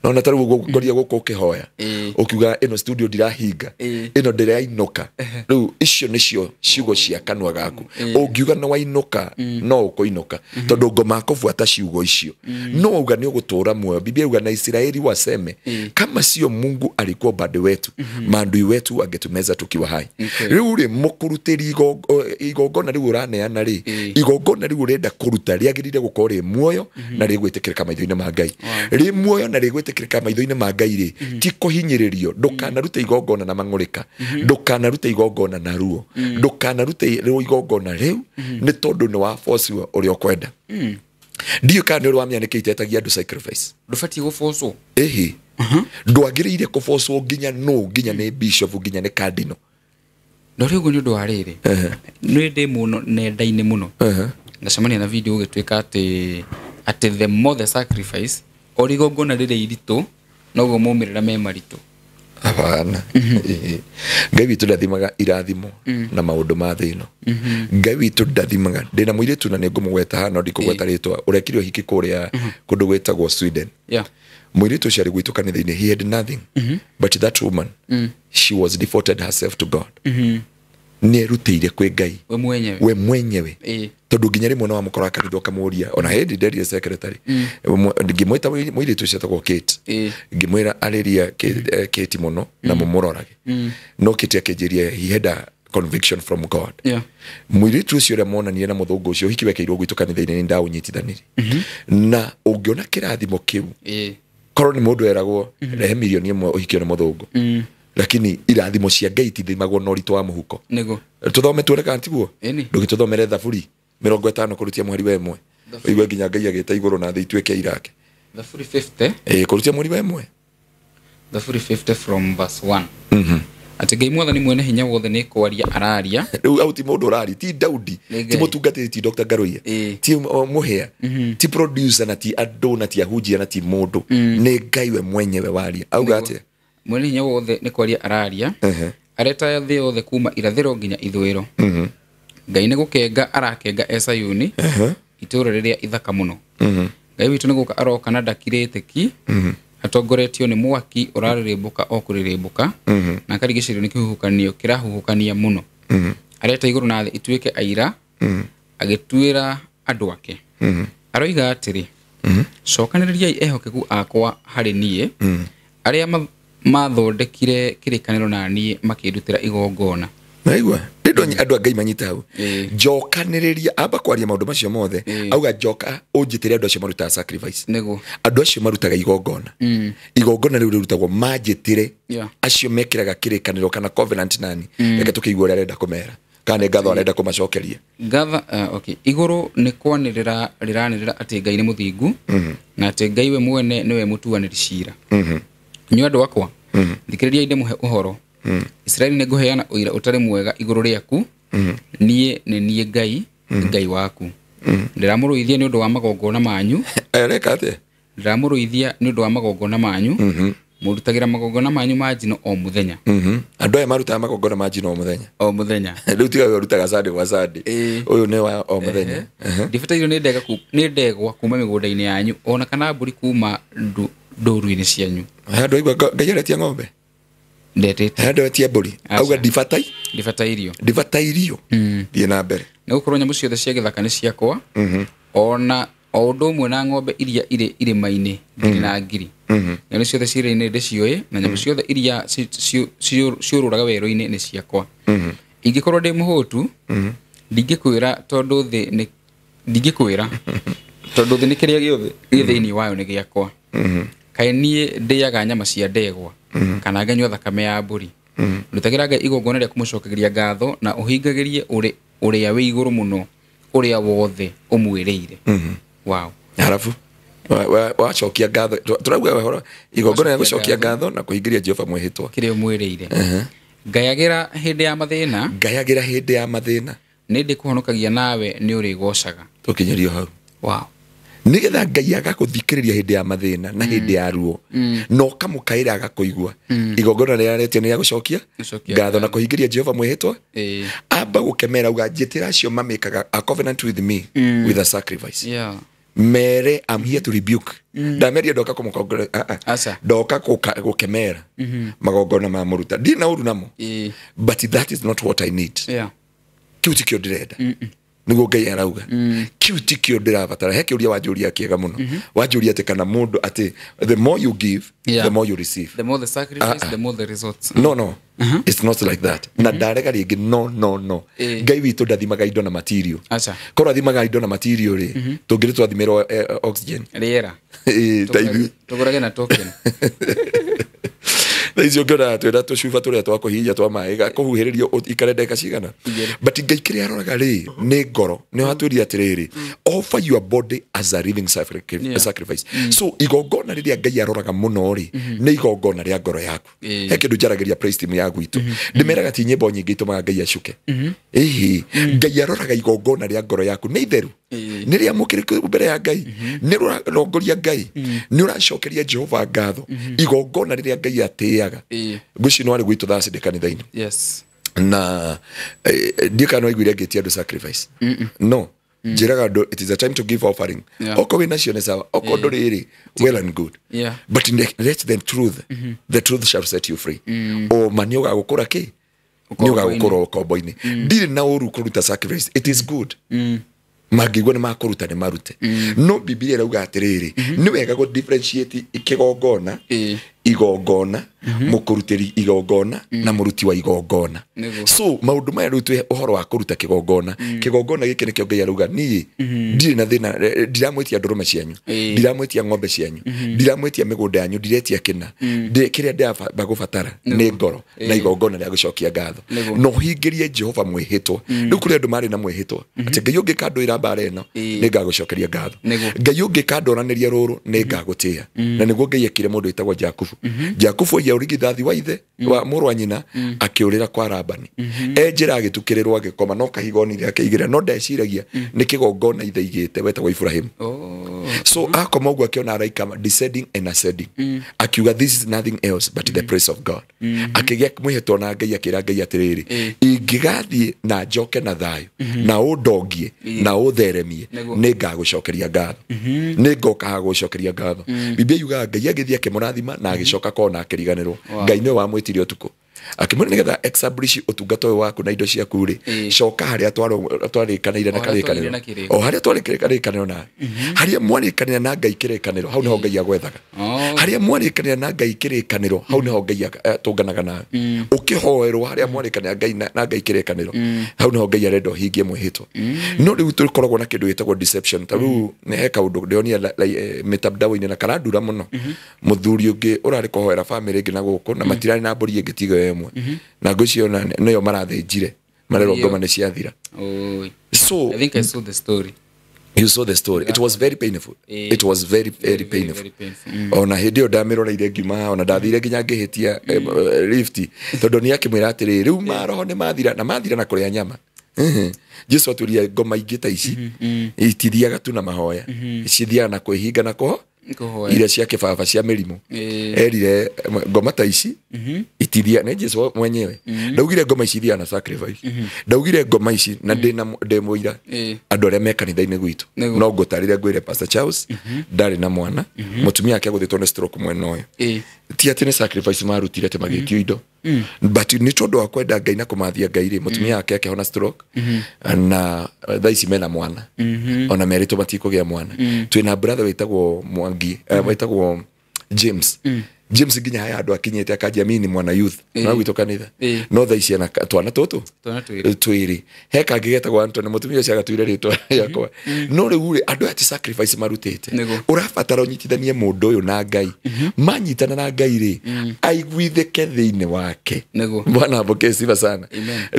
No na taru goria guko kihoya ukiuga ino studio dirahinga ino ndirainoka riu icio nicio ciugo cia kanua gaku ungiuga no wainoka no ukoinoka tondu ngoma kufuata ciugo icio no uga ni ugutura muoyo. Biblia yuga na Israeli waseme kama sio Mungu alikuwa upande wetu maadui wetu angetumeza tukiwa hai. Riu ri mukurutiri igongona riu uraneana ri igongona riu urenda kuruta riagirire gukora muoyo na rigwitikirika maitho-ini ma Ngai ri muoyo na rigwitikirika maitho-ini ma Ngai ri ti kuhinyiririo. Ndukanaruta igongona na mang'urika ndukanaruta igongona na ruo ndukanaruta igongona riu ni tondu ni wa force uria ukwenda. Ndio kana uri wamianike itagia andu sacrifice ndufati gufoso ndwagiriire kufoso nginya nginya ni bishop nginya ni cardinal ndori ugu ni undu wa riri ni ndi muno nenda-ini muno ngacemania na video ugitwika ati the more the sacrifice origongona riri iritu nogo mumirira me maritu. Hapana. Ngai witu ndathimaga irathimo na maundu ma thino. Ngai witu ndathimaga ndina muiritu na ningumugweta hano ndikugweta ritwa urekirio hiki kuria kundu gwetagwo Sweden. Muiritu ciari gwitu kanitha-ini he had nothing but that woman she was devoted herself to God. Ni rutire kwe Ngai we mwenyewe tondu nginya rimwe no amukora kanitha kamuria ona head daddy secretary ngimwita muiritu ciatagwo Kate ngimwira aliria Kate muno na mumurorage no Kate akejiria he had a conviction from God. Muiritu ucio ria monania na muthungu ucio hikiwekeirwo gwitu kanitha-ini ni ndaunyitithaniri na ungiona kirathimo kiu korwo ni mundu eragwo rehe milioni imwe uhikio na muthungu lakini irathimo cia Ngai tithimagwo na uritu wa muhuko nego tuthome tureka antiguo ndugituthomere thaburi 50 kurutia mweri wa imwe igwe nginya Ngai agita iguru na thĩ ituĩke irake thaburi 50 kurutia mweri wa imwe thaburi 50 from verse 1 ati Ngai mwathani mwene hinya wothe ni kwaria araria riu auti mundu urari ti Daudi ti mutungatiri ti Dr. Garoia ti muhea ti producer na ti andu na ti ahunjia na ti mundu ni Ngai we mwenyewe waria auga ati mwene hinya wothe ni kwaria araria areta thĩ yothe kuma irathĩro nginya ithũĩro Ngai ni gukenga arakenga Esayuni itũũra rĩrĩa ithaka muno Ngai witũ ni guka aroka na ndakirĩte ki atongoretio ni mwaki ũrarĩrĩmbũka o kũrĩrĩmbũka na karigicĩrio ni kĩhuhũkanio kĩrahuhũkania muno areta igũrũ na thĩ ituĩke aira agĩtuĩra andũ ake aroiga atĩrĩ cokanĩrĩriai ehokeku akwa harĩ niĩ arĩa mathondekire kĩrĩkanĩro na niĩ makĩndutĩra igongona naigua ndindo andu ngai manyita hau njokaniriria amba kwaria maundu macio mothe auga njoka unjitire andu acio maruta sacrifice nego andu acio marutaga igongona igongona riu rirutagwo manjitire acio mekiraga kirikaniro kana covenant nani reke tukigua uria arenda kumera kana ngatho arenda kumacokeria ngatha okay iguru ni kwanirira riranirira ati ngai ni muthingu na ati ngai we mwene niwe mutuaniri cira nyu andu akwa thikiriria inde muhe uhoro Israeli ne guheana uira utari mwega iguru riaku nie nie ngai waku ndiramuruithia ni undu wa magongona manyu reka ate ndiramuruithia ni undu wa magongona manyu murutagira magongona manyu majino o muthenya andu aya maruta magongona majino o muthenya riu tiga urutaga sande wa sande uyu ni wa o muthenya ndifatairo ni ndegwa kuma migunda-ini yanyu ona kana mburi kuma ndoru-ini cianyu andu aigua ngai aretia ng'ombe ndetete andu aretia mburi auga ndifatairio thie na mbere ni gukorwo nyamu ciothe cia githaka ni ciakwa ona o undu umwe na ng'ombe iria iri maini ndiri na ngiri nyamu ciothe cira-ini ndicioe na nyamu ciothe iria ciururaga werũ-ini ni ciakwa ingikorwo ndi muhutu ndingikwira tondu thi ni kiria giothe thiini wayo ni giakwa kaĩ niĩ ndĩaga nyama cia ndegwa kana nganyua thakame ya mbũri rutagira ngai igongona rĩa kũmũcokeria ngatho na ũhingagirie ũrĩa wĩ igũrũ mũno ũrĩa wothe ũmwĩrĩire wow halafu wacokia ngatho turauga horo igongona rĩa gũcokia ngatho na kũhingiria Jehova mwĩhĩtwa kĩrĩa ũmwĩrĩire ngayagira hĩndĩ ya mathĩna nĩ ndĩkũhonokagia nawe nĩ ũrĩgocaga tũkinyerio hau wow nigetha ngai agakuthikiriria hindi ya mathina na hindi ya ruo no kamukaira agakuigua igongona ria retio ni ya gucokia ngatho na kuhingiria Jehova mwihitwa amba gukemera uga njitira acio mamekaga a covenant with me with a sacrifice mere I'm here to rebuke ndameria ndoka kumukongore ndoka gukemera magongona ma muruta ndina uru namo but that is not what I need kiuti kio ndirenda niguo ngai arauga kiuti kio ndirabatara heke uria wanjuria kiega muno wanjuria ati kana mundu ati the more you give the more you receive, the more the sacrifice the more the results no it's not like that na ndarega ringi no ngai witu ndathimaga indo na material korwo athimaga indo na material ri tungiri twathimirwo oxygen riera tugurage na token Thaicio ngora twenda tucuba turia twakuhinya twa mai gakuhuhiririo ikare ndeka cigana but ngai kiria aroraga ri ni ngoro ni watwiria atiriri offer your body as a living sacrifice so igongona riria ngai aroraga muno ri ni igongona ria ngoro yaku he kindu njaragiria praise team ya gwitu ndimeraga ti nyimbo nyingi itumaga ngai acuke ngai aroraga igongona ria ngoro yaku ni itheru ni ria mukiriku mbere ya ngai ni rongoria ngai ni uracokeria Jehova ngatho igongona riria ngai atia guci no ari gwitu thasi de kanithaini na ndika no igwire ngetia do sacrifice no jiraga do it is a time to give offering oko we national sawa oko do riri well and good but let the truth shall set you free o manioga gukura ki nioga gukura kombo-ini ndiri na uru kuruta sacrifice it is good magigwa ni makuruta ni marute no biblia irauga atiriri ni wega go differentiate ikigongona igongona mukurutiri igongona na muruti wa igongona so maundu maya rutwe uhoro wa kuruta kigongona giki nikio ngai arauga ni ndiri na thina ndiramwitia ndurume cianyu ndiramwitia ng'ombe cianyu ndiramwitia migunda yanyu ndiretia kina kiria ndabagubatara ni ngoro na igongona ria gucokia ngatho no hingirie Jehova mwihitwa riu kuri andu mari na mwihitwa ati ngai ungikandwira bara ino ni ngagucokeria ngatho ngai ungikandoraniria ruru ni ngagutia na niguo ngai ekire mundu itagwo Jakubu ya urigithathi wa ithe wa muru wa nyina akiurira kwa Labani enjira agitukirirwo agikoma no kahigoni ria keigira no ndeciragia ni kigongona ithe igite wetagwo Ibrahim so akoma uguo akiona araika descending and ascending akiuga this is nothing else but the praise of God akigia mwihitwo na ngai akira ngai atiriri ingigathie na njoke na thayo na udongie na utheremie ni ngagucokeria ngatho ni ngoka gucokeria ngatho Biblia yuga ngai agithia kimurathima na agicoka kona akiriganirwo ngai niwe wamwitirie utuko akimwira nigetha establish utungata waku na indo ciaku ri coka haria twarikanaire na karikaniro o haria twarikanaire na haria mwarikanira na Ngai kirikaniro hau niho Ngai agwethaga haria mwarikanira na Ngai kirikaniro hau niho Ngai atunganaga nawe ukihoerwo haria mwarikanira Ngai na Ngai kirikaniro hau niho Ngai arenda hingie mwihitwo no riu turikoragwo na kindu gitagwo deception ta riu ne heka undu ndionia mitabdawo-ini na karandura muno muthuri ungi urari kuhoera family ingi na guku na matirani na mburi ingi tiga yemwe na ngucio na niyo marathinjire marero ngoma ni ciathira. So I think I saw the story. You saw the story. It was very painful. It was very painful. Ona hindi o ndamiroreire ngima ona ndathire nginya ngihitia lift tondu ni akimwira atiri riu maroho ni mathira na kuria nyama. Jesu aturia ngoma ingi ta ici itithiaga tu na mahoya cithiaga na kwihinga na kuho iria cia kibaba cia mirimu erire ngoma ta ici itithia na Jesu mwenyewe ndaugire ngoma ici ithiaga na sacrifice ndaugire ngoma ici na ndemuira andu aria me kanitha-ini gwitu no ngutarire ngwire Pastor Charles ndari na mwana mutumia yake guthitwo ni stroke mwena uyu ti ati ni sacrifice marutire te magikio indo but ni tondu wa kwenda Ngai na kumathia Ngai ri mutumia yake akihona stroke na thaici mena mwana ona merito matikugia mwana twina brother witagwo Mwangi witagwo James ginya haya andu akinyete akajia mini mwana youth na gwito kanitha no thaici ana twana tutu twiri heka gigetagwo Anthony mutumia cia gatwire ritwa yakwa no riu ri andu ati sacrifice marutite urabatara unyitithanie mundu uyu na Ngai manyitana na Ngai ri aiguitheke thiini wake bwana aboke sifa sana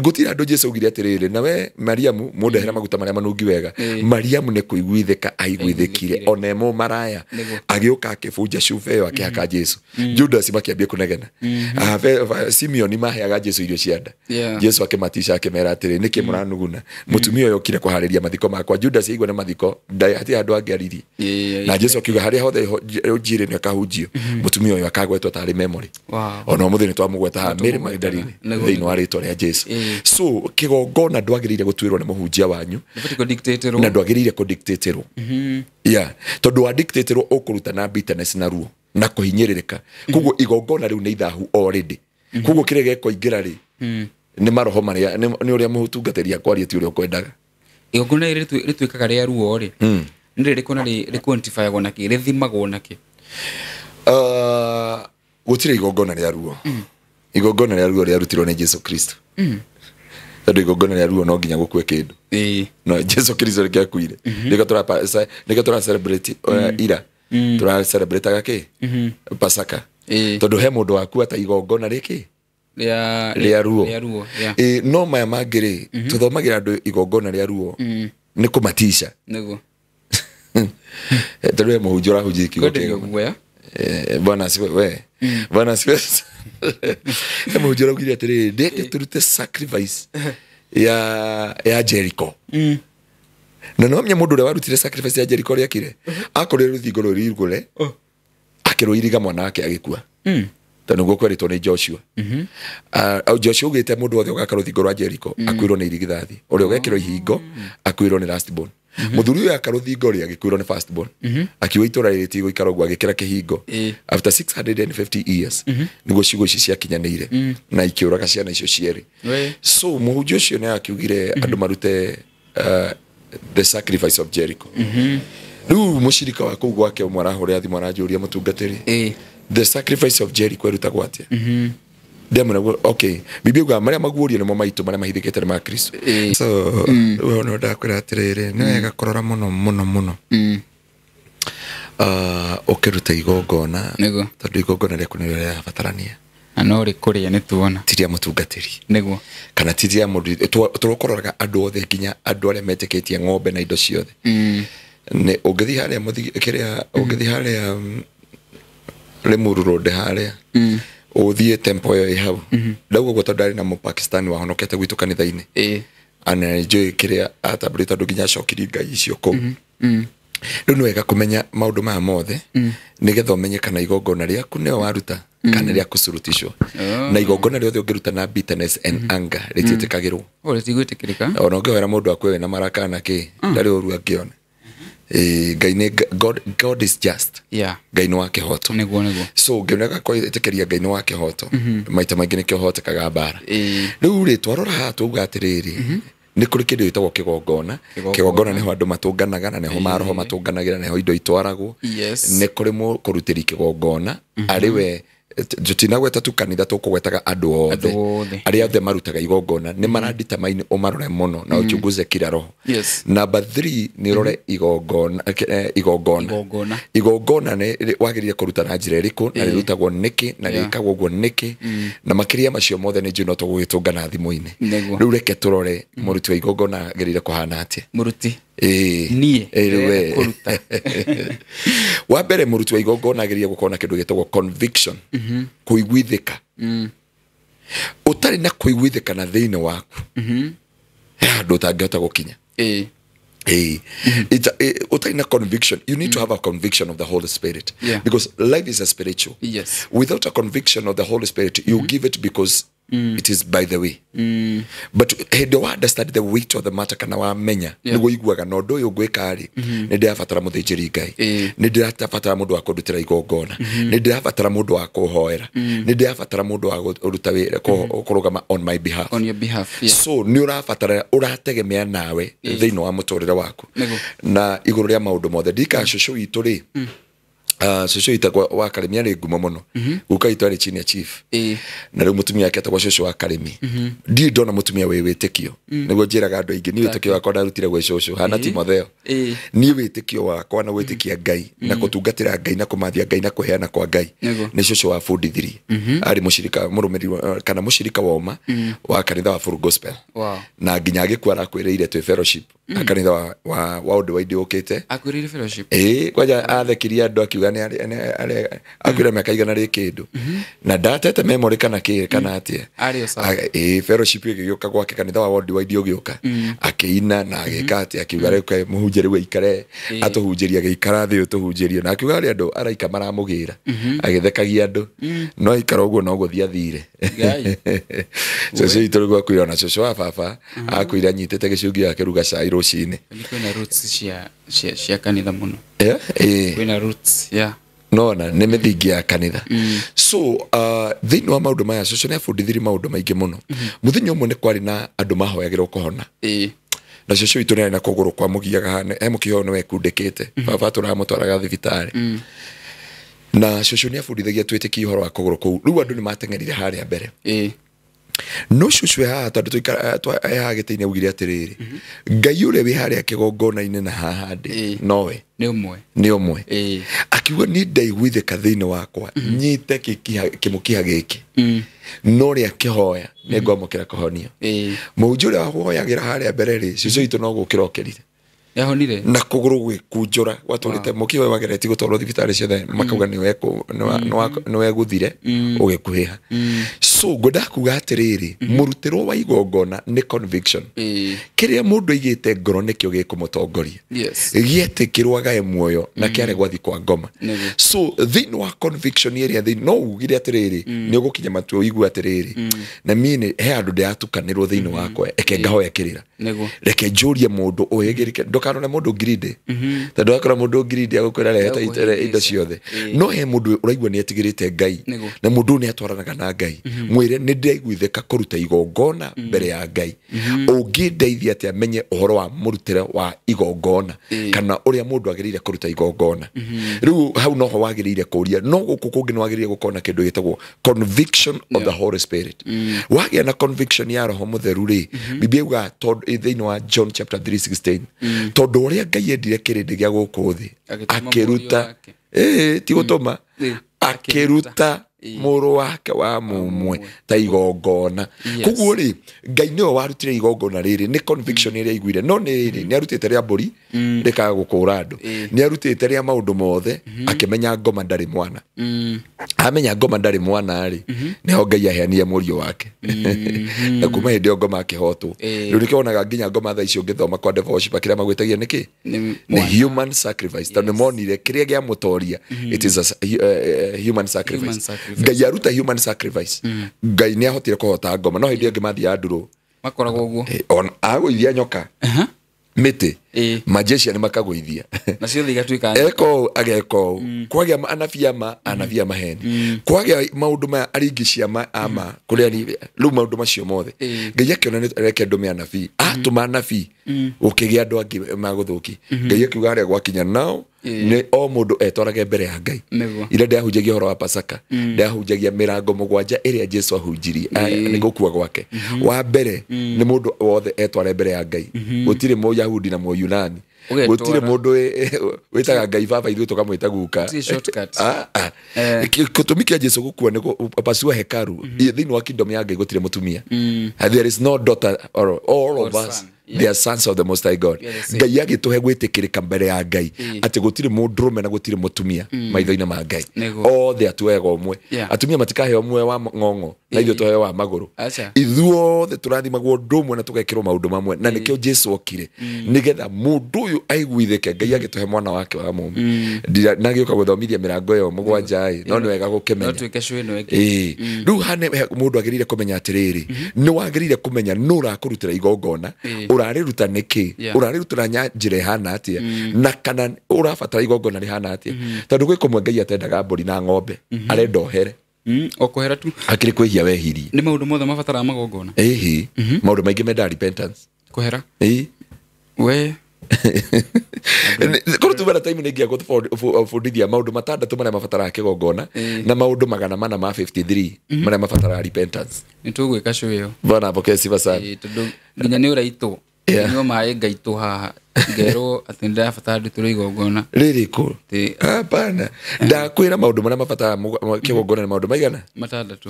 gutira andu Jesu ugire atiriri nawe Mariamu mundu hera maguta maria manungi wega Mariamu ne kuiguitheka aiguithekire ona emo maraya agiuka akibunja cuba iyo akihaka Jesu Judas makiambia kunegena Simeon maheaga Jesu irio cianda Jesu akimatisha akimera atiri niki muranuguna mutumia uyu okire kuhariria mathiko makwa Judas igwe na mathiko ndai hati andu angiariri na Jesu akiuga haria hothe njire ne kahunjio mutumia uyu akagwetwo tari memory ona muthini twamugweta ha Mary Magdalene thiini wa ritwa ria Jesu so kigongona ndwagirire gutwirwo ni muhunjia wanyu na ndwagirire kudictatorwo tondu wa dictatorwo ukuruta na bitterness na ruo na kuhinyiririka kugo igongona riu ni ithahu already kugo kirege koingira ri ni maroho maria ni uria muhutungateria kwaria ti uria kwendaga igongona ritwikaga ria ruo ri ni riri kuna ri quantify gona ki rithimagwo naki gutire igongona ria ruo igongona ria ruo ria rutirwo ni Jesu Kristo tondu igongona ria ruo no nginya gukue kindu no Jesu Kristo rikiakuire nika tura celebrate ira tura celebrate gaki Pasaka tondu he mundu waku ata igongona riki ria ruo no maya mangiri tuthomagira andu igongona ria ruo ni kumatisha tondu he muhunjura hujiri kigogo bwana siwe bwana siwe he muhunjura ugire atiri ndeke turute sacrifice ya Jericho no mnya mundu ria warutire sacrifice ya Jericho ria kire akore ruthingo ruri igure akiruiriga mwana wake agikua tondu gukweritwo ni Joshua au Joshua ugite mundu othe ugaka ruthingo rwa Jericho akwirwo ni irigithathi uria ugekirwo ihingo akwirwo ni last born muthuri uyu akaruthingo ria agikwirwo ni first born akiwa itura riti guikara gwa gikira kihingo after 650 years nigo ciugo ici ciakinyanire na ikiuraga ciana icio cieri so muhunjia ucio ni akiugire andu marute the sacrifice of Jericho riu mushirika wa kuu gwake mwarahoria thimu arajuria mutungatiri the sacrifice of Jericho erutagwo atia demona okay biblia gwa maria maguorio nimo maitu maria mahithikete ni ma Kristo so we no ndakwira atiriri ni wega kurora muno okeruta igongona tondu igongona ria kunira ya batarania no ri kuria ni tuona tiria mutungatiri niguo kana tiria mundu turokororaga andu othe nginya andu aria metiketie ng'ombe na indo ciothe ne ugethi haria muthikiriya ugethi haria Limuru Road haria uthie tempo yo ihau ndaugo gotondari na mu Pakistan wa honokete gwitu kanitha-ini ana enjoy kiria atabrita nduginya cokiri Ngai icio ko riu wega kumenya maundu ma mothe nigetha umenye kana igongona riaku neo waruta kana ria kusurutishwo na igongona riothe ungiruta na bitterness and anger rititikagirwo ritigwitikirika ona ungewera mundu akwewe na marakana ki ndari oru angiona Ngai ni God is just. Ngai ni wa kihoto. Niguo. So ngioneka ko itekeria Ngai ni wa kihoto. Maita maingi ni kihoto kaga bara. Riu ri twarora ha tuga atiriri. Ni kuri kindu gitagwo kigongona. Kigongona ni ho andu matunganaga na neho maroho matunganagira neho indo itwaragwo. Ni kuri mu kurutiri kigongona ariwe jutina gweta tu kanitha tukugwetaga andu othe aria othe marutaga igongona ni marandita maini umarore muno na uchunguze kila roho. Number 3 ni rore igongona ne wagiriye kuruta na njira iriku na rirutagwo niki na rikagwo gwo niki na makiria macio mothe ni njino tugwitungana thimo-ini. Riu reke turore muruti wa igongona agirire kuhana atia muruti nie kuruta wa mbere muruti wa igongona agiriye gukona kindu gitagwo conviction. Kuiguithika utari na kuiguithika na thiini waku ndu tangihota gukinya utari na conviction. You need to have a conviction of the Holy Spirit, because life is a spiritual. Without a conviction of the Holy Spirit, you give it because it is by the way. But do you understand the weight of the matter? Kana wa menya nigo iguaga no ndo yo gweka ri ni ndirabatara muthijiri Ngai, ni ndirabatara mundu wa kundutira igongona, ni ndirabatara mundu wa kuhoera, ni ndirabatara mundu wa kuruta wira kurugama on my behalf, on your behalf. So ni urabatara urategemea nawe thiini wa muturire waku na iguru ria maundu mothe ndika shushu itu ri shushu itagwa wa Karemi ari ngumo muno guka itwari chini ya chief na riu mutumia yake atagwa shushu wa Karemi ndi ndona mutumia we witikio nigo njiraga andu aingi ni witikio wakwa ndarutire gwe shushu hana Timotheo ni witikio wakwa na witikia Ngai na kutungatira Ngai na kumathia Ngai na kuheana kwa Ngai ni shushu wa fundithiri ari mushirika murumiri kana mushirika wa uma wa kanitha wa Full Gospel na nginya agikwa akwiriire twi fellowship akanitha wa undu waidi ukite akwiriire fellowship kwaja athekiria andu akiuga ni akwira miaka igana ri kindu na datete memory kana ki kana atia fellowship igioka gwake kanitha wa undu waidi ugioka akiina na agika atia akiuga reke muhunjiri we ikare atuhunjiria geikara thi utuhunjirio na akiuga ari andu araika maramugira agithekagia andu no ikara uguo no guthia thire so itorugwa kwira na shosho wa baba akwira nyitete gicungi yake ruga cai rucini kwina roots cia kanitha muno kwina roots nona ni mithingi ya kanitha. So thiini wa maundu maya shosho ni afundithiri maundu maingi muno. Muthenya umwe ni kwari na andu mahoyagirwo kuhona na shosho itu ni na kuguru kwa mugiaga hane mukihono we kundikite baba turamutwaraga thibitari na shosho ni afundithagia twitikie uhoro wa kuguru kuu. Riu andu ni matengerire haria mbere no shushu ha tondu tuikara gitini ugire atiriri Ngai ure wi haria kigongona-ini na haha ndi nowe ni umwe akiuga ni ndaiguithika thiini wakwa nyite kimukiha giki no ria kihoya ni ngwamukira kuhonio munju ria wahoyagira haria mbere ri shushu itu no gukira okirire yahonire na kuguru gwikunjura watulite mukiwe wagereti gutoro thibitari ciothe makauga ni we guthire ugikuhiha. So ngoda kuga atiriri murutiro wa igongona ni conviction kiria mundu igite ngoro nikio gikumutongoria gietikirwaga muoyo na kiare gwathi kwa ngoma. So thiini wa conviction iria thiini no ugire atiriri ni ugukinya matu igua atiriri na mini he andu ndiatukanirwo thiini wakwa eke ngahoya kirira reke njurie mundu uyigirike ndokanone mundu greedy tondu akora mundu greedy agukwira reheta itere indo ciothe no he mundu uraigua ni etigirite Ngai na mundu ni atwaranaga na Ngai mwire ni ndaiguithika kuruta igongona mbere ya Ngai ungindeithia ati amenye uhoro wa murutire wa igongona kana uria mundu agirire kuruta igongona. Riu hau no ho wagirire kuria no guku kungi no wagirire gukona kindu gitagwo conviction of the Holy Spirit. Wagia na conviction ya roho mutheru ri Biblia uga thiini wa John chapter 3:16 tondu uria Ngai endire kirindi gia guku thi akiruta ti gutuma akiruta muru wake wa mumwe ta igongona kuguo ri Ngai niwe warutire igongona riri ni conviction iria iguire no ni riri ni arutite ria mburi rikaga gukura andu ni arutite ria maundu mothe akimenya ngoma ndari mwana amenya ngoma ndari mwana ri niho Ngai aheanie murio wake na kuma hindi ngoma akihotwo riu nikionaga nginya ngoma tha icio ngithoma kwa devotion bakiria magwetagia niki ni human sacrifice tondu monire kiria gia mutoria it is a human sacrifice. Ngai aruta human sacrifice Ngai ni ahotire kuhota ngoma no hindi angi mathia nduru makoragwo uguo on aguithia nyoka miti majeshi ni makagũithia na ciothe igatuĩka eko ageko kwagĩa anabia maheni kwagĩa maũndũ maya aringi ciama ama kũrĩa ni rĩu maũndũ macio mothe Ngai akĩona nĩ reke ndũme anabii atũma anabii ũkĩgĩa andũ angĩ magũthũki Ngai akiuga harĩa gwakinya nao nĩ o mũndũ etwarage mbere ya Ngai ira ndahunjagia ũhoro wa Pasaka ndahunjagia mĩrango mũgwanja ĩrĩa Jesũ ahunjirie nĩ gũkua gwake wa mbere nĩ mũndũ wothe etware mbere ya Ngai gũtirĩ Mũyahudi na Mũyunani gũtirĩ mũndũ wĩtaga Ngai baba ithuĩ tũkamwĩta guka gĩtũmi kĩa Jesũ gũkua nĩ gũpasua hekaru thĩinĩ wa kingdom ya Ngai gũtirĩ mũtumia there is no daughter or all of us they are sons of the Most High God Ngai agĩtũhe gwĩtĩkĩrĩka mbere ya Ngai atĩ gũtirĩ mũndũrũme na gũtirĩ mũtumia maitho-inĩ ma Ngai othe atuega ũmwe atumia matikaheo ũmwe wa ng'ong'o na ithuĩ tũheo wa magũrũ ithuothe tũrathimagwo ũndũ ũmwe na tũgekĩrwo maũndũ mamwe na nĩkĩo Jesũ okire nĩgetha mũndũ ũyũ aiguithĩke Ngai agĩtũhe mwana wake wa mũmwe na gĩũka gũthomithia mĩrango ĩyo mũgwanja no nĩ wega gũkĩmenya rĩu hane mũndũ agĩrĩire kũmenya atĩrĩrĩ nĩ wagĩrĩire kũmenya nũ ũrakũrutĩra igongona ũrarĩruta nĩkĩ ũrarĩrutĩra njĩra ĩhana atĩa na kana ũrabatara igongona rĩhana atĩa tondũ gwĩ kũmwe Ngai atendaga mbũri na ng'ombe arenda ohere okuhera tu akĩrĩ kwĩhia wehirie nĩ maũndũ mothe mabataraga magongona maũndũ maingĩ mendaga repentance kuhera we korwo tumana time nĩ ngĩa gũbundithia maũndũ matandatũ marĩa mabataraga kĩgongona na maũndũ 453 marĩa mabataraga repentance nĩ tũgwĩka show ĩyo bwana apokee sifa sana tondũ nginya nĩ ũraitũ nĩo maĩ ngaitũ haha ngerwo atĩ ndĩrabatara ndutĩrwo igongona rĩrĩkũ hapana ndakwĩra maũndũ marĩa mabataraga kĩgongona nĩ maũndũ maigana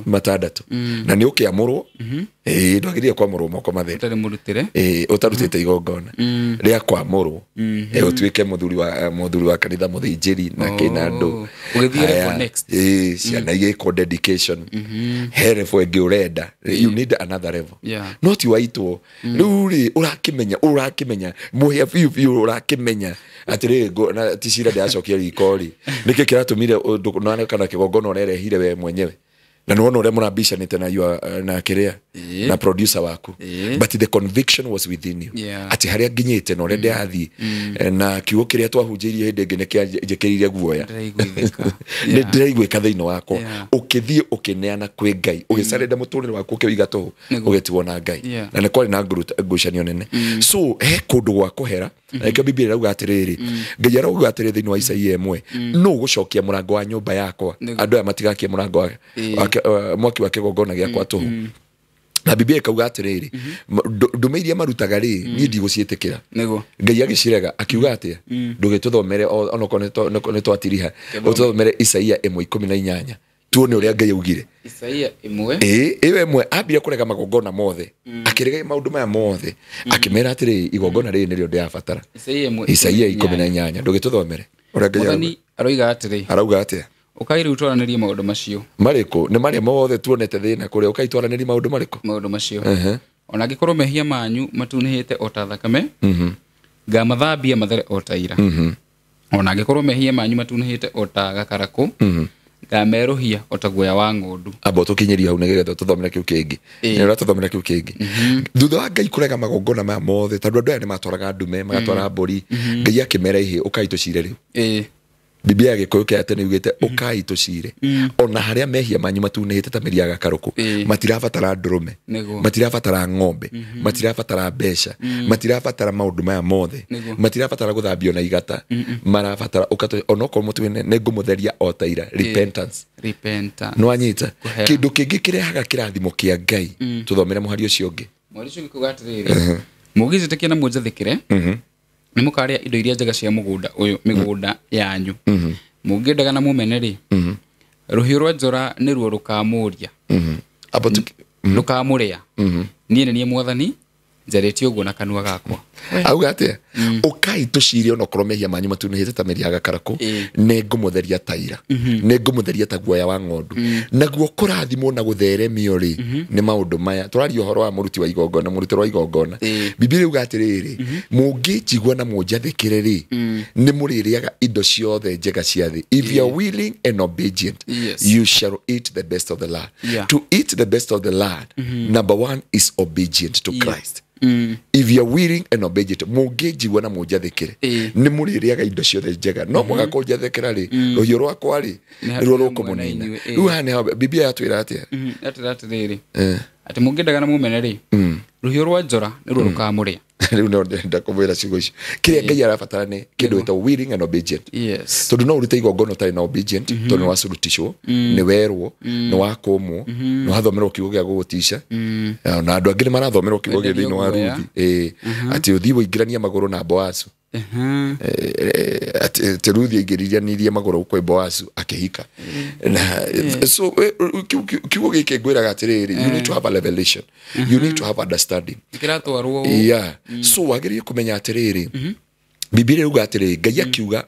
matandatũ na nĩ ũkĩamũrwo ndwagĩrĩire kwamũrwo moko matheru ũtarĩ mũrutĩre ũtarutĩte igongona rĩa kwamũrwo ũtuĩke mũthuri wa kanitha mũthĩnjĩri na kĩna andũ ciana igĩkwo dedication herefo ĩngĩ ũrenda you need another level no ti waitwo rĩu rĩ ũrakĩmenya mũhĩa biũ ũrakĩmenya atĩrĩ na ticira ndĩracokia riko rĩ nĩkĩ kĩratũmire kana kĩgongona ũrerehire we mwenyewe na nĩwona ũrĩa mũrambishanĩte na kĩrĩa na producer waku but the conviction was within you atĩ harĩa nginyĩte na ũrĩa ndĩrathiĩ na kiugo kĩrĩa twahunjĩirie hĩndĩ ĩngĩ nĩkĩanjĩkĩrĩire guoya nĩ ndĩraiguĩka thĩinĩ wakwa ũkĩthiĩ ũkĩneana kwĩ Ngai ũgĩcarĩra mũtũrĩre waku ũkĩũiga tũhũ ũgĩtigwo na Ngai na nĩ kwarĩ na ngucanio nene so he kũndũ gwa kũhera nakĩo Biblia ĩrauga atĩrĩrĩ Ngai arauga atĩrĩrĩ thĩinĩ wa Isaia 1 no gũcokia mũrango wa nyũmba yakwa andũ aya matigakie mũrango wa mwaki wa kĩgongona gĩakwa tũhũ na Biblia ĩkauga atĩrĩrĩ ndũme iria marutaga rĩ niĩ ndigũciĩtĩkĩra Ngai agĩcirega akiuga atĩa ndũgĩtũthomere onokorwo nĩ twatiriha ũtũthomere Isaia 1:18 tuone ũrĩa Ngai augire Isaia 1 ĩyo ĩmwe ambire kũrega magongona mothe akĩrega maũndũ maya mothe akĩmera atĩrĩ igongona rĩrĩ nĩrĩo ndĩrabatara Isaia 1:18 ndũgĩtũthomere ũrĩa Ngai arauga atĩa ukaire utwaranĩrie maũndũ macio marĩkũ nĩ marĩa mothe tuonete thĩna kũrĩa ukaitwaranĩrie maũndũ marĩkũ maũndũ macio ona angĩkorwo mehia manyu matunĩhĩte o ta thakame ngamathambia mathere o ta ira ona angĩkorwo mehia manyu matunĩhĩte o ta gakarakũ ngamerũhia o ta guoya wa ng'ondu amba tũkinyĩria hau nĩgetha tũthomere kĩu kĩngĩ nĩ ũratũthomera kĩu kĩngĩ thutha wa Ngai kũrega magongona maya mothe tondũ andũ aya nĩ matwaraga ndume magatwara mbũri Ngai akĩmera ihĩ ũkaitũcire rĩu Biblia ya Gĩkũyũ kĩa tene yugĩte ũkai tũcire ona harĩa mehia manyu matunĩhĩte ta mĩri ya gakarũkũ matirabatara ndũrũme matirabatara ng'ombe matirabatara mbeca matirabatara maũndũ maya mothe matirabatara gũthambio na igata marabatara onokorwo mũtumia nĩ ngũmũtheria o ta ira repentance nĩwanyita kĩndũ kĩngĩ kĩrehaga kĩrathimo kĩa Ngai tũthomere mũhari ũcio ũngĩ mũhari ũcio ũngĩ atĩrĩrĩ mũgĩjĩtĩkia na mũnjathĩkĩre nĩ mũkarĩa indo iria njega cia mũgũnda ũyũ mĩgũnda yanyu mũngĩendaga na mũmene rĩ rũhiũ rwa njora nĩruo rũkamũria rũkamũrĩa niĩ nĩ niĩ Mwathani njarĩtie ũguo na kanua gakwa auga atĩa ũkai tũcire onokorwo mehia manyu matunĩhĩte ta mĩri ya gakarakũ nĩ ngũmũtheria ta ira nĩ ngũmũtheria ta guoya wa ng'ondu naguo kũrathimwo na gũtheremio rĩ nĩ maũndũ maya tũraria ũhoro wa mũruti wa igongona mũrutĩro wa igongona Biblia ĩuga atĩrĩrĩ mũngĩnjigua na mũnjathĩkĩre rĩ nĩ mũrĩrĩaga indo ciothe njega cia thĩ if you are willing and obedient you shall eat the best of the land to eat the best of the land number one is obedient to Christ if you're willing and obedient mungĩnjigua na mũnjathĩkĩre nĩ mũrĩrĩaga indo ciothe njega no mũga kũnjathĩkĩra rĩ rũhiũ rwakwa rĩ ruo rũkũmũnina rĩu hana Biblia yatwĩra atĩa atĩrĩ atĩ mũngĩendaga na mũmene rĩ rũhiũ rwa njora nĩ ruo rũkamũrĩa rĩu no ndenda kũmwĩra ciugo icio kĩrĩa Ngai arabatara nĩ kĩndũ gĩtagwo willing and obedient tondũ no ũrute igongona ũtarĩ na obedient tondũ nĩ wacurutishwo nĩ werwo nĩ wakũmwo nĩ wathomerwo kiugo gĩa gũgũtica na andũ angĩ nĩ marathomerwo kiugo gĩa thĩinĩ wa Ruthi atĩ ũthiĩ wũingĩrania magũrũ na Boazu atĩ Ruthi aingĩranirie magũrũ kwa Boazu akĩhika so kiugo gĩkĩ ngwĩraga atĩrĩrĩ you need to have a revelation you need to have understanding so wagĩrĩire kũmenya atĩrĩrĩ Biblia yuga atĩrĩ Ngai akiuga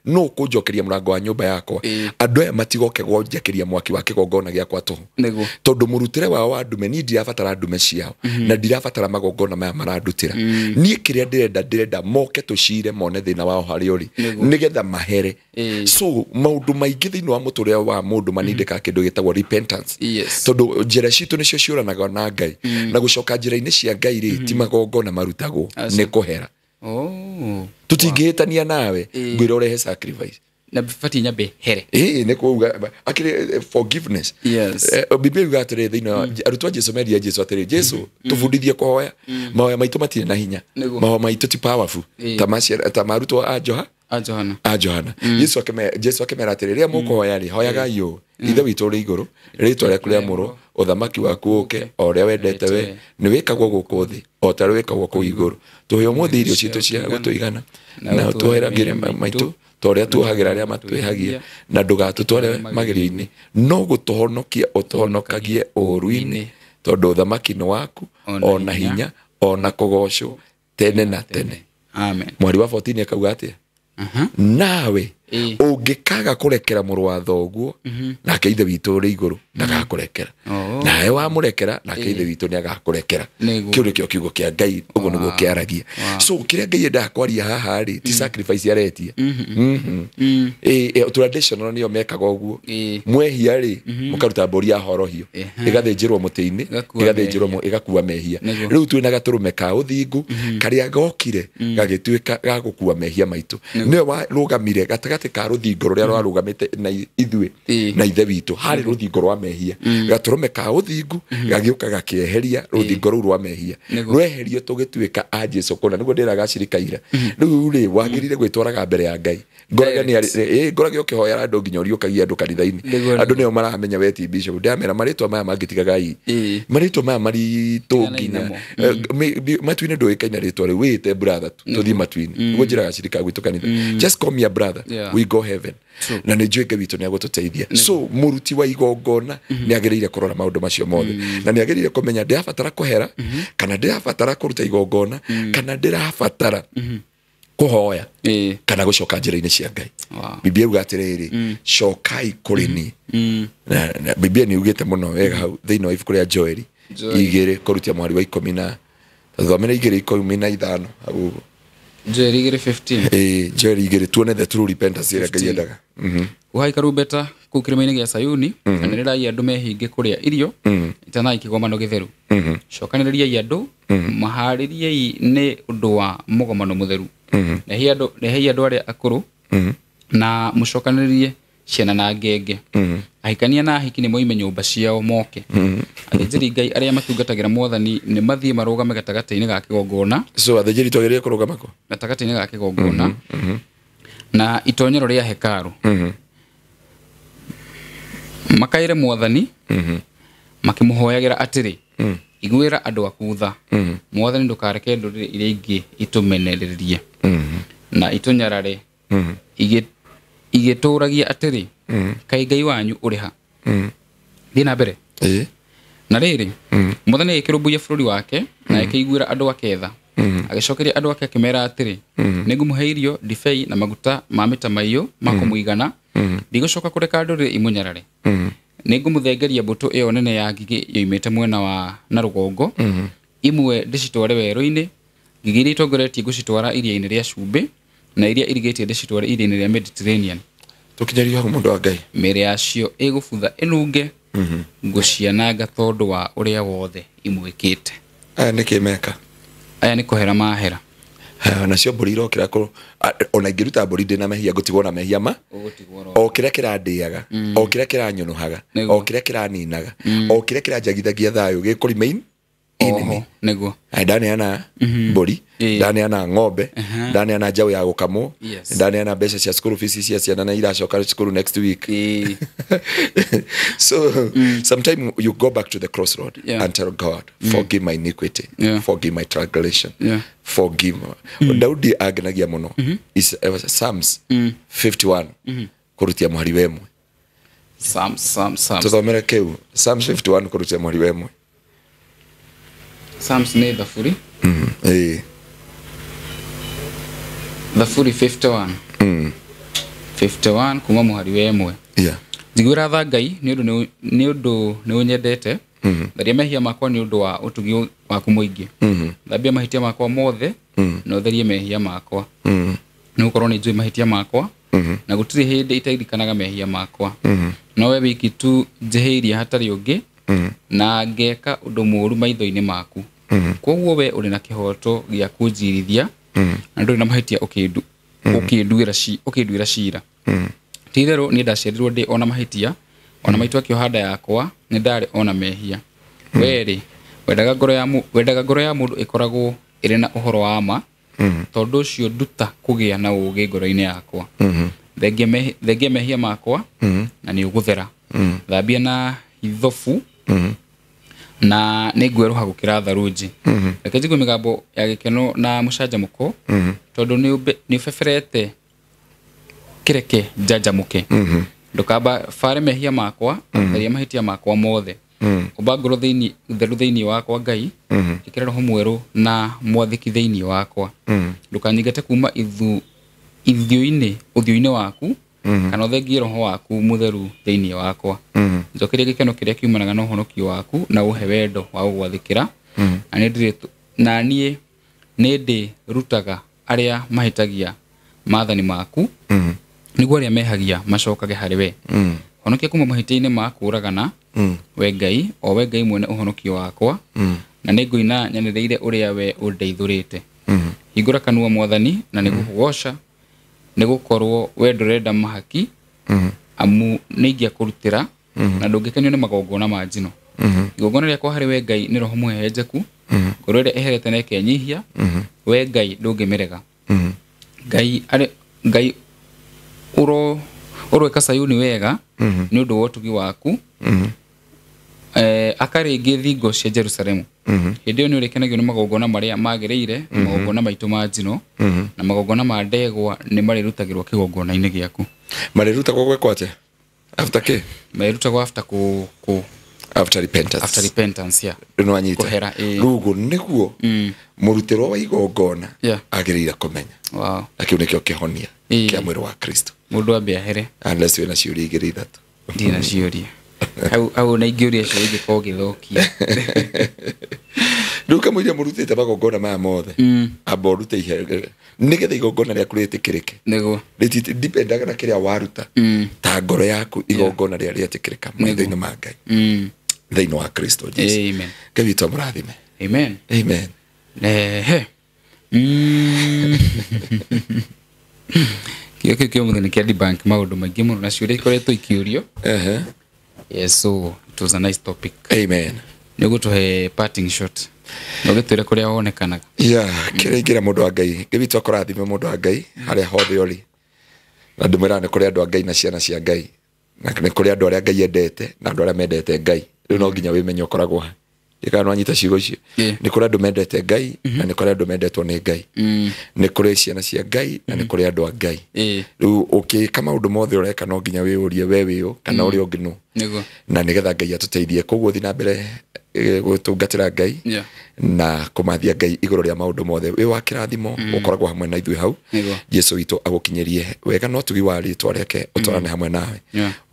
no kũnjokeria mũrango wa nyũmba yakwa andũ aya matigoke gũnjakeria mwaki wa kĩgongona gĩakwa tũhũ tondũ mũrutĩre wao wa ndume ni ndirabatara ndume ciao na ndirabatara magongona maya marandutĩra niĩ kĩrĩa ndĩrenda moke tũcire mone thĩna wao harĩ ũrĩ nĩgetha mahere so maũndũ maingĩ thĩinĩ wa mũtũrĩre wa mũndũ manindĩka kĩndũ gĩtagwo repentance tondũ njĩra citũ nĩcio ciũranaga na Ngai na gũcoka njĩra-inĩ cia Ngai rĩ ti magongona marutagwo nĩ kũhera tutingĩhĩtania nawe ngwĩra ũrehe sacrifice na bifati nyambe here nĩ kuuga akĩrĩ forgiveness Biblia yuga atĩrĩ thĩinĩ arutwo a Jesũ meria Jesũ atĩrĩ Jesũ tũbundithie kũhoya mahoya maitũ matirĩ na hinya mahoya maitũ ti powerful ta marutwo a Johana Jesũ akĩmera atĩrĩ rĩrĩa mũkũhoya rĩ hoyagai ũũ ithe witũ ũrĩ igũrũ rĩĩtwa rĩaku rĩamũrwo ũthamaki waku ũũke o ũrĩa wendete we nĩ wĩkagwo gũkũ thĩ o ta ũrĩa wĩkagwo kũu igũrũ tũhe ũmũthĩ irio ciitũ cia gũtũigana na ũtũheragĩre maitũ ta ũrĩa tuohagĩra arĩa matwĩhagia na ndũgatũtware magerio-inĩ no gũtũhonokia ũtũhonokagie ũũru-inĩ tondũ ũthamaki nĩ waku ona hinya ona kũgocwo tene na tene amen mwari wa 14 akauga atĩa nawe ũngĩkaga kũrekera mũrũ wa thoguo nake ithe witũ ũrĩ igũrũ ndagakũrekera nawe wamũrekera nake ithe witũ nĩagakũrekera kĩu nĩkĩo kiugo kĩa Ngai ũguo nĩguo kĩaragia so kĩrĩa Ngai endaga kwaria haha rĩ ti sacrifice aretia traditional nĩyo mekaga ũguo mwehia rĩ mũkaruta mbũri ya horohio ĩgathĩnjĩrwo mũtĩ-inĩ ĩgathĩnjĩrwo ĩgakua mehia rĩu twĩna gatũrũme ka ũthingu karĩa gokire gagĩtuĩka gagũkua mehia maitũ nĩwe warũgamire gatagatĩ ka rũthingo rũrĩa rwarũgamĩte na ithuĩ na ithe witũ harĩ rũthingo rwa mehia gatũrũme ka ũthingu gagĩũka gakĩeheria rũthingo rũu rwa mehia rweherio tũgĩtuĩka a Jesũ kũna nĩguo ndĩraga cirikaira rĩu rĩ wagĩrĩire gwĩtwaraga mbere ya Ngai ngorage ũkĩhoya andũ nginya ũriũkagia andũ kanitha-inĩ andũ nĩo maramenya we ti bishop ndamera marĩtwa maya mangĩtigagai marĩtwa maya maritũ nginya matu-inĩ ndũĩkaine rĩtwa rĩu wĩte brother tũthiĩ matu-inĩ nĩguo njĩraga cirika gwitũ kanitha just call me a brother we go heaven na nĩ njũĩ Ngai witũ nĩagũtũteithia so mũruti wa igongona nĩagĩrĩire kũrora maũndũ macio mothe na nĩagĩrĩire kũmenya ndĩrabatara kũhera kana ndĩrabatara kũruta igongona kana ndĩrabatara kũhoya kana gũcoka njĩra-inĩ cia Ngai Biblia yuga atĩrĩrĩ cokai kũrĩ niĩ na Biblia nĩyugĩte mũno wega hau thĩinĩ wa ibuku rĩa Joeli 2 kũrutia mwari wa 10 na thomera 2:15 hau Joeli 2:15 Joeli 2 tuone the true repentance ĩrĩa Ngai endaga ũhaikaru beta kũu kĩrĩma-inĩ gĩa Sayuni anĩrĩrai andũ mehinge kũrĩa irio itanai kĩgomano gĩtheru cokanĩrĩriai andũ maharĩriei nĩ ũndũ wa mũgomano mũtheru nehei andũ arĩa akũrũ na mũcokanĩrĩrie ciana na ngenge ahikania na ahiki nĩ moime nyũmba ciao moke athĩnjĩri Ngai arĩa matungatagĩra Mwathani nĩ mathiĩ marũgame gatagatĩ-inĩ ga kĩgongona so athĩnjĩri twagĩrĩire kũrũgama kũ gatagatĩ-inĩ ga kĩgongona na itonyero rĩa hekarũ makaire Mwathani makĩmũhoyagĩra atĩrĩ iguĩra andũ aku tha Mwathani ndũkareke ndũrĩrĩ iria ingĩ itũmenererie na itũnyarare igĩtũragia atĩrĩ kaĩ Ngai wanyu ũrĩ ha thiĩ na mbere na rĩrĩ Mwathani agĩkĩrũmbũiya bũrũri wake na akĩiguĩra andũ ake tha agĩcokeria andũ ake akĩmera atĩrĩ nĩngũmũhe irio ndibei na maguta ma mĩtamaiyũ ma kũmũigana ndigũcoka kũreka ndũrĩrĩ imũnyarare nĩngũmũthengeria mbũtũ ĩyo nene ya ngigĩ yoimĩte mwena wa na rũgongo imwe ndĩcitware werũ-inĩ ngigĩ iria itongoretie ngũcitwara iria-inĩ rĩa cumbĩ na iria irigĩtie ndĩcitware iria-inĩ rĩa Mediterranean tũkinyario hau mũndũ wa Ngai mĩĩrĩ yacio ĩgũbutha ĩnunge ngũciananga tondũ wa ũrĩa wothe imwĩkĩte aya nĩkĩ meka aya ni kuhera mahera nacio mbũri irokĩra ona ingĩruta mbũri ndĩ na mehia ngũtigwo na mehia ma o kĩrĩa kĩrandĩaga o kĩrĩa kĩranyũnũhaga o kĩrĩa kĩraninaga o kĩrĩa kĩranjagithagia thayũ gĩkũrĩ inene nĩguo ndaneana mbũri ndaneana ng'ombe ndaneana njaũ ya gũkamwo ndaneana mbeca cia school fees cia ciana na iracoka school next week so sometimes you go back to the crossroad and tell God, forgive my iniquity, forgive my transgression, forgive. Daudi aganagia muno is Psalms 51 kurutia muhari wemwe Psalms tuthomere keu Psalms 51 kurutia muhari wemwe Psalms ni thafuri thafuri 51 51 kuma muhari wemwe njigwira tha Ngai ni undu ni unyendete tharia mehia makwa ni undu wa utugi waku muingi thambia mahitia makwa mothe no therie mehia makwa ni ukorwo ni njui mahitia makwa na gutiri hindi itairikanaga mehia makwa no we wiki tu njeheirie hatari ungi na ngeka undu mũũru maitho-inĩ maku koguo we uri na kihoto gia kunjirithia na nduri na mahitia ukindwira cira tithero ni ndacirirwo ndi ona mahitia ona maitu akiohanda yakwa ni ndari ona mehia weri wendaga ngoro ya mundu ikoragwo iri na uhoro wa ma tondu ucio nduta kugia na ugi ngoro-ini yakwa thengia mehia makwa na ni uguthera thambia na ithofu na nĩngweruha gũkĩra tharunji reke njigue mĩgambo ya gĩkeno na mũcanjamũko tondu ni ũbeberete kĩreke njanjamũke ndũkamba bare mehia makwa theria mahitia makwa mothe ũmba ngoro theru thĩinĩ wakwa Ngai ĩkĩra roho mwerũ na mwathĩki thĩinĩ wakwa ndũkanyingate kuma ũthiũ-inĩ waku kana ũthengie roho waku mũtheru thĩinĩ wakwa njokeria gĩkeno kĩrĩa kiumanaga na ũhonokio waku na ũhe wendo wa gũgwathĩkĩra na niĩ nĩ ndĩrutaga arĩa mahĩtagia maathani maku nĩguo arĩa mehagia macokage harĩ we honokia kuma mahĩtia-inĩ ma kũũragana we Ngai o we Ngai mwene ũhonokio wakwa na nĩngũina nyanĩrĩire ũrĩa we ũndeithũrĩte hingũra kanua Mwathani na nĩgũkũgoca nĩgũkorwo we ndũrenda mahaki amu nĩingĩakũrutĩra na ndũngĩkenio nĩ magongona ma njino igongona rĩakwa harĩ we Ngai nĩ roho mũhehenjeku ngoro ĩrĩa ĩherete na ĩkenyihia we Ngai ndũngĩmĩrega Ngai ũroĩka Sayuni wega nĩ ũndũ wa ũtugi waku akarĩngĩ thingo cia Jerusalemu hĩndĩ ĩyo nĩ ũrĩkenagio nĩ magongona marĩa magĩrĩire magongona maitũ ma njino na magongona ma ndegwa nĩ marĩrutagĩrwo kĩgongona-inĩ gĩaku marĩrutagwo gwĩkwo atĩa after kĩ marĩrutagwo after repentance no anyita rugo nĩguo mũrutĩrwo wa igongona agĩrĩire kũmenya na kĩu nĩkĩo kĩhonia kĩa mwĩrĩ wa Kristo mũndũ ambe ahere unless wĩna ciũria igĩrĩ ithatũ ndina ciũria au na ingĩũria cio ingĩkorwo gĩthokia rĩu kamũiria mũrutĩte magongona maya mothe amba ũrute iheo nĩgetha igongona rĩaku rĩtĩkĩrĩke nĩguo rĩtipendaga na kĩrĩa waruta ta ngoro yaku igongona rĩrĩa rĩetĩkĩrĩka maitho-inĩ ma Ngai thĩinĩ wa Kristo Jesũ amen Ngai witũ amũrathime amen kĩo mũthenya kĩa debunk maũndũ maingĩ mũno na ciũria ikoretwo ikĩũrio yes so it was a nice topic amen nĩgũtũhe parting shot no gĩtwĩre kũrĩa wonekanaga kĩrĩa ingĩra mũndũ wa Ngai Ngai witũ akũrathime mũndũ wa Ngai harĩa hothe ũrĩ na ndũmĩra nĩ kũrĩ andũ a Ngai na ciana cia Ngai na nĩ kũrĩ andũ arĩa Ngai endete na andũ arĩa mendete Ngai rĩu no nginya wĩmenye ũkoragwo ha ĩka no anyita ciugo icio nĩ kũrĩ andũ mendete Ngai na nĩ kũrĩ andũ mendetwo nĩ Ngai nĩ kũrĩ ciana cia Ngai na nĩ kũrĩ andũ a Ngai rĩu ũkĩka maũndũ mothe ũreka no nginya wĩũrie we wĩũ kana ũrĩa ũngĩ nũ na nĩgetha Ngai atũteithie koguo thiĩ na mbere gũtungatĩra Ngai na kũmathia Ngai igũrũ rĩa maũndũ mothe wĩ wa kĩrathimo ũkoragwo hamwe na ithuĩ hau Jesũ witũ agũkinyerie wega no tugi wa rĩtwa rĩake ũtwarane hamwe nawe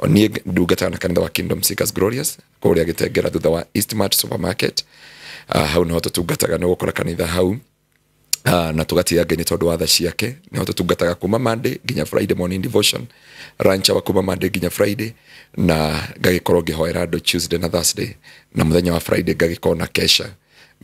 niĩ ndungataga na kanitha wa Kingdom Seekers Glorious kũrĩa Gĩtengera thutha wa Eastmart Supermarket hau no tũtungataga nĩ gũkora kanitha hau na tũgatĩĩa Ngai nĩ tondũ wa tha ciake nĩ tũtungataga kuma Monday nginya Friday morning devotion rancha wa kuma Monday nginya Friday na ngagĩkorwo ngĩhoera andũ Tuesday na Thursday na mũthenya wa Friday ngagĩkorwo na kesha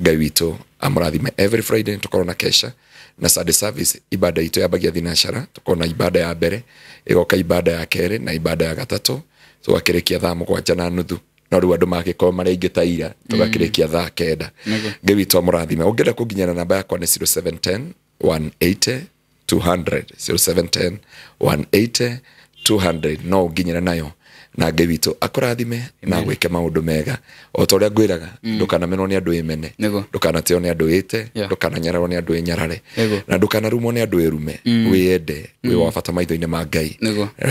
Ngai witũ amũrathime. Every Friday tukorwo na kesha na Sunday service. Ibada itu yabagia thinashara, tukorwo na ibada ya mbere, igoka ibada ya kere na ibada ya gatatu, tugakĩrĩkia thaa 7:30. No rĩu andũ magĩkorwo marĩ ta ira, tugakĩrĩkia thaa 9. Ngai witũ amũrathime. Ũngĩenda kũnginyana namba yakwa nĩ 0710 180 200 0710 180 200. No nginyana nayo na Ngai witũ akũrathime na gwĩke maũndũ mega. O ta ũrĩa ngwĩraga, ndũkanamenwo nĩ andũ emene, ndũkanateo nĩ andũ ĩte, ndũkananyararwo nĩ andũ enyarare, na ndũkanarumwo nĩ andũ erume. Wĩende, wĩ wa bata maitho-inĩ ma Ngai.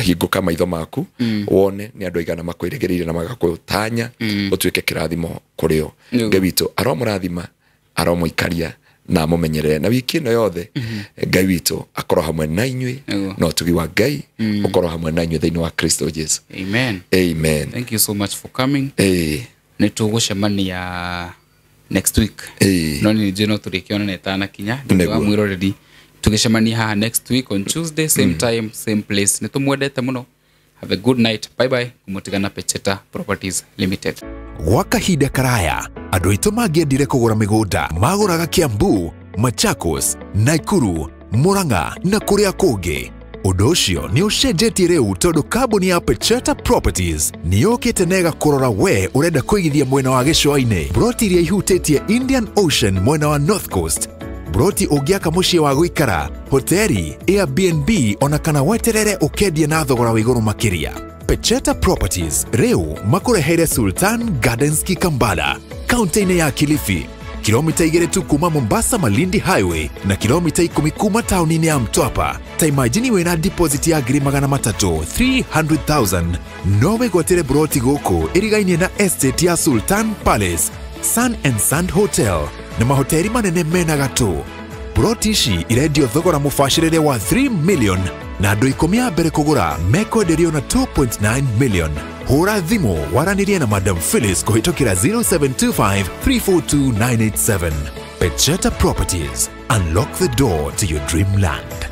Hingũka maitho maku wone nĩ andũ aigana makwĩrĩgĩrĩire na magakũtanya ũtuĩke kĩrathimo kũrĩ o. Ngai witũ aromũrathima, aromũikaria na mũmenyerere na wiki ĩno yothe. Ngai witũ akorwo hamwe na inyuĩ, no tugi wa Ngai ukorwo hamwe na inyuĩ thĩinĩ wa Kristo Jesu. Amen. Amen. Thank you so much for coming. Nĩ tũgũcemania next week. No nĩ njeno tũrĩkĩona na etana kinya wa mwĩroreri. Tũgĩcemania haha next week on Tuesday, same time, same place. Nĩ tũmwendete mũno. Have a good night. Bye bye. Kumutigana Pecheta Properties Limited. Gwa kahinda karaya, andũ aitũ mangĩendire kũgũra mĩgũnda magũraga Kiambu, Machakos, Nakuru, Murang'a na kũrĩa kũngĩ. Ũndũ ũcio nĩ ũcenjetie rĩu tondũ kambuni ya Pecheta Properties nĩ yũkĩte na ĩgakũrora we ũrenda kũigithia mwena wa gĩcũa-inĩ. Broti iria ihutĩtie Indian Ocean mwena wa North Coast, broti ũngĩaka mũciĩ wa gũikara, hoteli, Airbnb ona kana weterere ũkendia na thogora wa igũrũ makĩria. Pecheta Properties rĩu makũreheire Sultan Gardens Kikambala, kaunti-inĩ ya Kilifi, kilomita 2 tu kuma Mombasa Malindi Highway na kilomita 10 kuma tauni-inĩ ya Mtwapa. Ta imagine wĩna deposit ya ngiri 300,000 no wĩgwatĩre broti gũkũ ĩrigainie na estate ya Sultan Palace, Sun and Sand Hotel na mahoteli manene mena gatũ. Broti ici irendio thogora mũbacĩrĩre wa 3 million na andũ 10 a mbere kũgũra mekwenderio na 2.9 million. Hũra thimũ waranĩrie na Madam Phyllis kũhĩtũkĩra 0725 342 987. Pecheta Properties, unlock the door to your dreamland.